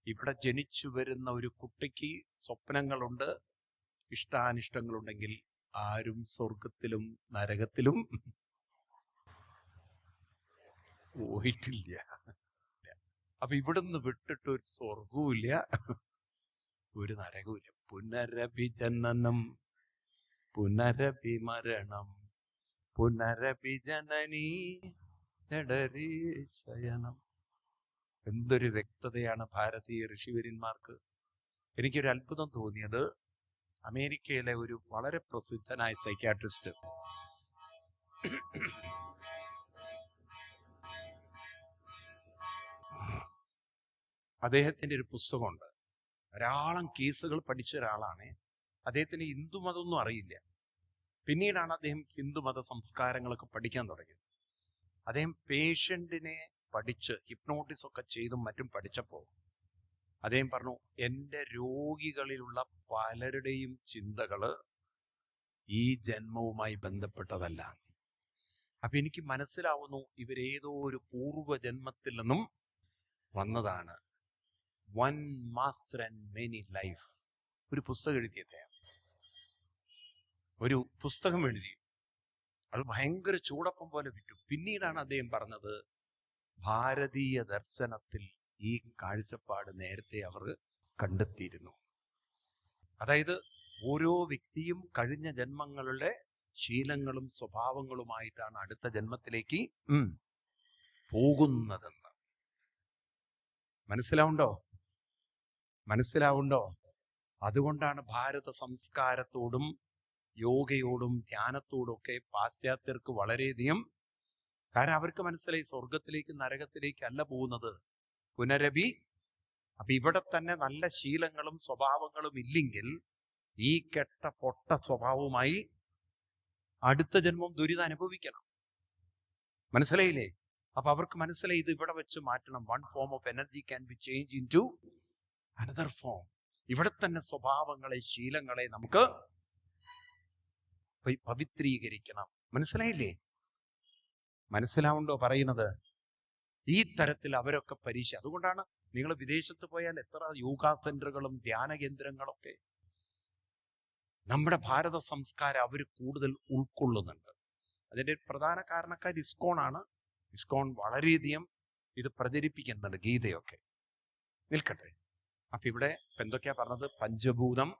ഇവിടെ ജനിച്ചു വരുന്ന ഒരു കുട്ടിക്ക് സ്വപ്നങ്ങളുണ്ട്, ഇഷ്ടാനിഷ്ടങ്ങളുണ്ടെങ്കിൽ ആരും സ്വർഗത്തിലും നരകത്തിലും പോയിട്ടില്ല. അപ്പൊ ഇവിടുന്ന് വിട്ടിട്ട് ഒരു സ്വർഗവും ഇല്ല, ഒരു നരകവും ഇല്ല. പുനരഭിജനനം പുനരഭിമരണം പുനരഭിജനനീ ജഠരേ ശയനം. എന്തൊരു വ്യക്തതയാണ് ഭാരതീയ ഋഷിവര്യന്മാർക്ക്. എനിക്കൊരു അത്ഭുതം തോന്നിയത്, അമേരിക്കയിലെ ഒരു വളരെ പ്രസിദ്ധനായ സൈക്യാട്രിസ്റ്റ് അദ്ദേഹത്തിന്റെ ഒരു പുസ്തകമുണ്ട്. ധാരാളം കേസുകൾ പഠിച്ച ഒരാളാണ്. അദ്ദേഹത്തിന് ഹിന്ദുമതമൊന്നും അറിയില്ല. പിന്നീടാണ് അദ്ദേഹം ഹിന്ദുമത സംസ്കാരങ്ങളൊക്കെ പഠിക്കാൻ തുടങ്ങിയത്. അദ്ദേഹം പേഷ്യന്റിനെ പഠിച്ച് ഹിപ്നോട്ടിസ് ഒക്കെ ചെയ്തും മറ്റും പഠിച്ചപ്പോൾ അദ്ദേഹം പറഞ്ഞു, എൻ്റെ രോഗികളിലുള്ള പലരുടെയും ചിന്തകള് ഈ ജന്മവുമായി ബന്ധപ്പെട്ടതല്ല. അപ്പൊ എനിക്ക് മനസ്സിലാവുന്നു, ഇവരേതോ ഒരു പൂർവ്വജന്മത്തിൽ നിന്നും വന്നതാണ്. One master and many life. ഒരു പുസ്തകം എഴുതി അദ്ദേഹം, ഒരു പുസ്തകം എഴുതി. അത് ഭയങ്കര ചൂടപ്പം പോലെ വിറ്റു. പിന്നീടാണ് അദ്ദേഹം പറഞ്ഞത്, ഭാരതീയ ദർശനത്തിൽ ഈ കാഴ്ചപ്പാട് നേരത്തെ അവർ കണ്ടെത്തിയിരുന്നു. അതായത് ഓരോ വ്യക്തിയും കഴിഞ്ഞ ജന്മങ്ങളുടെ ശീലങ്ങളും സ്വഭാവങ്ങളുമായിട്ടാണ് അടുത്ത ജന്മത്തിലേക്ക് പോകുന്നതെന്ന്. മനസ്സിലാവുണ്ടോ? അതുകൊണ്ടാണ് ഭാരത സംസ്കാരത്തോടും യോഗയോടും ധ്യാനത്തോടും ഒക്കെ പാശ്ചാത്യർക്ക് വളരെയധികം, കാരണം അവർക്ക് മനസ്സിലായി സ്വർഗത്തിലേക്ക് നരകത്തിലേക്ക് അല്ല പോകുന്നത്, പുനരഭി. അപ്പൊ ഇവിടെ തന്നെ നല്ല ശീലങ്ങളും സ്വഭാവങ്ങളും ഇല്ലെങ്കിൽ ഈ കെട്ട പൊട്ട സ്വഭാവവുമായി അടുത്ത ജന്മം ദുരിതം അനുഭവിക്കണം. മനസ്സിലായില്ലേ? അപ്പൊ അവർക്ക് മനസ്സിലായി, ഇത് ഇവിടെ വെച്ച് മാറ്റണം. One form of energy can be change into another form. ഇവിടെ തന്നെ സ്വഭാവങ്ങളെ ശീലങ്ങളെ നമുക്ക് പവിത്രീകരിക്കണം. മനസ്സിലായില്ലേ? മനസ്സിലാവുണ്ടോ പറയുന്നത്? ഈ തരത്തിൽ അവരൊക്കെ പരീക്ഷ. അതുകൊണ്ടാണ് നിങ്ങൾ വിദേശത്ത് പോയാൽ എത്ര യോഗാ സെന്ററുകളും ധ്യാന കേന്ദ്രങ്ങളൊക്കെ നമ്മുടെ ഭാരത സംസ്കാരം അവർ കൂടുതൽ ഉൾക്കൊള്ളുന്നുണ്ട്. അതിന്റെ പ്രധാന കാരണക്കാർ ഇസ്കോണാണ്. ഇസ്കോൺ വളരെയധികം ഇത് പ്രചരിപ്പിക്കുന്നുണ്ട്, ഗീതയൊക്കെ. നിൽക്കട്ടെ. അപ്പൊ ഇവിടെ എന്തൊക്കെയാ പറഞ്ഞത്? പഞ്ചഭൂതം,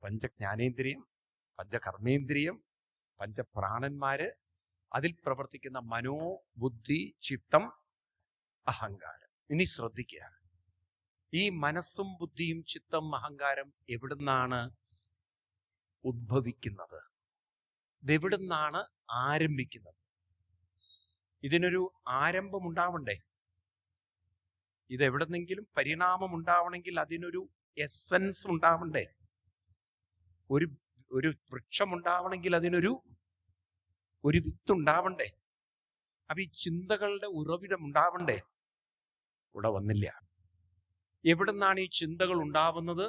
പഞ്ചജ്ഞാനേന്ദ്രിയം, പഞ്ചകർമ്മേന്ദ്രിയം, പഞ്ചപ്രാണന്മാര്, അതിൽ പ്രവർത്തിക്കുന്ന മനോ, ബുദ്ധി, ചിത്തം, അഹങ്കാരം. ഇനി ശ്രദ്ധിക്കുക, ഈ മനസ്സും ബുദ്ധിയും ചിത്തം അഹങ്കാരം എവിടുന്നാണ് ഉദ്ഭവിക്കുന്നത്? ഇതെവിടുന്നാണ് ആരംഭിക്കുന്നത്? ഇതിനൊരു ആരംഭം ഉണ്ടാവണ്ടേ? ഇതെവിടുന്നെങ്കിലും പരിണാമം ഉണ്ടാവണമെങ്കിൽ അതിനൊരു എസൻസ് ഉണ്ടാവണ്ടേ? ഒരു വൃക്ഷം ഉണ്ടാവണമെങ്കിൽ അതിനൊരു വിത്തുണ്ടാവണ്ടേ? അപ്പൊ ഈ ചിന്തകളുടെ ഉറവിടം ഉണ്ടാവണ്ടേ? ഇവിടെ വന്നില്ല. എവിടുന്നാണ് ഈ ചിന്തകൾ ഉണ്ടാവുന്നത്?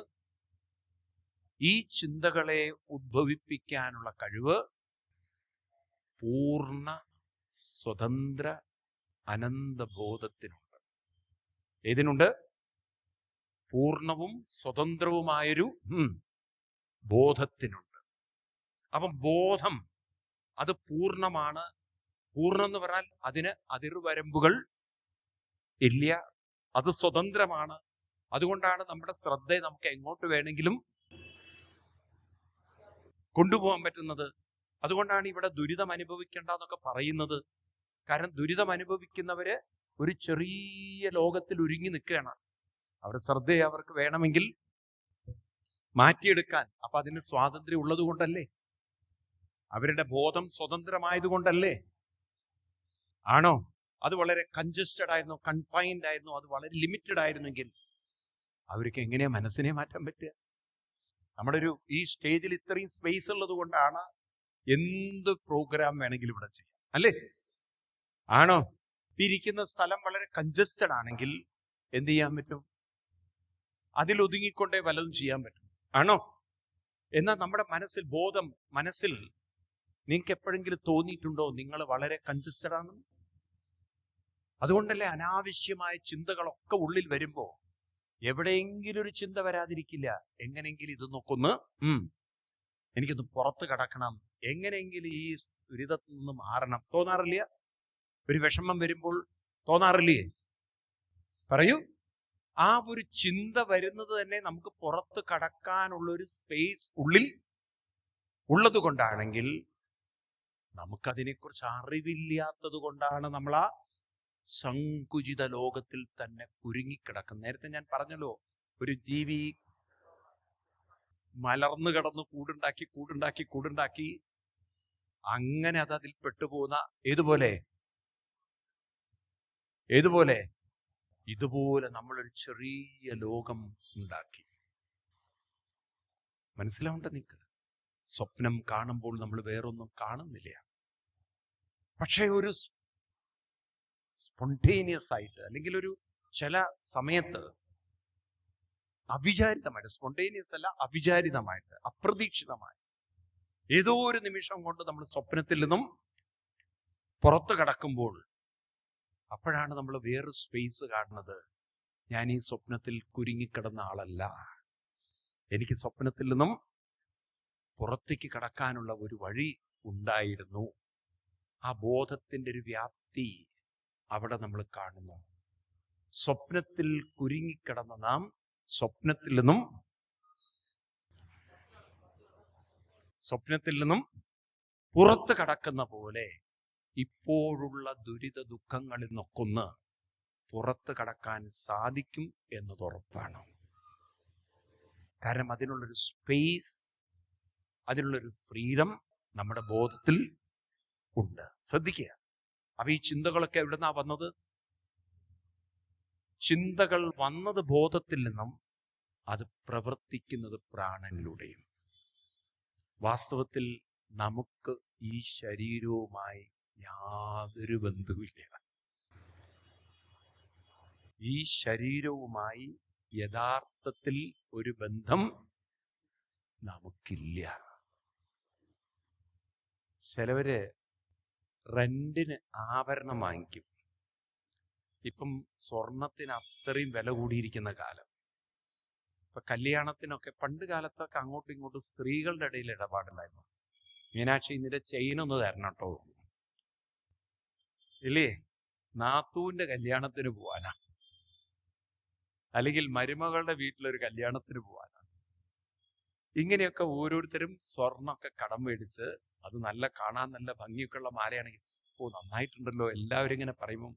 ഈ ചിന്തകളെ ഉദ്ഭവിപ്പിക്കാനുള്ള കഴിവ് പൂർണ്ണ സ്വതന്ത്ര അനന്തബോധത്തിനുണ്ട്. ഏതിനുണ്ട്? പൂർണ്ണവും സ്വതന്ത്രവുമായൊരു ബോധത്തിനുണ്ട്. അപ്പം ബോധം അത് പൂർണ്ണമാണ്. പൂർണ്ണം എന്ന് പറഞ്ഞാൽ അതിന് അതിർവരമ്പുകൾ ഇല്ല, അത് സ്വതന്ത്രമാണ്. അതുകൊണ്ടാണ് നമ്മുടെ ശ്രദ്ധയെ നമുക്ക് എങ്ങോട്ട് വേണമെങ്കിലും കൊണ്ടുപോകാൻ പറ്റുന്നത്. അതുകൊണ്ടാണ് ഇവിടെ ദുരിതം അനുഭവിക്കേണ്ട എന്നൊക്കെ പറയുന്നത്. കാരണം ദുരിതം അനുഭവിക്കുന്നവര് ഒരു ചെറിയ ലോകത്തിൽ ഒരുങ്ങി നിൽക്കുകയാണ്. അവരുടെ ശ്രദ്ധയെ അവർക്ക് വേണമെങ്കിൽ മാറ്റിയെടുക്കാൻ. അപ്പൊ അതിന് സ്വാതന്ത്ര്യം ഉള്ളത് കൊണ്ടല്ലേ? അവരുടെ ബോധം സ്വതന്ത്രമായതുകൊണ്ടല്ലേ? ആണോ? അത് വളരെ കൺജസ്റ്റഡ് ആയിരുന്നു, കൺഫൈൻഡ് ആയിരുന്നു, അത് വളരെ ലിമിറ്റഡ് ആയിരുന്നെങ്കിൽ അവർക്ക് എങ്ങനെയാ മനസ്സിനെ മാറ്റാൻ പറ്റുക? നമ്മുടെ ഈ സ്റ്റേജിൽ ഇത്രയും സ്പേസ് ഉള്ളത് കൊണ്ടാണ് എന്ത് പ്രോഗ്രാം വേണമെങ്കിലും ഇവിടെ ചെയ്യാം, അല്ലേ? ആണോ? ഇരിക്കുന്ന സ്ഥലം വളരെ കൺജസ്റ്റഡ് ആണെങ്കിൽ എന്ത് ചെയ്യാൻ പറ്റും? അതിൽ ഒതുങ്ങിക്കൊണ്ടേ വല്ലതും ചെയ്യാൻ പറ്റും, ആണോ? എന്നാൽ നമ്മുടെ മനസ്സിൽ നിങ്ങൾക്ക് എപ്പോഴെങ്കിലും തോന്നിയിട്ടുണ്ടോ നിങ്ങൾ വളരെ കൺജസ്റ്റഡ് ആണ്? അതുകൊണ്ടല്ലേ അനാവശ്യമായ ചിന്തകളൊക്കെ ഉള്ളിൽ വരുമ്പോ എവിടെയെങ്കിലും ഒരു ചിന്ത വരാതിരിക്കില്ല. എങ്ങനെയെങ്കിലും ഇത് നോക്കൊന്ന് എനിക്കൊന്ന് പുറത്ത് കടക്കണം, എങ്ങനെയെങ്കിലും ഈ ദുരിതത്തിൽ നിന്ന് മാറണം തോന്നാറില്ല? ഒരു വിഷമം വരുമ്പോൾ തോന്നാറില്ലേ? പറയൂ. ആ ഒരു ചിന്ത വരുന്നത് തന്നെ നമുക്ക് പുറത്ത് കടക്കാനുള്ള ഒരു സ്പേസ് ഉള്ളിൽ ഉള്ളത് കൊണ്ടാണെങ്കിൽ, നമുക്കതിനെക്കുറിച്ച് അറിവില്ലാത്തത് കൊണ്ടാണ് നമ്മൾ ആ സങ്കുചിത ലോകത്തിൽ തന്നെ കുരുങ്ങിക്കിടക്കുന്നത്. നേരത്തെ ഞാൻ പറഞ്ഞല്ലോ, ഒരു ജീവി മലർന്നു കിടന്ന് കൂടുണ്ടാക്കി അങ്ങനെ അത് അതിൽ പെട്ടുപോകുന്ന ഇതുപോലെ നമ്മളൊരു ചെറിയ ലോകം ഉണ്ടാക്കി. മനസ്സിലാവണ്ട നിങ്ങൾക്ക്? സ്വപ്നം കാണുമ്പോൾ നമ്മൾ വേറൊന്നും കാണുന്നില്ല. പക്ഷെ ഒരു സ്പോണ്ടേനിയസ് ആയിട്ട്, അല്ലെങ്കിൽ ഒരു ചില സമയത്ത് അവിചാരിതമായിട്ട്, സ്പോണ്ടേനിയസ് അല്ല, അവിചാരിതമായിട്ട്, അപ്രതീക്ഷിതമായി ഏതോ ഒരു നിമിഷം കൊണ്ട് നമ്മൾ സ്വപ്നത്തിൽ നിന്നും പുറത്തു കടക്കുമ്പോൾ അപ്പോഴാണ് നമ്മൾ വേറൊരു സ്പേസ് കാണുന്നത്. ഞാൻ ഈ സ്വപ്നത്തിൽ കുരുങ്ങിക്കിടന്ന ആളല്ല, എനിക്ക് സ്വപ്നത്തിൽ നിന്നും പുറത്തേക്ക് കടക്കാനുള്ള ഒരു വഴി ഉണ്ടായിരുന്നു. ആ ബോധത്തിന്റെ ഒരു വ്യാപ്തി അവിടെ നമ്മൾ കാണുന്നു. സ്വപ്നത്തിൽ കുരുങ്ങിക്കിടന്ന നാം സ്വപ്നത്തിൽ നിന്നും പുറത്ത് കടക്കുന്ന പോലെ ഇപ്പോഴുള്ള ദുരിത ദുഃഖങ്ങളിൽ നിന്നൊക്കൊന്ന് പുറത്ത് കടക്കാൻ സാധിക്കും എന്നത് ഉറപ്പാണ്. കാരണം അതിനുള്ളൊരു സ്പേസ്, അതിനുള്ളൊരു ഫ്രീഡം നമ്മുടെ ബോധത്തിൽ ഉണ്ട്. ശ്രദ്ധിക്കുക. അപ്പൊ ഈ ചിന്തകളൊക്കെ എവിടുന്നാ വന്നത്? ചിന്തകൾ വന്നത് ബോധത്തിൽ നിന്നും, അത് പ്രവർത്തിക്കുന്നത് പ്രാണനിലൂടെയും. വാസ്തവത്തിൽ നമുക്ക് ഈ ശരീരവുമായി യാതൊരു ബന്ധവുമില്ല. ഈ ശരീരവുമായി യഥാർത്ഥത്തിൽ ഒരു ബന്ധം നമുക്കില്ല. ചിലവര് റെന്റിന് ആഭരണം വാങ്ങിക്കും. ഇപ്പം സ്വർണത്തിന് അത്രയും വില കൂടിയിരിക്കുന്ന കാലം. ഇപ്പൊ കല്യാണത്തിനൊക്കെ പണ്ട് കാലത്തൊക്കെ അങ്ങോട്ടും ഇങ്ങോട്ടും സ്ത്രീകളുടെ ഇടയിൽ ഇടപാടുണ്ടായിരുന്നു. മീനാക്ഷി നിന്റെ ചെയിനൊന്ന് തരണം കേട്ടോ, ഇല്ലേ? നാത്തൂന്റെ കല്യാണത്തിന് പോവാനാ, അല്ലെങ്കിൽ മരുമകളുടെ വീട്ടിലൊരു കല്യാണത്തിന് പോവാനാ. ഇങ്ങനെയൊക്കെ ഓരോരുത്തരും സ്വർണ്ണമൊക്കെ കടം മേടിച്ച് അത് നല്ല കാണാൻ നല്ല ഭംഗിയൊക്കെയുള്ള മാലയാണെങ്കിൽ ഓ നന്നായിട്ടുണ്ടല്ലോ എല്ലാവരും ഇങ്ങനെ പറയുമ്പോൾ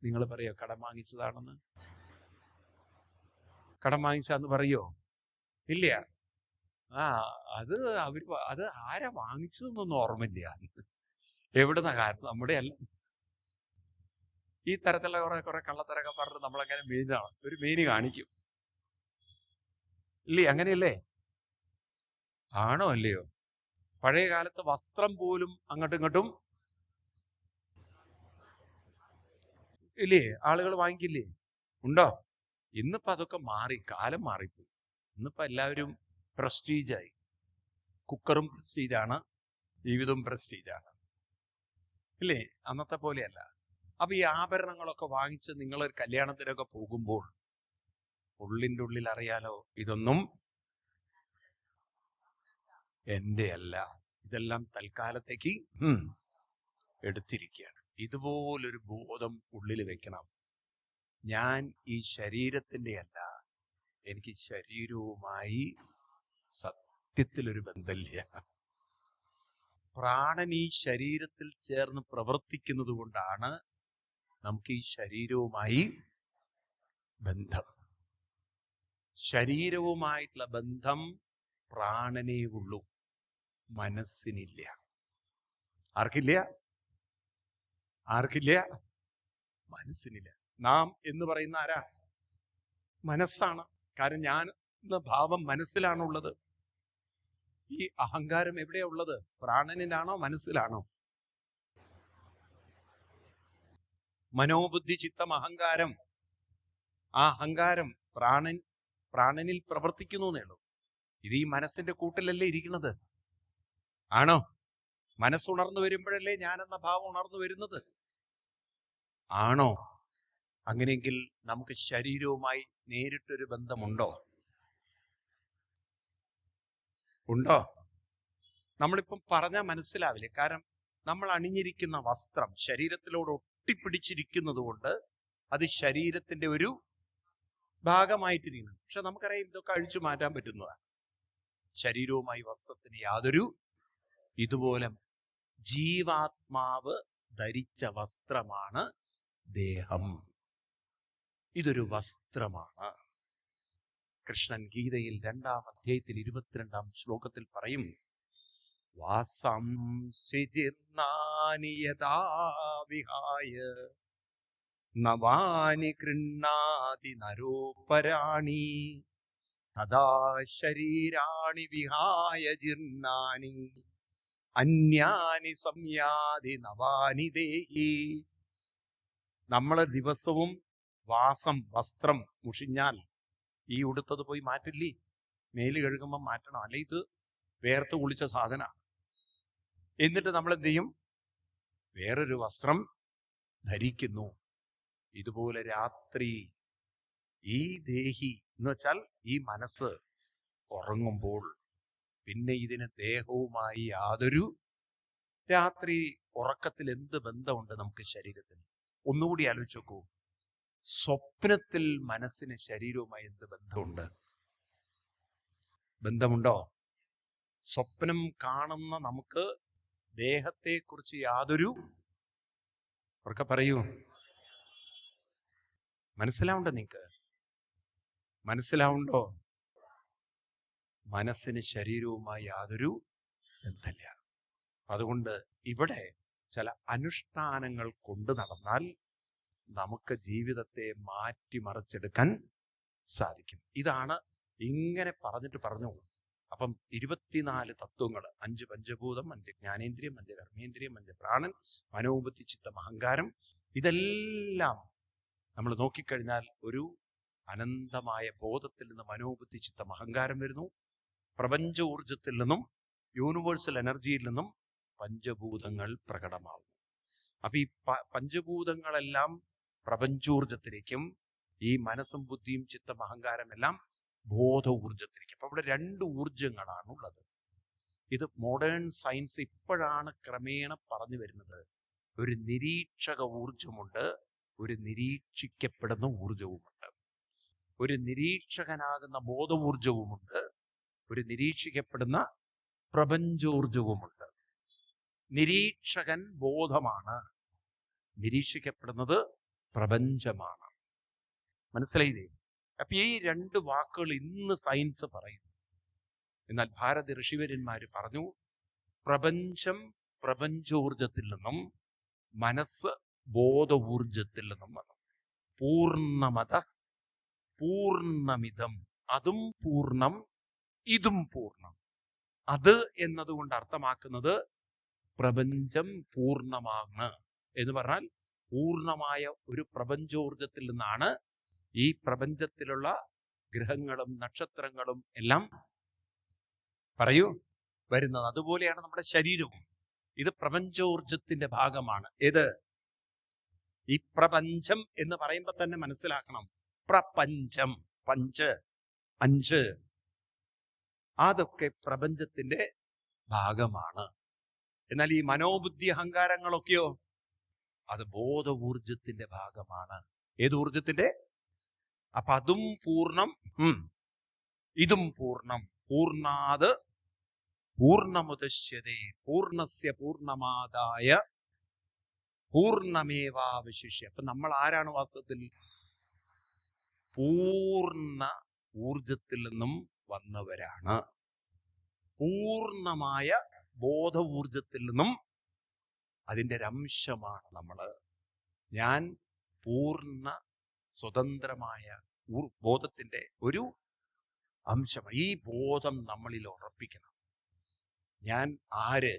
നിങ്ങൾ പറയോ കടം വാങ്ങിച്ചതാണെന്ന്? കടം വാങ്ങിച്ചാന്ന് പറയോ? ഇല്ല. ആ അത് ആരാ വാങ്ങിച്ചതെന്നൊന്നും ഓർമ്മയില്ല. എവിടുന്ന കാര്യം നമ്മുടെ അല്ല. ഈ തരത്തിലുള്ള കുറെ കള്ളത്തരൊക്കെ പറഞ്ഞ് നമ്മളങ്ങനെ മീനാണ് ഒരു മീന് കാണിക്കും. ഇല്ലേ? അങ്ങനെയല്ലേ? ആണോ അല്ലയോ? പഴയ കാലത്ത് വസ്ത്രം പോലും അങ്ങോട്ടും ഇങ്ങോട്ടും ഇല്ലേ? ആളുകൾ വാങ്ങിക്കില്ലേ? ഉണ്ടോ? ഇന്നിപ്പോ അതൊക്കെ മാറി, കാലം മാറിപ്പോയി. ഇന്നിപ്പോ എല്ലാവരും പ്രസ്റ്റീജായി. കുക്കറും പ്രസ്റ്റീജാണ്, ജീവിതവും പ്രസ്റ്റീജാണ്. ഇല്ലേ? അന്നത്തെ പോലെയല്ല. അപ്പൊ ഈ ആഭരണങ്ങളൊക്കെ വാങ്ങിച്ച് നിങ്ങളൊരു കല്യാണത്തിനൊക്കെ പോകുമ്പോൾ ഉള്ളിൻ്റെ ഉള്ളിൽ അറിയാലോ, ഇതൊന്നും എൻ്റെ അല്ല, ഇതെല്ലാം തൽക്കാലത്തേക്ക് എടുത്തിരിക്കുകയാണ്. ഇതുപോലൊരു ബോധം ഉള്ളിൽ വെക്കണം. ഞാൻ ഈ ശരീരത്തിൻ്റെ അല്ല, എനിക്ക് ശരീരവുമായി സത്യത്തിലൊരു ബന്ധമില്ല. പ്രാണൻ ഈ ശരീരത്തിൽ ചേർന്ന് പ്രവർത്തിക്കുന്നത് കൊണ്ടാണ് നമുക്ക് ഈ ശരീരവുമായി ബന്ധം. ശരീരവുമായിട്ടുള്ള ബന്ധം പ്രാണനേ ഉള്ളൂ, മനസ്സിനില്ല. ആർക്കില്ല? ആർക്കില്ല? മനസ്സിനില്ല. നാം എന്ന് പറയുന്ന ആരാ? മനസ്സാണ്. കാരണം ഞാൻ എന്ന ഭാവം മനസ്സിലാണുള്ളത്. ഈ അഹങ്കാരം എവിടെയാ ഉള്ളത്? പ്രാണനിലാണോ മനസ്സിലാണോ? മനോബുദ്ധി ചിത്തം അഹങ്കാരം. ആ അഹങ്കാരം പ്രാണനിൽ പ്രവർത്തിക്കുന്നു എന്നേ. ഇത് ഈ മനസ്സിന്റെ കൂട്ടിലല്ലേ ഇരിക്കുന്നത്? ആണോ? മനസ്സുണർന്നു വരുമ്പോഴല്ലേ ഞാനെന്ന ഭാവം ഉണർന്നു വരുന്നത്? ആണോ? അങ്ങനെയെങ്കിൽ നമുക്ക് ശരീരവുമായി നേരിട്ടൊരു ബന്ധമുണ്ടോ? ഉണ്ടോ? നമ്മളിപ്പം പറഞ്ഞാൽ മനസ്സിലാവില്ല. കാരണം നമ്മൾ അണിഞ്ഞിരിക്കുന്ന വസ്ത്രം ശരീരത്തിലോട് ഒട്ടിപ്പിടിച്ചിരിക്കുന്നത് കൊണ്ട് അത് ശരീരത്തിന്റെ ഒരു ഭാഗമായിട്ടിരിക്കുന്നു. പക്ഷെ നമുക്കറിയാം ഇതൊക്കെ അഴിച്ചു മാറ്റാൻ പറ്റുന്നതാണ്. ശരീരവുമായി വസ്ത്രത്തിന് യാതൊരു ഇതുപോലെ ജീവാത്മാവ് ധരിച്ച വസ്ത്രമാണ് ദേഹം. ഇതൊരു വസ്ത്രമാണ്. കൃഷ്ണൻ ഗീതയിൽ 2-ാം അധ്യായത്തിൽ 22-ാം ശ്ലോകത്തിൽ പറയും, വാസംസിജീർണാനി യഥാ വിഹായ നവാനി ഗൃണ്ണാതി നരോപരാണി തഥാ ശരീരാണി വിഹായ ജീർണാനി അന്യാനി സംയാതി നവാനി ദേഹി. നമ്മളെ ദിവസവും വസ്ത്രം മുഷിഞ്ഞാൽ ഈ ഉടുത്തത് പോയി മാറ്റില്ലേ? മേല് കഴുകുമ്പോൾ മാറ്റണം, അല്ലെ ഇത് വേർത്ത് കുളിച്ച സാധനമാണ്. എന്നിട്ട് നമ്മൾ എന്ത് ചെയ്യും? വേറൊരു വസ്ത്രം ധരിക്കുന്നു. ഇതുപോലെ രാത്രി ഈ ദേഹി എന്ന് വെച്ചാൽ ഈ മനസ്സ് ഉറങ്ങുമ്പോൾ പിന്നെ ഇതിന് ദേഹവുമായി യാതൊരു, രാത്രി ഉറക്കത്തിൽ എന്ത് ബന്ധമുണ്ട് നമുക്ക് ശരീരത്തിന്? ഒന്നുകൂടി ആലോചിച്ച് നോക്കൂ. സ്വപ്നത്തിൽ മനസ്സിന് ശരീരവുമായി എന്ത് ബന്ധമുണ്ട്? ബന്ധമുണ്ടോ? സ്വപ്നം കാണുന്ന നമുക്ക് ദേഹത്തെക്കുറിച്ച് യാതൊരു, ഉറക്കെ പറയൂ, മനസ്സിലാവുണ്ടോ? നിങ്ങൾക്ക് മനസ്സിലാവുണ്ടോ? മനസ്സിന് ശരീരവുമായി യാതൊരു ബന്ധമില്ല. അതുകൊണ്ട് ഇവിടെ ചില അനുഷ്ഠാനങ്ങൾ കൊണ്ടു നടന്നാൽ നമുക്ക് ജീവിതത്തെ മാറ്റിമറിച്ചെടുക്കാൻ സാധിക്കും. ഇതാണ് ഇങ്ങനെ പറഞ്ഞു. അപ്പം 24 തത്വങ്ങൾ, 5 പഞ്ചഭൂതം, 5 ജ്ഞാനേന്ദ്രിയം, 5 കർമ്മേന്ദ്രിയം, 5 പ്രാണൻ, മനോബുദ്ധി ചിത്തം അഹങ്കാരം, ഇതെല്ലാം നമ്മൾ നോക്കിക്കഴിഞ്ഞാൽ ഒരു അനന്തമായ ബോധത്തിൽ നിന്ന് മനോബുദ്ധി ചിത്തം അഹങ്കാരം വരുന്നു. പ്രപഞ്ച ഊർജത്തിൽ നിന്നും, യൂണിവേഴ്സൽ എനർജിയിൽ നിന്നും പഞ്ചഭൂതങ്ങൾ പ്രകടമാവുന്നു. അപ്പൊ ഈ പഞ്ചഭൂതങ്ങളെല്ലാം പ്രപഞ്ചോർജത്തിലേക്കും ഈ മനസ്സും ബുദ്ധിയും ചിത്തം അഹങ്കാരം എല്ലാം ബോധ ഊർജത്തിലേക്കും. അപ്പൊ ഇവിടെ 2 ഊർജങ്ങളാണ് ഉള്ളത്. ഇത് മോഡേൺ സയൻസ് ഇപ്പോഴാണ് ക്രമേണ പറഞ്ഞു വരുന്നത്. ഒരു നിരീക്ഷക ഊർജമുണ്ട്, ഒരു നിരീക്ഷിക്കപ്പെടുന്ന ഊർജവുമുണ്ട്. ഒരു നിരീക്ഷകനാകുന്ന ബോധ ഊർജവുമുണ്ട്, ഒരു നിരീക്ഷിക്കപ്പെടുന്ന പ്രപഞ്ചോർജവുമുണ്ട്. നിരീക്ഷകൻ ബോധമാണ്, നിരീക്ഷിക്കപ്പെടുന്നത് പ്രപഞ്ചമാണ്. മനസ്സിലായില്ലേ? അപ്പൊ ഈ രണ്ട് വാക്കുകൾ ഇന്ന് സയൻസ് പറയുന്നു. എന്നാൽ ഭാരത ഋഷിവര്യന്മാര് പറഞ്ഞു, പ്രപഞ്ചം പ്രപഞ്ചോർജത്തിൽ നിന്നും, മനസ്സ് ബോധ ഊർജത്തിൽ നിന്നും വന്നു. പൂർണ്ണമത പൂർണ്ണമിതം, അതും പൂർണ്ണം ഇതും പൂർണ്ണം. അത് എന്നതുകൊണ്ട് അർത്ഥമാക്കുന്നത് പ്രപഞ്ചം പൂർണ്ണമാണ് എന്ന് പറഞ്ഞാൽ പൂർണ്ണമായ ഒരു പ്രപഞ്ചോർജത്തിൽ നിന്നാണ് ഈ പ്രപഞ്ചത്തിലുള്ള ഗ്രഹങ്ങളും നക്ഷത്രങ്ങളും എല്ലാം പറയൂ വരുന്നത്. അതുപോലെയാണ് നമ്മുടെ ശരീരവും. ഇത് പ്രപഞ്ചോർജത്തിന്റെ ഭാഗമാണ്. ഏത്? ഈ പ്രപഞ്ചം എന്ന് പറയുമ്പോൾ തന്നെ മനസ്സിലാക്കണം, പ്രപഞ്ചം, പഞ്ച്, അഞ്ച്, അതൊക്കെ പ്രപഞ്ചത്തിന്റെ ഭാഗമാണ്. എന്നാൽ ഈ മനോബുദ്ധി അഹങ്കാരങ്ങളൊക്കെയോ അത് ബോധ ഊർജത്തിന്റെ ഭാഗമാണ്. ഏത് ഊർജത്തിന്റെ? അപ്പൊ അതും പൂർണ്ണം ഇതും പൂർണ്ണം. പൂർണ്ണാത് പൂർണ്ണമുദശ്യതേ പൂർണ്ണസ്യ പൂർണ്ണമാദായ പൂർണ്ണമേവാവശിഷ്യ. അപ്പൊ നമ്മൾ ആരാണ് വാസ്തവത്തിൽ? പൂർണ്ണ ഊർജത്തിൽ നിന്നും വന്നവരാണ്. പൂർണ്ണമായ ബോധ ഊർജത്തിൽ നിന്നും അതിൻ്റെ ഒരു അംശമാണ് നമ്മള്. ഞാൻ പൂർണ്ണ സ്വതന്ത്രമായ ബോധത്തിന്റെ ഒരു അംശമാണ്. ഈ ബോധം നമ്മളിൽ ഉറപ്പിക്കണം. ഞാൻ ആര്?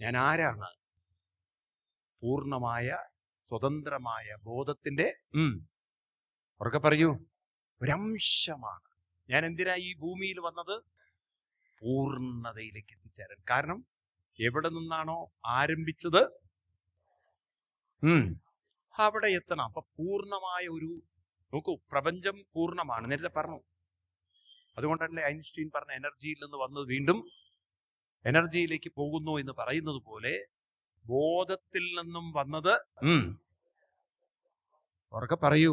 ഞാൻ ആരാണ്? പൂർണ്ണമായ സ്വതന്ത്രമായ ബോധത്തിന്റെ ഉറക്കെ പറയൂ, ഒരംശമാണ്. ഞാൻ എന്തിനാ ഈ ഭൂമിയിൽ വന്നത്? പൂർണ്ണതയിലേക്ക് എത്തിച്ചേരാൻ. കാരണം എവിടെ നിന്നാണോ ആരംഭിച്ചത് അവിടെ എത്തണം. അപ്പൊ പൂർണ്ണമായ ഒരു, നോക്കൂ, പ്രപഞ്ചം പൂർണ്ണമാണ്, നേരത്തെ പറഞ്ഞു. അതുകൊണ്ടല്ലേ ഐൻസ്റ്റീൻ പറഞ്ഞ എനർജിയിൽ നിന്ന് വന്നത് വീണ്ടും എനർജിയിലേക്ക് പോകുന്നു എന്ന് പറയുന്നത് പോലെ ബോധത്തിൽ നിന്നും വന്നത് ഉറക്കെ പറയൂ,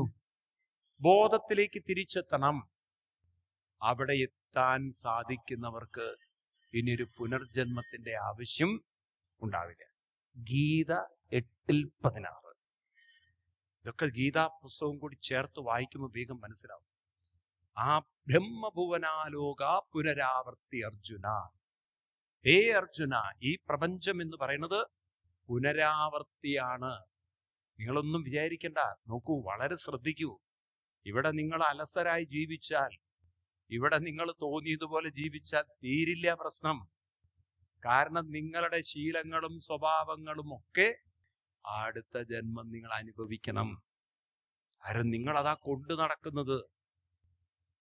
ബോധത്തിലേക്ക് തിരിച്ചെത്തണം. അവിടെ എത്താൻ സാധിക്കുന്നവർക്ക് ഇനിയൊരു പുനർജന്മത്തിന്റെ ആവശ്യം ഉണ്ടാവില്ല. ഗീത 8:16. ഇതൊക്കെ ഗീതാ പുസ്തകം കൂടി ചേർത്ത് വായിക്കുമ്പോൾ വേഗം മനസ്സിലാവും. ആ ബ്രഹ്മഭുവനാലോക പുനരാവർത്തി അർജുന. ഹേ അർജുന, ഈ പ്രപഞ്ചം എന്ന് പറയുന്നത് പുനരാവർത്തിയാണ്. നിങ്ങളൊന്നും വിചാരിക്കണ്ട. നോക്കൂ, വളരെ ശ്രദ്ധിക്കൂ. ഇവിടെ നിങ്ങൾ അലസരായി ജീവിച്ചാൽ, ഇവിടെ നിങ്ങൾ തോന്നിയതുപോലെ ജീവിച്ചാൽ തീരില്ല പ്രശ്നം. കാരണം നിങ്ങളുടെ ശീലങ്ങളും സ്വഭാവങ്ങളും ഒക്കെ അടുത്ത ജന്മം നിങ്ങൾ അനുഭവിക്കണം. കാരണം നിങ്ങൾ അതാ കൊണ്ടു നടക്കുന്നത്.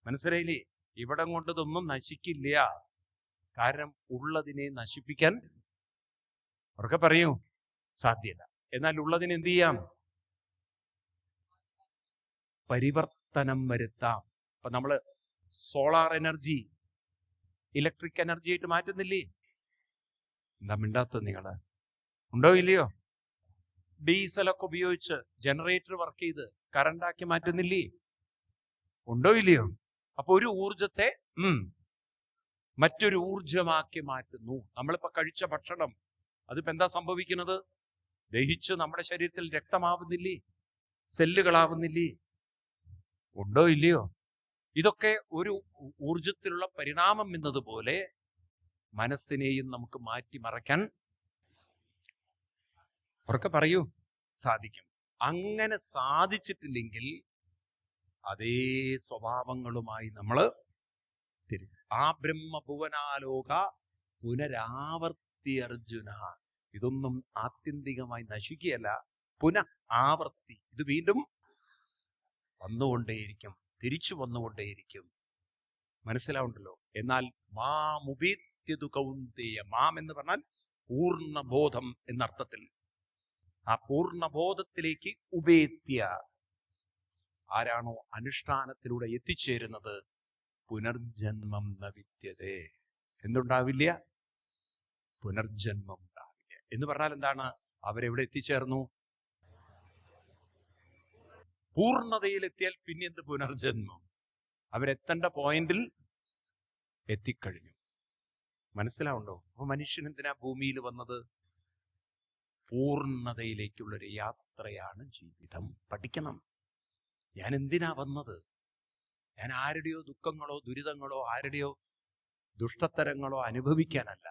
മനസ്സിലായില്ലേ? ഇവിടം കൊണ്ടതൊന്നും നശിക്കില്ല. കാരണം ഉള്ളതിനെ നശിപ്പിക്കാൻ അവർക്ക് പറയൂ സാധ്യത. എന്നാൽ ഉള്ളതിന് എന്ത് ചെയ്യാം? പരിവർത്തനം വരുത്താം. അപ്പൊ നമ്മള് സോളാർ എനർജി ഇലക്ട്രിക് എനർജി ആയിട്ട് മാറ്റുന്നില്ലേ? എന്താ മിണ്ടാത്തത് നിങ്ങള്? ഉണ്ടോ ഇല്ലയോ? ഡീസലൊക്കെ ഉപയോഗിച്ച് ജനറേറ്റർ വർക്ക് ചെയ്ത് കറണ്ടാക്കി മാറ്റുന്നില്ലേ? ഉണ്ടോ ഇല്ലയോ? അപ്പൊ ഒരു ഊർജത്തെ മറ്റൊരു ഊർജമാക്കി മാറ്റുന്നു. നമ്മളിപ്പോ കഴിച്ച ഭക്ഷണം അതിപ്പോ എന്താ സംഭവിക്കുന്നത്? ദഹിച്ച് നമ്മുടെ ശരീരത്തിൽ രക്തമാവുന്നില്ലേ? സെല്ലുകളാവുന്നില്ലേ? ഉണ്ടോ ഇല്ലയോ? ഇതൊക്കെ ഒരു ഊർജത്തിലുള്ള പരിണാമം എന്നതുപോലെ മനസ്സിനെയും നമുക്ക് മാറ്റിമറയ്ക്കാൻ അവർക്ക് പറയൂ സാധിക്കും. അങ്ങനെ സാധിച്ചിട്ടില്ലെങ്കിൽ അതേ സ്വഭാവങ്ങളുമായി നമ്മൾ തിരിച്ചു. ആ ബ്രഹ്മഭുവനാലോക പുനരാവർത്തി അർജുന. ഇതൊന്നും ആത്യന്തികമായി നശിക്കുകയല്ല, പുനഃ ആവർത്തി. ഇത് വീണ്ടും വന്നുകൊണ്ടേയിരിക്കും, തിരിച്ചു വന്നുകൊണ്ടേയിരിക്കും. മനസ്സിലാവുണ്ടല്ലോ? എന്നാൽ മാമുപേത്യതു കൗന്ദേയ. മാം എന്ന് പറഞ്ഞാൽ പൂർണ്ണബോധം എന്നർത്ഥത്തിൽ. ആ പൂർണ്ണബോധത്തിലേക്ക് ഉപേത്യ ആരാണോ അനുഷ്ഠാനത്തിലൂടെ എത്തിച്ചേരുന്നത്, പുനർജന്മം ന വിദ്യതേ. എന്തുണ്ടാവില്ല? പുനർജന്മം ഉണ്ടാവില്ല. എന്ന് പറഞ്ഞാൽ എന്താണ്? അവരെവിടെ എത്തിച്ചേർന്നു? പൂർണ്ണതയിലെത്തിയാൽ പിന്നെ എന്ത് പുനർജന്മം? അവരെത്തേണ്ട പോയിന്റിൽ എത്തിക്കഴിഞ്ഞു. മനസ്സിലാവുണ്ടോ? അപ്പൊ മനുഷ്യൻ എന്തിനാ ഭൂമിയിൽ വന്നത്? പൂർണ്ണതയിലേക്കുള്ളൊരു യാത്രയാണ് ജീവിതം. പഠിക്കണം. ഞാൻ എന്തിനാ വന്നത്? ഞാൻ ആരുടെയോ ദുഃഖങ്ങളോ ദുരിതങ്ങളോ ആരുടെയോ ദുഷ്ടത്തരങ്ങളോ അനുഭവിക്കാനല്ല.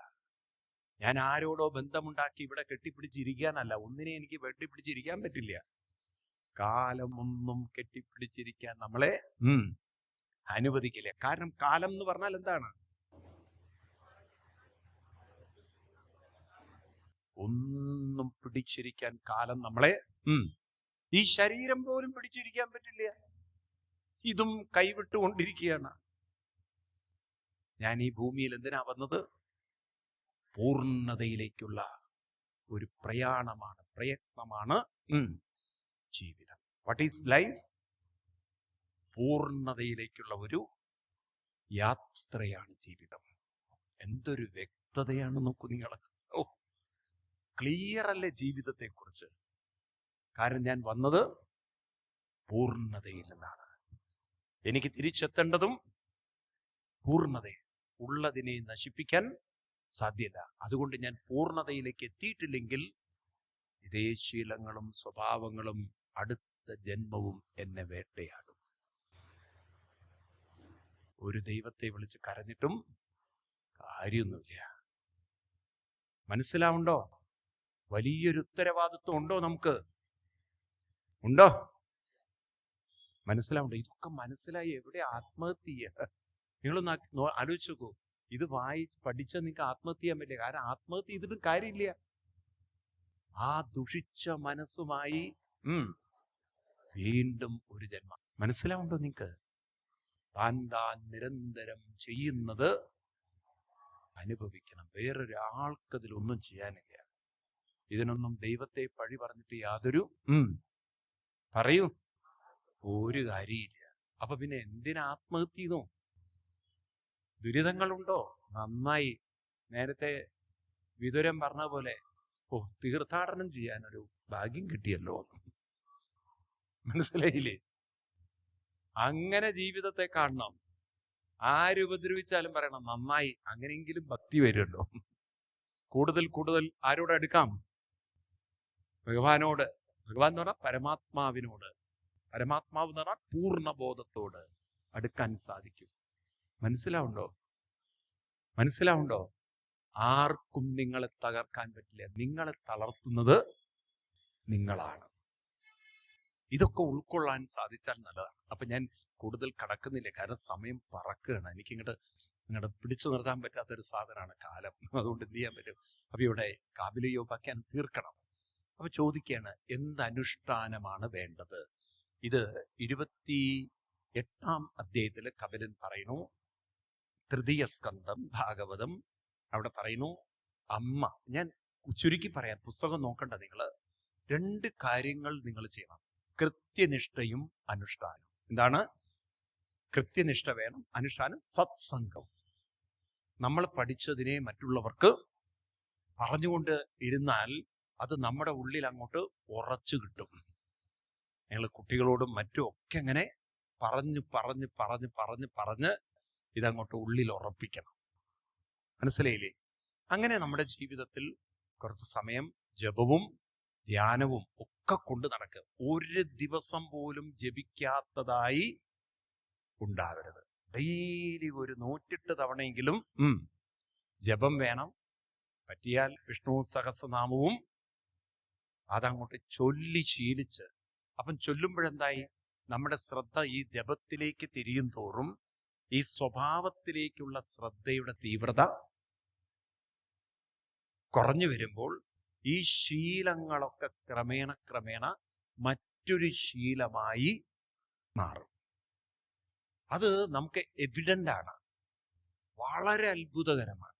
ഞാൻ ആരോടോ ബന്ധമുണ്ടാക്കി ഇവിടെ കെട്ടിപ്പിടിച്ചിരിക്കാനല്ല. ഒന്നിനെ എനിക്ക് കെട്ടിപ്പിടിച്ചിരിക്കാൻ പറ്റില്ല. കാലം ഒന്നും കെട്ടിപ്പിടിച്ചിരിക്കാൻ നമ്മളെ അനുവദിക്കില്ല. കാരണം കാലം എന്ന് പറഞ്ഞാൽ എന്താണ്? ഒന്നും പിടിച്ചിരിക്കാൻ കാലം നമ്മളെ ഈ ശരീരം പോലും പിടിച്ചിരിക്കാൻ പറ്റില്ല. ഇതും കൈവിട്ടുകൊണ്ടിരിക്കുകയാണ്. ഞാൻ ഈ ഭൂമിയിൽ എന്തിനാ വന്നത്? പൂർണ്ണതയിലേക്കുള്ള ഒരു പ്രയത്നമാണ് ജീവിതം. What is life? പൂർണ്ണതയിലേക്കുള്ള ഒരു യാത്രയാണ് ജീവിതം. എന്തൊരു വ്യക്തതയാണ് നോക്കൂ നിങ്ങൾ. ക്ലിയർ അല്ലേ ജീവിതത്തെ കുറിച്ച്? കാരണം ഞാൻ വന്നത് പൂർണ്ണതയിൽ നിന്നാണ്. എനിക്ക് തിരിച്ചെത്തേണ്ടതും പൂർണ്ണതയെ. ഉള്ളതിനെ നശിപ്പിക്കാൻ സാധ്യല്ല. അതുകൊണ്ട് ഞാൻ പൂർണ്ണതയിലേക്ക് എത്തിയിട്ടില്ലെങ്കിൽ ഇതേ ശീലങ്ങളും സ്വഭാവങ്ങളും അടുത്ത ജന്മവും എന്നെ വേട്ടയാടും. ഒരു ദൈവത്തെ വിളിച്ച് കരഞ്ഞിട്ടും കാര്യമൊന്നുമില്ല. മനസ്സിലാവുണ്ടോ? വലിയൊരു ഉത്തരവാദിത്വം ഉണ്ടോ നമുക്ക്? ഉണ്ടോ? മനസ്സിലാവുണ്ടോ? ഇതൊക്കെ മനസ്സിലായി എവിടെ ആത്മഹത്യ? നിങ്ങളൊന്ന് ആലോചിച്ച് നോക്കൂ. ഇത് പഠിച്ച നിങ്ങൾക്ക് ആത്മഹത്യ ചെയ്യാൻ പറ്റില്ല. കാരണം ആത്മഹത്യ ചെയ്തിട്ടും കാര്യമില്ല. ആ ദുഷിച്ച മനസ്സുമായി വീണ്ടും ഒരു ജന്മം. മനസ്സിലാവുണ്ടോ നിങ്ങൾക്ക്? താൻ നിരന്തരം ചെയ്യുന്നത് അനുഭവിക്കണം. വേറൊരാൾക്കതിലൊന്നും ചെയ്യാനില്ല. ഇതിനൊന്നും ദൈവത്തെ പഴി പറഞ്ഞിട്ട് യാതൊരു പറയൂ ഒരു കാര്യമില്ല. അപ്പൊ പിന്നെ എന്തിനാ ആത്മഹത്യ ചെയ്തോ? ദുരിതങ്ങളുണ്ടോ? നന്നായി. നേരത്തെ വിതുരം പറഞ്ഞ പോലെ തീർത്ഥാടനം ചെയ്യാനൊരു ഭാഗ്യം കിട്ടിയല്ലോ. മനസ്സിലായില്ലേ? അങ്ങനെ ജീവിതത്തെ കാണണം. ആരുപദ്രവിച്ചാലും പറയണം നന്നായി. അങ്ങനെയെങ്കിലും ഭക്തി വരുമല്ലോ. കൂടുതൽ ആരോട് അടുക്കാം? ഭഗവാനോട്. ഭഗവാൻ എന്ന് പറഞ്ഞാൽ പരമാത്മാവിനോട്. പരമാത്മാവ് എന്ന് പറഞ്ഞാൽ പൂർണ്ണബോധത്തോട് അടുക്കാൻ സാധിക്കും. മനസ്സിലാവുണ്ടോ? ആർക്കും നിങ്ങളെ തകർക്കാൻ പറ്റില്ല. നിങ്ങളെ തളർത്തുന്നത് നിങ്ങളാണ്. ഇതൊക്കെ ഉൾക്കൊള്ളാൻ സാധിച്ചാൽ നല്ലതാണ്. അപ്പൊ ഞാൻ കൂടുതൽ കടക്കുന്നില്ല. കാരണം സമയം പറക്കുകയാണ്. നിങ്ങളുടെ പിടിച്ചു നിർത്താൻ പറ്റാത്തൊരു സാധനമാണ് കാലം. അതുകൊണ്ട് എന്ത് ചെയ്യാൻ പറ്റും? അപ്പൊ ഇവിടെ കാബിലയോപാഖ്യാനം തീർക്കണം. അപ്പൊ ചോദിക്കുകയാണ്, എന്തനുഷ്ഠാനമാണ് വേണ്ടത്? ഇത് 28-ാം അധ്യായത്തിൽ കപിലൻ പറയുന്നു. തൃതീയ സ്കന്ധം ഭാഗവതം. അവിടെ പറയുന്നു അമ്മ. ഞാൻ ചുരുക്കി പറയാം, പുസ്തകം നോക്കണ്ട നിങ്ങൾ. 2 കാര്യങ്ങൾ നിങ്ങൾ ചെയ്യണം. കൃത്യനിഷ്ഠയും അനുഷ്ഠാനവും. എന്താണ്? കൃത്യനിഷ്ഠ വേണം, അനുഷ്ഠാനം സത്സംഗം. നമ്മൾ പഠിച്ചതിനെ മറ്റുള്ളവർക്ക് പറഞ്ഞുകൊണ്ട് ഇരുന്നാൽ അത് നമ്മുടെ ഉള്ളിൽ അങ്ങോട്ട് ഉറച്ചു കിട്ടും. ഞങ്ങൾ കുട്ടികളോടും മറ്റും ഒക്കെ അങ്ങനെ പറഞ്ഞ് ഇതങ്ങോട്ട് ഉള്ളിൽ ഉറപ്പിക്കണം. മനസ്സിലായില്ലേ? അങ്ങനെ നമ്മുടെ ജീവിതത്തിൽ കുറച്ച് സമയം ജപവും ധ്യാനവും ഒക്കെ കൊണ്ട് നടക്കുക. ഒരു ദിവസം പോലും ജപിക്കാത്തതായി ഉണ്ടാവരുത്. ഡെയിലി ഒരു 108 തവണയെങ്കിലും ജപം വേണം. പറ്റിയാൽ വിഷ്ണു സഹസ്രനാമവും അതങ്ങോട്ട് ചൊല്ലി ശീലിച്ച്. അപ്പം ചൊല്ലുമ്പോഴെന്തായി? നമ്മുടെ ശ്രദ്ധ ഈ ജപത്തിലേക്ക് തിരിയും തോറും ഈ സ്വഭാവത്തിലേക്കുള്ള ശ്രദ്ധയുടെ തീവ്രത കുറഞ്ഞു വരുമ്പോൾ ഈ ശീലങ്ങളൊക്കെ ക്രമേണ മറ്റൊരു ശീലമായി മാറും. അത് നമുക്ക് എവിഡന്റ് ആണ്. വളരെ അത്ഭുതകരമാണ്.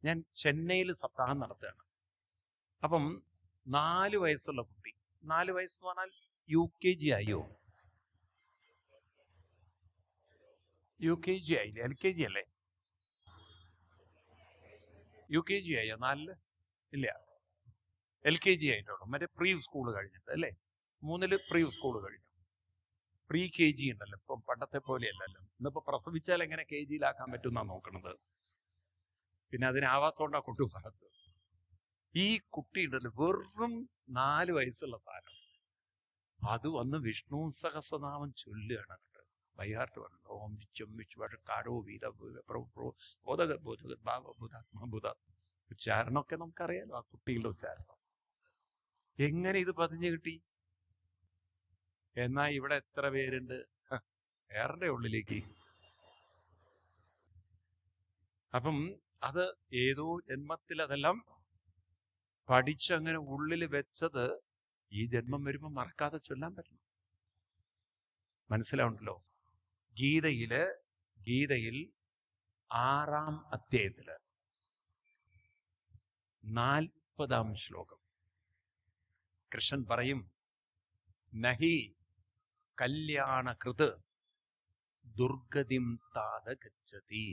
ഞാൻ ചെന്നൈയിൽ സപ്താഹം നടത്തുകയാണ്. അപ്പം 4 വയസ്സുള്ള കുട്ടി, 4 വയസ്സ് പറഞ്ഞാൽ UKG ആയോ? UKG ആയില്ലേ? LKG അല്ലേ? UKG ആയോ? 4 ഇല്ല, LKG ആയിട്ടുള്ളൂ. മറ്റേ പ്രീ സ്കൂൾ കഴിഞ്ഞിട്ട് അല്ലേ? 3 പ്രീ സ്കൂൾ കഴിഞ്ഞു. പ്രീ KG ഉണ്ടല്ലോ. ഇപ്പം പണ്ടത്തെ പോലെയല്ലല്ലോ. ഇന്നിപ്പോ പ്രസവിച്ചാൽ എങ്ങനെ KG-യിലാക്കാൻ പറ്റുമെന്നാണ് നോക്കണത്. പിന്നെ അതിനാവാത്തോണ്ടാ കൊണ്ടുപോകാത്തത്. ഈ കുട്ടിയുടെ വെറും 4 വയസ്സുള്ള സാധനം അത് വന്ന് വിഷ്ണു സഹസ്രനാമം ചൊല്ലുകയാണ്. ബൈഹാർട്ട് പറഞ്ഞു ഓം വിച്ചും വിശ്വകാരോ വീത ബോധ ഉച്ചാരണമൊക്കെ നമുക്കറിയാലോ, ആ കുട്ടികളുടെ ഉച്ചാരണം. എങ്ങനെ ഇത് പതിഞ്ഞു കിട്ടി? എന്നാ ഇവിടെ എത്ര പേരുണ്ട് ഏറെ ഉള്ളിലേക്ക്? അപ്പം അത് ഏതോ ജന്മത്തിൽ അതെല്ലാം പഠിച്ചങ്ങനെ ഉള്ളിൽ വെച്ചത് ഈ ജന്മം വരുമ്പോൾ മറക്കാതെ ചൊല്ലാൻ പറ്റണം. മനസ്സിലാവുണ്ടല്ലോ? ഗീതയിൽ 6-ാം അധ്യായത്തില് 40-ാം ശ്ലോകം കൃഷ്ണൻ പറയും, നഹി കല്യാണകൃത് ദുർഗതിം താത ഗച്ഛതി.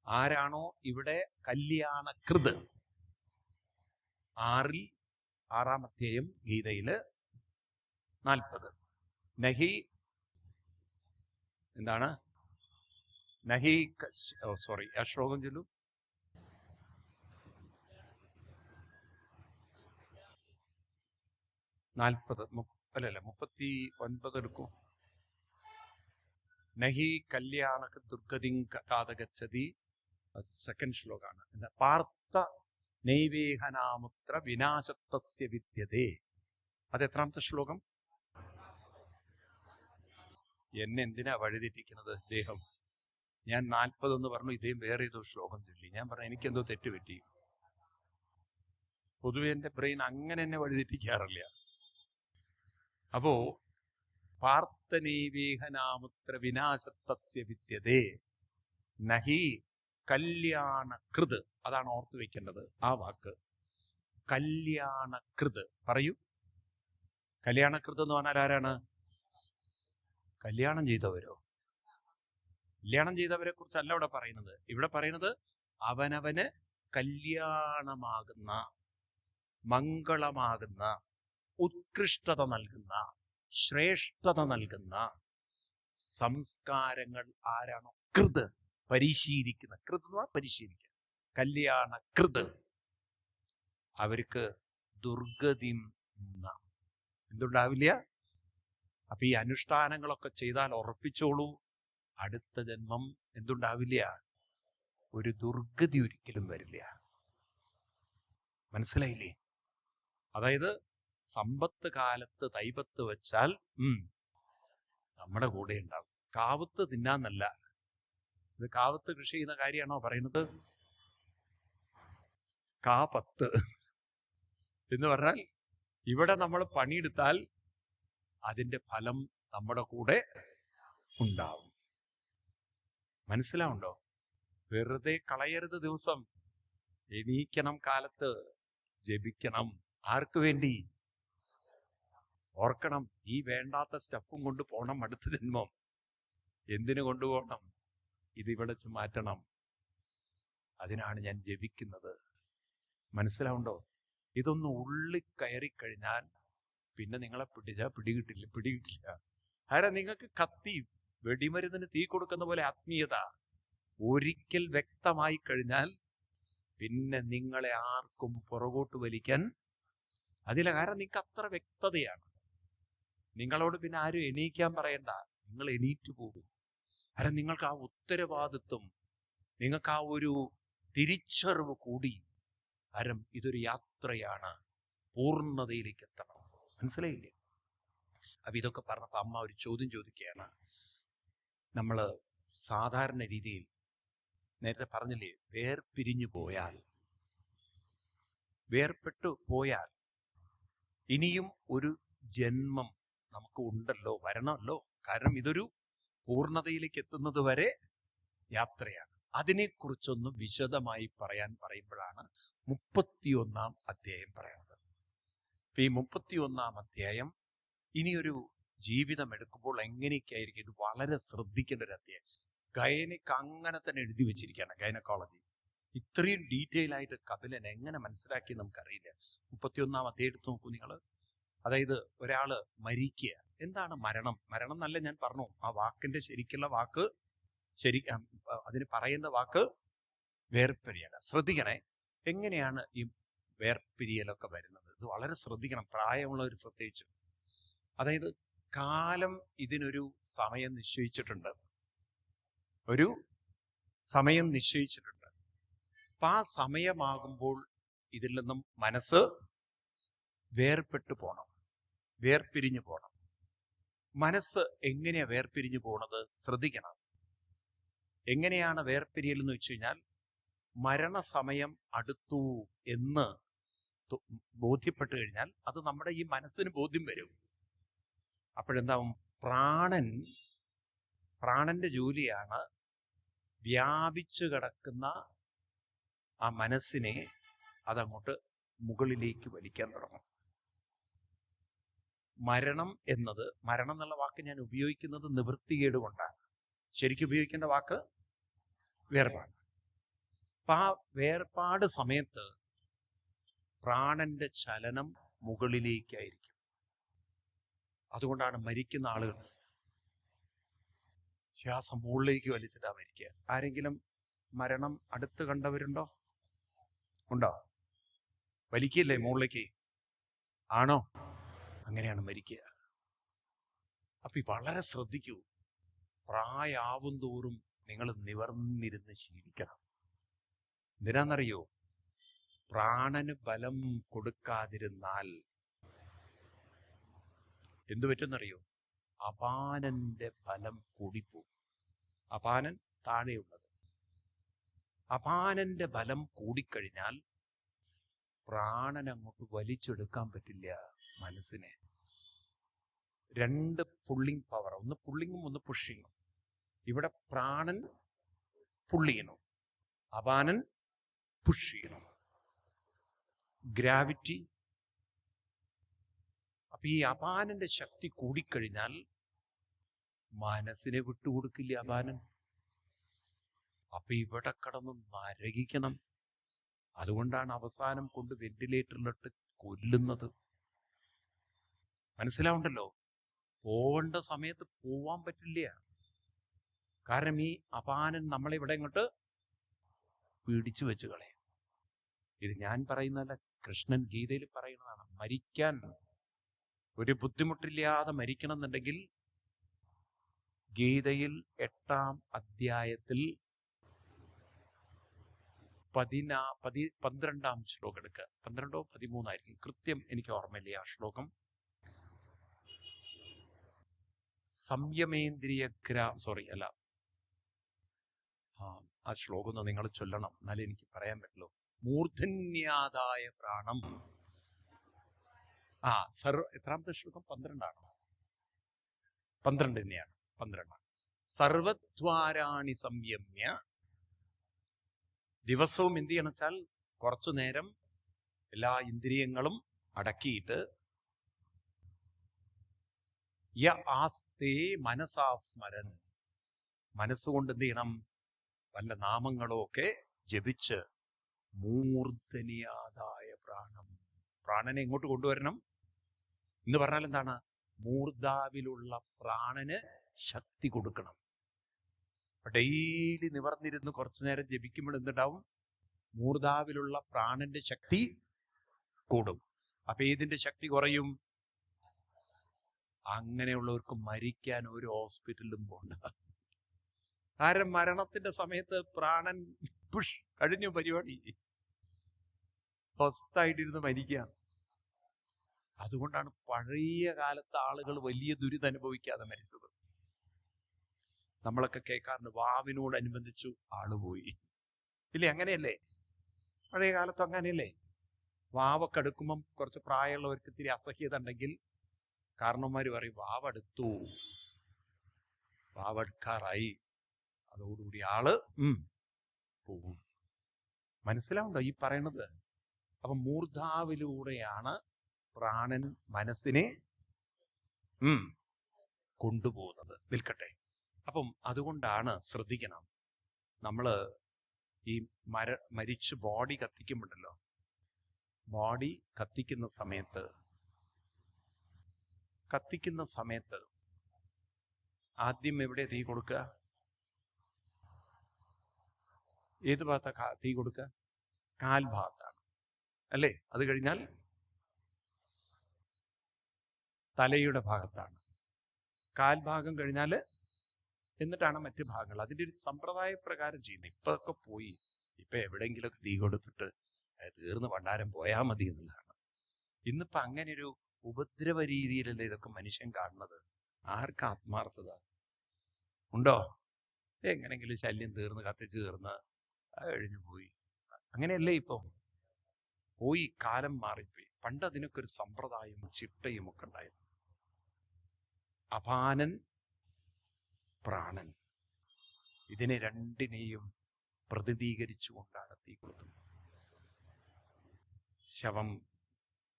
ആരാണോ ഇവിടെ കല്യാണകൃത്, 6-ാം അധ്യായം ഗീതയില് 40. നഹി എന്താണ്? നഹി സോറി, ആ ശ്ലോകം ചൊല്ലു. അല്ലല്ല 39 എടുക്കും. നഹി കല്യാണക ദുർഗതിം താത ഗച്ഛതി, സെക്കൻഡ് ശ്ലോകാണ്. പാർത്ഥ നൈവേഹനാമുത്ര വിനാശത്തസ്യ വിദ്യതേ. അത് എത്രാമത്തെ ശ്ലോകം? എന്നെ എന്തിനാ വഴിതെറ്റിക്കുന്നത് ഇദ്ദേഹം? ഞാൻ 40 പറഞ്ഞു, ഇദ്ദേഹം വേറെ ഏതോ ശ്ലോകം ചൊല്ലി. ഞാൻ പറഞ്ഞു എനിക്കെന്തോ തെറ്റുപറ്റി. പൊതുവെ എൻ്റെ ബ്രെയിൻ അങ്ങനെ എന്നെ വഴിതെറ്റിക്കാറില്ല. അപ്പോ പാർത്ഥനൈവേഹനാമുത്ര വിനാശത്തസ്യ വിദ്യതേ നഹി കല്യാണകൃത്. അതാണ് ഓർത്തു വെക്കേണ്ടത് ആ വാക്ക്, കല്യാണകൃത്. പറയൂ. കല്യാണകൃത് എന്ന് പറഞ്ഞാൽ ആരാണ്? കല്യാണം ചെയ്തവരോ? കല്യാണം ചെയ്തവരെ കുറിച്ചല്ല ഇവിടെ പറയുന്നത്. ഇവിടെ പറയുന്നത് അവനവന് കല്യാണമാകുന്ന, മംഗളമാകുന്ന, ഉത്കൃഷ്ടത നൽകുന്ന, ശ്രേഷ്ഠത നൽകുന്ന സംസ്കാരങ്ങൾ ആരാണോ കൃത്, പരിശീലിക്കുന്ന, കൃത് പരിശീലിക്കുക, കല്യാണകൃത്, അവർക്ക് ദുർഗതിം എന്തുണ്ടാവില്ല? അപ്പൊ ഈ അനുഷ്ഠാനങ്ങളൊക്കെ ചെയ്താൽ ഉറപ്പിച്ചോളൂ, അടുത്ത ജന്മം എന്തുണ്ടാവില്ല? ഒരു ദുർഗതി ഒരിക്കലും വരില്ല. മനസ്സിലായില്ലേ? അതായത് സമ്പത്ത് കാലത്ത് തൈപത്ത് വെച്ചാൽ നമ്മുടെ കൂടെ ഉണ്ടാവും. കാവത്ത് തിന്നാന്നല്ല, ഇത് കാവത്ത് കൃഷി ചെയ്യുന്ന കാര്യമാണോ പറയുന്നത്? കാപത്ത് എന്ന് പറഞ്ഞാൽ ഇവിടെ നമ്മൾ പണിയെടുത്താൽ അതിന്റെ ഫലം നമ്മുടെ കൂടെ ഉണ്ടാവും. മനസ്സിലാവുണ്ടോ? വെറുതെ കളയരുത് ദിവസം. എണീക്കണം, കാലത്ത് ജപിക്കണം. ആർക്ക് വേണ്ടി? ഓർക്കണം, ഈ വേണ്ടാത്ത സ്റ്റഫും കൊണ്ട് പോണം അടുത്ത ജന്മം. എന്തിനു കൊണ്ടുപോകണം? ഇതിവിടെ മാറ്റണം. അതിനാണ് ഞാൻ ജപിക്കുന്നത്. മനസ്സിലാവുണ്ടോ? ഇതൊന്ന് ഉള്ളിൽ കയറിക്കഴിഞ്ഞാൽ പിന്നെ നിങ്ങളെ പിടികിട്ടില്ല. ആരാ? നിങ്ങൾക്ക് കത്തി വെടിമരുന്നിന് തീ കൊടുക്കുന്ന പോലെ ആത്മീയത ഒരിക്കൽ വ്യക്തമായി കഴിഞ്ഞാൽ പിന്നെ നിങ്ങളെ ആർക്കും പുറകോട്ട് വലിക്കാൻ അതില്ല. കാരണം നിങ്ങൾക്ക് അത്ര വ്യക്തതയാണ്. നിങ്ങളോട് പിന്നെ ആരും എണീക്കാൻ പറയണ്ട, നിങ്ങൾ എണീറ്റു പോകും. കാരണം നിങ്ങൾക്ക് ആ ഉത്തരവാദിത്വം, നിങ്ങൾക്ക് ആ ഒരു തിരിച്ചറിവ് കൂടി. കാരണം ഇതൊരു യാത്രയാണ്, പൂർണ്ണതയിലേക്ക് എത്തണം. മനസ്സിലായില്ലേ? അപ്പൊ ഇതൊക്കെ പറഞ്ഞപ്പോ അമ്മ ഒരു ചോദ്യം ചോദിക്കുകയാണ്. നമ്മള് സാധാരണ രീതിയിൽ നേരത്തെ പറഞ്ഞില്ലേ, വേർപെട്ടു പോയാൽ ഇനിയും ഒരു ജന്മം നമുക്ക് ഉണ്ടല്ലോ, വരണമല്ലോ. കാരണം ഇതൊരു പൂർണ്ണതയിലേക്ക് എത്തുന്നത് വരെ യാത്രയാണ്. അതിനെക്കുറിച്ചൊന്ന് വിശദമായി പറയുമ്പോഴാണ് 31-ാം അധ്യായം പറയുന്നത്. ഈ 31-ാം അധ്യായം ഇനിയൊരു ജീവിതം എടുക്കുമ്പോൾ എങ്ങനെയൊക്കെ ആയിരിക്കും, ഇത് വളരെ ശ്രദ്ധിക്കേണ്ട ഒരു അധ്യായം. ഗൈനക്ക് അങ്ങനെ തന്നെ എഴുതി വെച്ചിരിക്കുകയാണ്, ഗൈനക്കോളജി. ഇത്രയും ഡീറ്റെയിൽ ആയിട്ട് കപിലൻ എങ്ങനെ മനസ്സിലാക്കി നമുക്കറിയില്ല. 31-ാം അധ്യായം എടുത്ത് നോക്കൂ നിങ്ങൾ. അതായത് ഒരാള് മരിക്കുക. എന്താണ് മരണം? മരണം എന്നല്ല ഞാൻ പറഞ്ഞു, ആ വാക്കിന്റെ ശരിക്കുള്ള വാക്ക്, അതിന് പറയുന്ന വാക്ക് വേർപിരിയല. ശ്രദ്ധിക്കണേ, എങ്ങനെയാണ് ഈ വേർപിരിയലൊക്കെ വരുന്നത്? ഇത് വളരെ ശ്രദ്ധിക്കണം, പ്രായമുള്ളവർ പ്രത്യേകിച്ച്. അതായത് കാലം ഇതിനൊരു സമയം നിശ്ചയിച്ചിട്ടുണ്ട്, ഒരു സമയം നിശ്ചയിച്ചിട്ടുണ്ട്. അപ്പൊ ആ സമയമാകുമ്പോൾ ഇതിൽ നിന്നും മനസ്സ് വേർപെട്ടു പോണം, വേർപിരിഞ്ഞു പോണം. മനസ്സ് എങ്ങനെയാ വേർപിരിഞ്ഞു പോണത്? ശ്രദ്ധിക്കണം. എങ്ങനെയാണ് വേർപിരിയൽ എന്ന് വെച്ച് കഴിഞ്ഞാൽ, മരണസമയം അടുത്തു എന്ന് ബോധ്യപ്പെട്ടു കഴിഞ്ഞാൽ അത് നമ്മുടെ ഈ മനസ്സിന് ബോധ്യം വരും. അപ്പോഴെന്താവും? പ്രാണന്റെ ജോലിയാണ് വ്യാപിച്ചു കിടക്കുന്ന ആ മനസ്സിനെ അതങ്ങോട്ട് മുകളിലേക്ക് വലിക്കാൻ തുടങ്ങും. മരണം എന്നുള്ള വാക്ക് ഞാൻ ഉപയോഗിക്കുന്നത് നിവൃത്തികേട് കൊണ്ടാണ്. ശരിക്കും ഉപയോഗിക്കേണ്ട വാക്ക് വേർപാട്. അപ്പൊ ആ വേർപാട് സമയത്ത് പ്രാണന്റെ ചലനം മുകളിലേക്കായിരിക്കും. അതുകൊണ്ടാണ് മരിക്കുന്ന ആളുകൾ ശ്വാസം മുകളിലേക്ക് വലിച്ചിട്ടാ മരിക്കുക. ആരെങ്കിലും മരണം അടുത്ത് കണ്ടവരുണ്ടോ? ഉണ്ടോ? വലിക്കില്ലേ മുകളിലേക്ക്? ആണോ? അങ്ങനെയാണ് മരിക്കുക. അപ്പൊ വളരെ ശ്രദ്ധിക്കൂ. പ്രായാവും തോറും നിങ്ങൾ നിവർന്നിരുന്ന് ശീലിക്കണം. എന്തിനാന്നറിയോ? പ്രാണന് ബലം കൊടുക്കാതിരുന്നാൽ എന്തു പറ്റുമെന്നറിയോ? അപാനന്റെ ബലം കൂടിപ്പോകും. അപാനൻ താഴെയുള്ളത്. അപാനന്റെ ബലം കൂടിക്കഴിഞ്ഞാൽ പ്രാണൻ അങ്ങോട്ട് വലിച്ചെടുക്കാൻ പറ്റില്ല മനസ്സിനെ. രണ്ട് പുള്ളിങ് പവർ, ഒന്ന് പുള്ളിങ്ങും ഒന്ന് പുഷിങ്ങും. ഇവിടെ പ്രാണൻ പുള്ള് ചെയ്യണം, അപാനൻ പുഷ് ചെയ്യണം. ഗ്രാവിറ്റി. അപ്പൊ ഈ അപാനന്റെ ശക്തി കൂടിക്കഴിഞ്ഞാൽ മനസ്സിനെ വിട്ടുകൊടുക്കില്ല അപാനൻ. അപ്പൊ ഇവിടെ കടന്ന് നരകിക്കണം. അതുകൊണ്ടാണ് അവസാനം കൊണ്ട് വെന്റിലേറ്ററിലിട്ട് കൊല്ലുന്നത്. മനസ്സിലാവുണ്ടല്ലോ? പോവേണ്ട സമയത്ത് പോവാൻ പറ്റില്ല. കാരണം ഈ അപാനൻ നമ്മളെ ഇവിടെ ഇങ്ങോട്ട് പിടിച്ചു വെച്ച് കളയും. ഇത് ഞാൻ പറയുന്നതല്ല, കൃഷ്ണൻ ഗീതയിൽ പറയുന്നതാണ്. മരിക്കാൻ ഒരു ബുദ്ധിമുട്ടില്ലാതെ മരിക്കണം എന്നുണ്ടെങ്കിൽ ഗീതയിൽ 8-ാം അധ്യായത്തിൽ 12-ാം ശ്ലോകം എടുക്കുക. 12 or 13 ആയിരിക്കും, കൃത്യം എനിക്ക് ഓർമ്മയില്ല ആ ശ്ലോകം. ആ ശ്ലോകം ഒന്ന് നിങ്ങൾ ചൊല്ലണം, എന്നാലേ എനിക്ക് പറയാൻ പറ്റുള്ളൂ. മൂർധന്യാദായ പ്രാണം. എത്രാമത്തെ ശ്ലോകം? 12 ആണോ? 12 തന്നെയാണ്. 12. സർവദ്വാരാണി സംയമ്യ. ദിവസവും എന്ത് ചെയ്യണം വെച്ചാൽ കുറച്ചു നേരം എല്ലാ ഇന്ദ്രിയങ്ങളും അടക്കിയിട്ട് ആസ്തേ മനസാസ്മരൻ, മനസ്സുകൊണ്ട് എന്ത് ചെയ്യണം? വല്ല നാമങ്ങളോ ഒക്കെ ജപിച്ച് മൂർധനിയാതായ പ്രാണം, പ്രാണനെ എങ്ങോട്ട് കൊണ്ടുവരണം എന്ന് പറഞ്ഞാൽ എന്താണ്? മൂർധാവിലുള്ള പ്രാണന് ശക്തി കൊടുക്കണം. ഡെയിലി നിവർന്നിരുന്ന് കുറച്ചു നേരം ജപിക്കുമ്പോൾ എന്തുണ്ടാവും? മൂർധാവിലുള്ള പ്രാണന്റെ ശക്തി കൂടും. അപ്പൊ ഏതിന്റെ ശക്തി കുറയും? അങ്ങനെയുള്ളവർക്ക് മരിക്കാൻ ഒരു ഹോസ്പിറ്റലിലും പോണ്ട. കാരണം മരണത്തിന്റെ സമയത്ത് പ്രാണൻ കഴിഞ്ഞു, പരിപാടി സ്വസ്ഥായിട്ടിരുന്ന് മരിക്കുക. അതുകൊണ്ടാണ് പഴയ കാലത്തെ ആളുകൾ വലിയ ദുരിതം അനുഭവിക്കാതെ മരിച്ചത്. നമ്മളൊക്കെ കേൾക്കാറുണ്ട്, വാവിനോടനുബന്ധിച്ചു ആള് പോയി. ഇല്ലേ? അങ്ങനെയല്ലേ? പഴയ കാലത്തും അങ്ങനെയല്ലേ? വാവൊക്കെ എടുക്കുമ്പം കുറച്ച് പ്രായമുള്ളവർക്ക് ഇത്തിരി അസഹ്യത ഉണ്ടെങ്കിൽ കാരണവന്മാര് പറയും, വാവെടുത്തു, വാവെടുക്കാറായി, അതോടുകൂടി ആള് പോവും. മനസ്സിലാവുണ്ടോ ഈ പറയണത്? അപ്പൊ മൂർധാവിലൂടെയാണ് പ്രാണൻ മനസ്സിനെ കൊണ്ടുപോകുന്നത്. നിൽക്കട്ടെ. അപ്പം അതുകൊണ്ടാണ് ശ്രദ്ധിക്കണം. നമ്മള് ഈ മരിച്ച് ബോഡി കത്തിക്കുമ്പോണ്ടല്ലോ, ബോഡി കത്തിക്കുന്ന സമയത്ത് ആദ്യം എവിടെ തീ കൊടുക്കുക? ഏത് ഭാഗത്താ തീ കൊടുക്കുക? കാൽഭാഗത്താണ് അല്ലേ? അത് കഴിഞ്ഞാൽ തലയുടെ ഭാഗത്താണ്. കാൽഭാഗം കഴിഞ്ഞാൽ എന്നിട്ടാണ് മറ്റു ഭാഗങ്ങൾ. അതിൻ്റെ ഒരു സമ്പ്രദായ പ്രകാരം ചെയ്യുന്നത്. ഇപ്പൊ ഒക്കെ പോയി. ഇപ്പൊ എവിടെയെങ്കിലുമൊക്കെ തീ കൊടുത്തിട്ട് തീർന്ന് ഭണ്ഡാരം പോയാൽ മതി എന്നുള്ളതാണ്. ഇന്നിപ്പോ അങ്ങനെ ഒരു ഉപദ്രവ രീതിയിലല്ലേ ഇതൊക്കെ മനുഷ്യൻ കാണുന്നത്. ആർക്ക് ആത്മാർത്ഥത ഉണ്ടോ? എങ്ങനെങ്കിലും ശല്യം തീർന്ന് കത്തിച്ച് തീർന്ന് കഴിഞ്ഞു പോയി. അങ്ങനെയല്ലേ ഇപ്പൊ പോയി, കാലം മാറിപ്പോയി. പണ്ട് അതിനൊക്കെ ഒരു സമ്പ്രദായവും ചിട്ടയും ഒക്കെ ഉണ്ടായിരുന്നു. അപാനൻ, പ്രാണൻ, ഇതിനെ രണ്ടിനെയും പ്രതിനിധീകരിച്ചുകൊണ്ടാണ് തീ കൊളുത്തുന്നത്. ശവം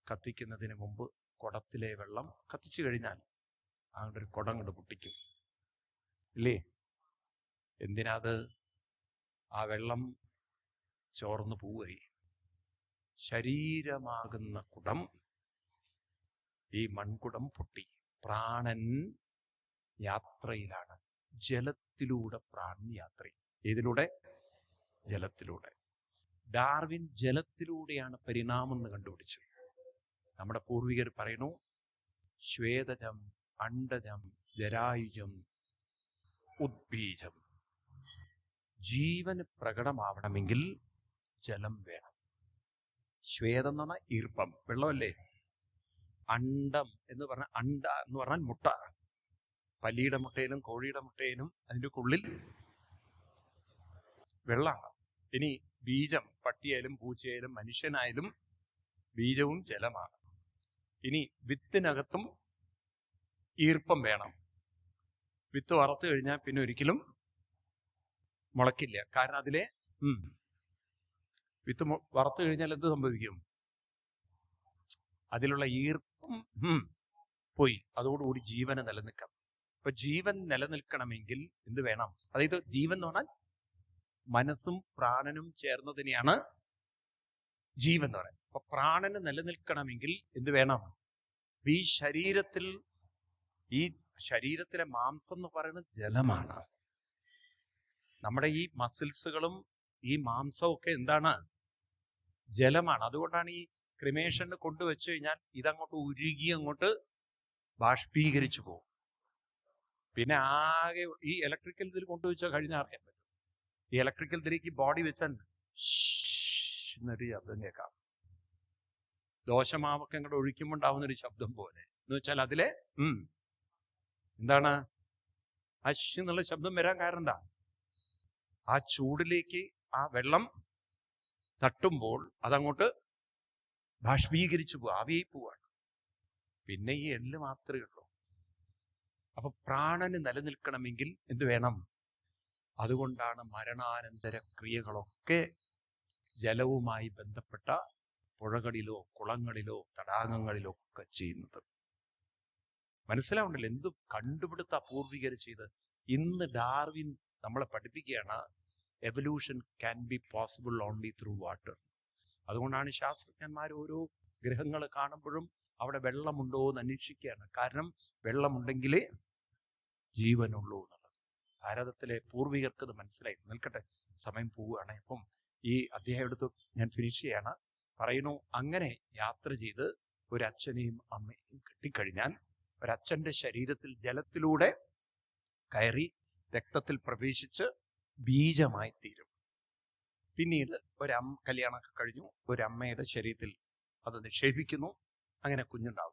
കത്തിക്കുന്നതിന് മുമ്പ് കുടത്തിലെ വെള്ളം കത്തിച്ചു കഴിഞ്ഞാൽ അങ്ങോട്ട് ഒരു കുടം കൊണ്ട് പൊട്ടിക്കും ഇല്ലേ? എന്തിനാത്? ആ വെള്ളം ചോർന്നു പോവുകയി. ശരീരമാകുന്ന കുടം, ഈ മൺകുടം പൊട്ടി. പ്രാണൻ യാത്രയിലാണ്. ജലത്തിലൂടെ പ്രാണൻ യാത്ര. ഏതിലൂടെ? ജലത്തിലൂടെ. ഡാർവിൻ ജലത്തിലൂടെയാണ് പരിണാമം എന്ന് കണ്ടുപിടിച്ചത്. നമ്മുടെ പൂർവികർ പറയുന്നു, ശ്വേതജം, അണ്ഡജം, ജരായുജം, ഉദ്ബീജം. ജീവന് പ്രകടമാവണമെങ്കിൽ ജലം വേണം. ശ്വേതം എന്ന് പറഞ്ഞാൽ ഈർപ്പം, വെള്ളമല്ലേ? അണ്ഡം എന്ന് പറഞ്ഞാൽ, അണ്ട എന്ന് പറഞ്ഞാൽ മുട്ട. പല്ലിയുടെ മുട്ടയിലും കോഴിയുടെ മുട്ടയിലും അതിൻ്റെ ഉള്ളിൽ വെള്ളമാണ്. ഇനി ബീജം, പട്ടിയായാലും പൂച്ചയായാലും മനുഷ്യനായാലും ബീജവും ജലമാണ്. ഇനി വിത്തിനകത്തും ഈർപ്പം വേണം. വിത്ത് വറുത്തു കഴിഞ്ഞാൽ പിന്നെ ഒരിക്കലും മുളയ്ക്കില്ല. കാരണം അതിലെ വിത്ത് വറുത്തു കഴിഞ്ഞാൽ എന്ത് സംഭവിക്കും? അതിലുള്ള ഈർപ്പം പോയി. അതോടുകൂടി ജീവന് നിലനിൽക്കാം. അപ്പൊ ജീവൻ നിലനിൽക്കണമെങ്കിൽ എന്ത് വേണം? അതായത് ജീവൻ എന്ന് പറഞ്ഞാൽ മനസ്സും പ്രാണനും ചേർന്നതിനെയാണ് ജീവൻ എന്ന് പറയുന്നത്. അപ്പൊ പ്രാണന് നിലനിൽക്കണമെങ്കിൽ എന്ത് വേണം? ഈ ശരീരത്തിലെ മാംസം എന്ന് പറയുന്നത് ജലമാണ്. നമ്മുടെ ഈ മസിൽസുകളും ഈ മാംസവും ഒക്കെ എന്താണ്? ജലമാണ്. അതുകൊണ്ടാണ് ഈ ക്രിമേഷന് കൊണ്ടുവച്ചു കഴിഞ്ഞാൽ ഇതങ്ങോട്ട് ഉരുകി അങ്ങോട്ട് ബാഷ്പീകരിച്ചു പോകും. പിന്നെ ആകെ ഈ ഇലക്ട്രിക്കൽ ഇതിൽ കൊണ്ടുവച്ചാൽ കഴിഞ്ഞാൽ അറിയാൻ പറ്റും. ഈ ഇലക്ട്രിക്കൽ ഇതിലേക്ക് ബോഡി വെച്ചാൽ എന്നൊരു ശബ്ദം കേൾക്കാം. ദോശമാവൊക്കെ അങ്ങോട്ട് ഒഴിക്കുമ്പോൾ ഉണ്ടാവുന്നൊരു ശബ്ദം പോലെ. എന്ന് വെച്ചാൽ അതിലെ എന്താണ് അശ് എന്നുള്ള ശബ്ദം വരാൻ കാരണം എന്താ? ആ ചൂടിലേക്ക് ആ വെള്ളം തട്ടുമ്പോൾ അതങ്ങോട്ട് ബാഷ്പീകരിച്ചു പോകും, ആവിയായി പോവാണ്. പിന്നെ ഈ എല്ല് മാത്രമേ ഉള്ളൂ. അപ്പൊ പ്രാണന് നിലനിൽക്കണമെങ്കിൽ എന്ത് വേണം? അതുകൊണ്ടാണ് മരണാനന്തര ക്രിയകളൊക്കെ ജലവുമായി ബന്ധപ്പെട്ട പുഴകളിലോ കുളങ്ങളിലോ തടാകങ്ങളിലോ ഒക്കെ ചെയ്യുന്നത്. മനസ്സിലാവുണ്ടല്ലോ എന്ത് കണ്ടുപിടുത്ത പൂർവികർ ചെയ്ത്. ഇന്ന് ഡാർവിൻ നമ്മളെ പഠിപ്പിക്കുകയാണ്, evolution can be possible only through water. അതുകൊണ്ടാണ് ശാസ്ത്രജ്ഞന്മാർ ഓരോ ഗ്രഹങ്ങൾ കാണുമ്പോഴും അവിടെ വെള്ളമുണ്ടോ എന്ന് അന്വേഷിക്കുകയാണ്. കാരണം വെള്ളമുണ്ടെങ്കിലേ ജീവനുള്ളൂ എന്നുള്ളത്. ഭാരതത്തിലെ പൂർവികർക്ക് ഇത് മനസ്സിലായി. നിൽക്കട്ടെ, സമയം പോവുകയാണ്. അപ്പം ഈ അധ്യായം എടുത്ത് ഞാൻ ഫിനിഷ് ചെയ്യാണ്. പറയുന്നു, അങ്ങനെ യാത്ര ചെയ്ത് ഒരച്ഛനെയും അമ്മയെയും കിട്ടിക്കഴിഞ്ഞാൽ ഒരച്ഛൻ്റെ ശരീരത്തിൽ ജലത്തിലൂടെ കയറി രക്തത്തിൽ പ്രവേശിച്ച് ബീജമായി തീരും. പിന്നീട് കല്യാണമൊക്കെ കഴിഞ്ഞു ഒരമ്മയുടെ ശരീരത്തിൽ അത് നിക്ഷേപിക്കുന്നു. അങ്ങനെ കുഞ്ഞുണ്ടാവുന്നു.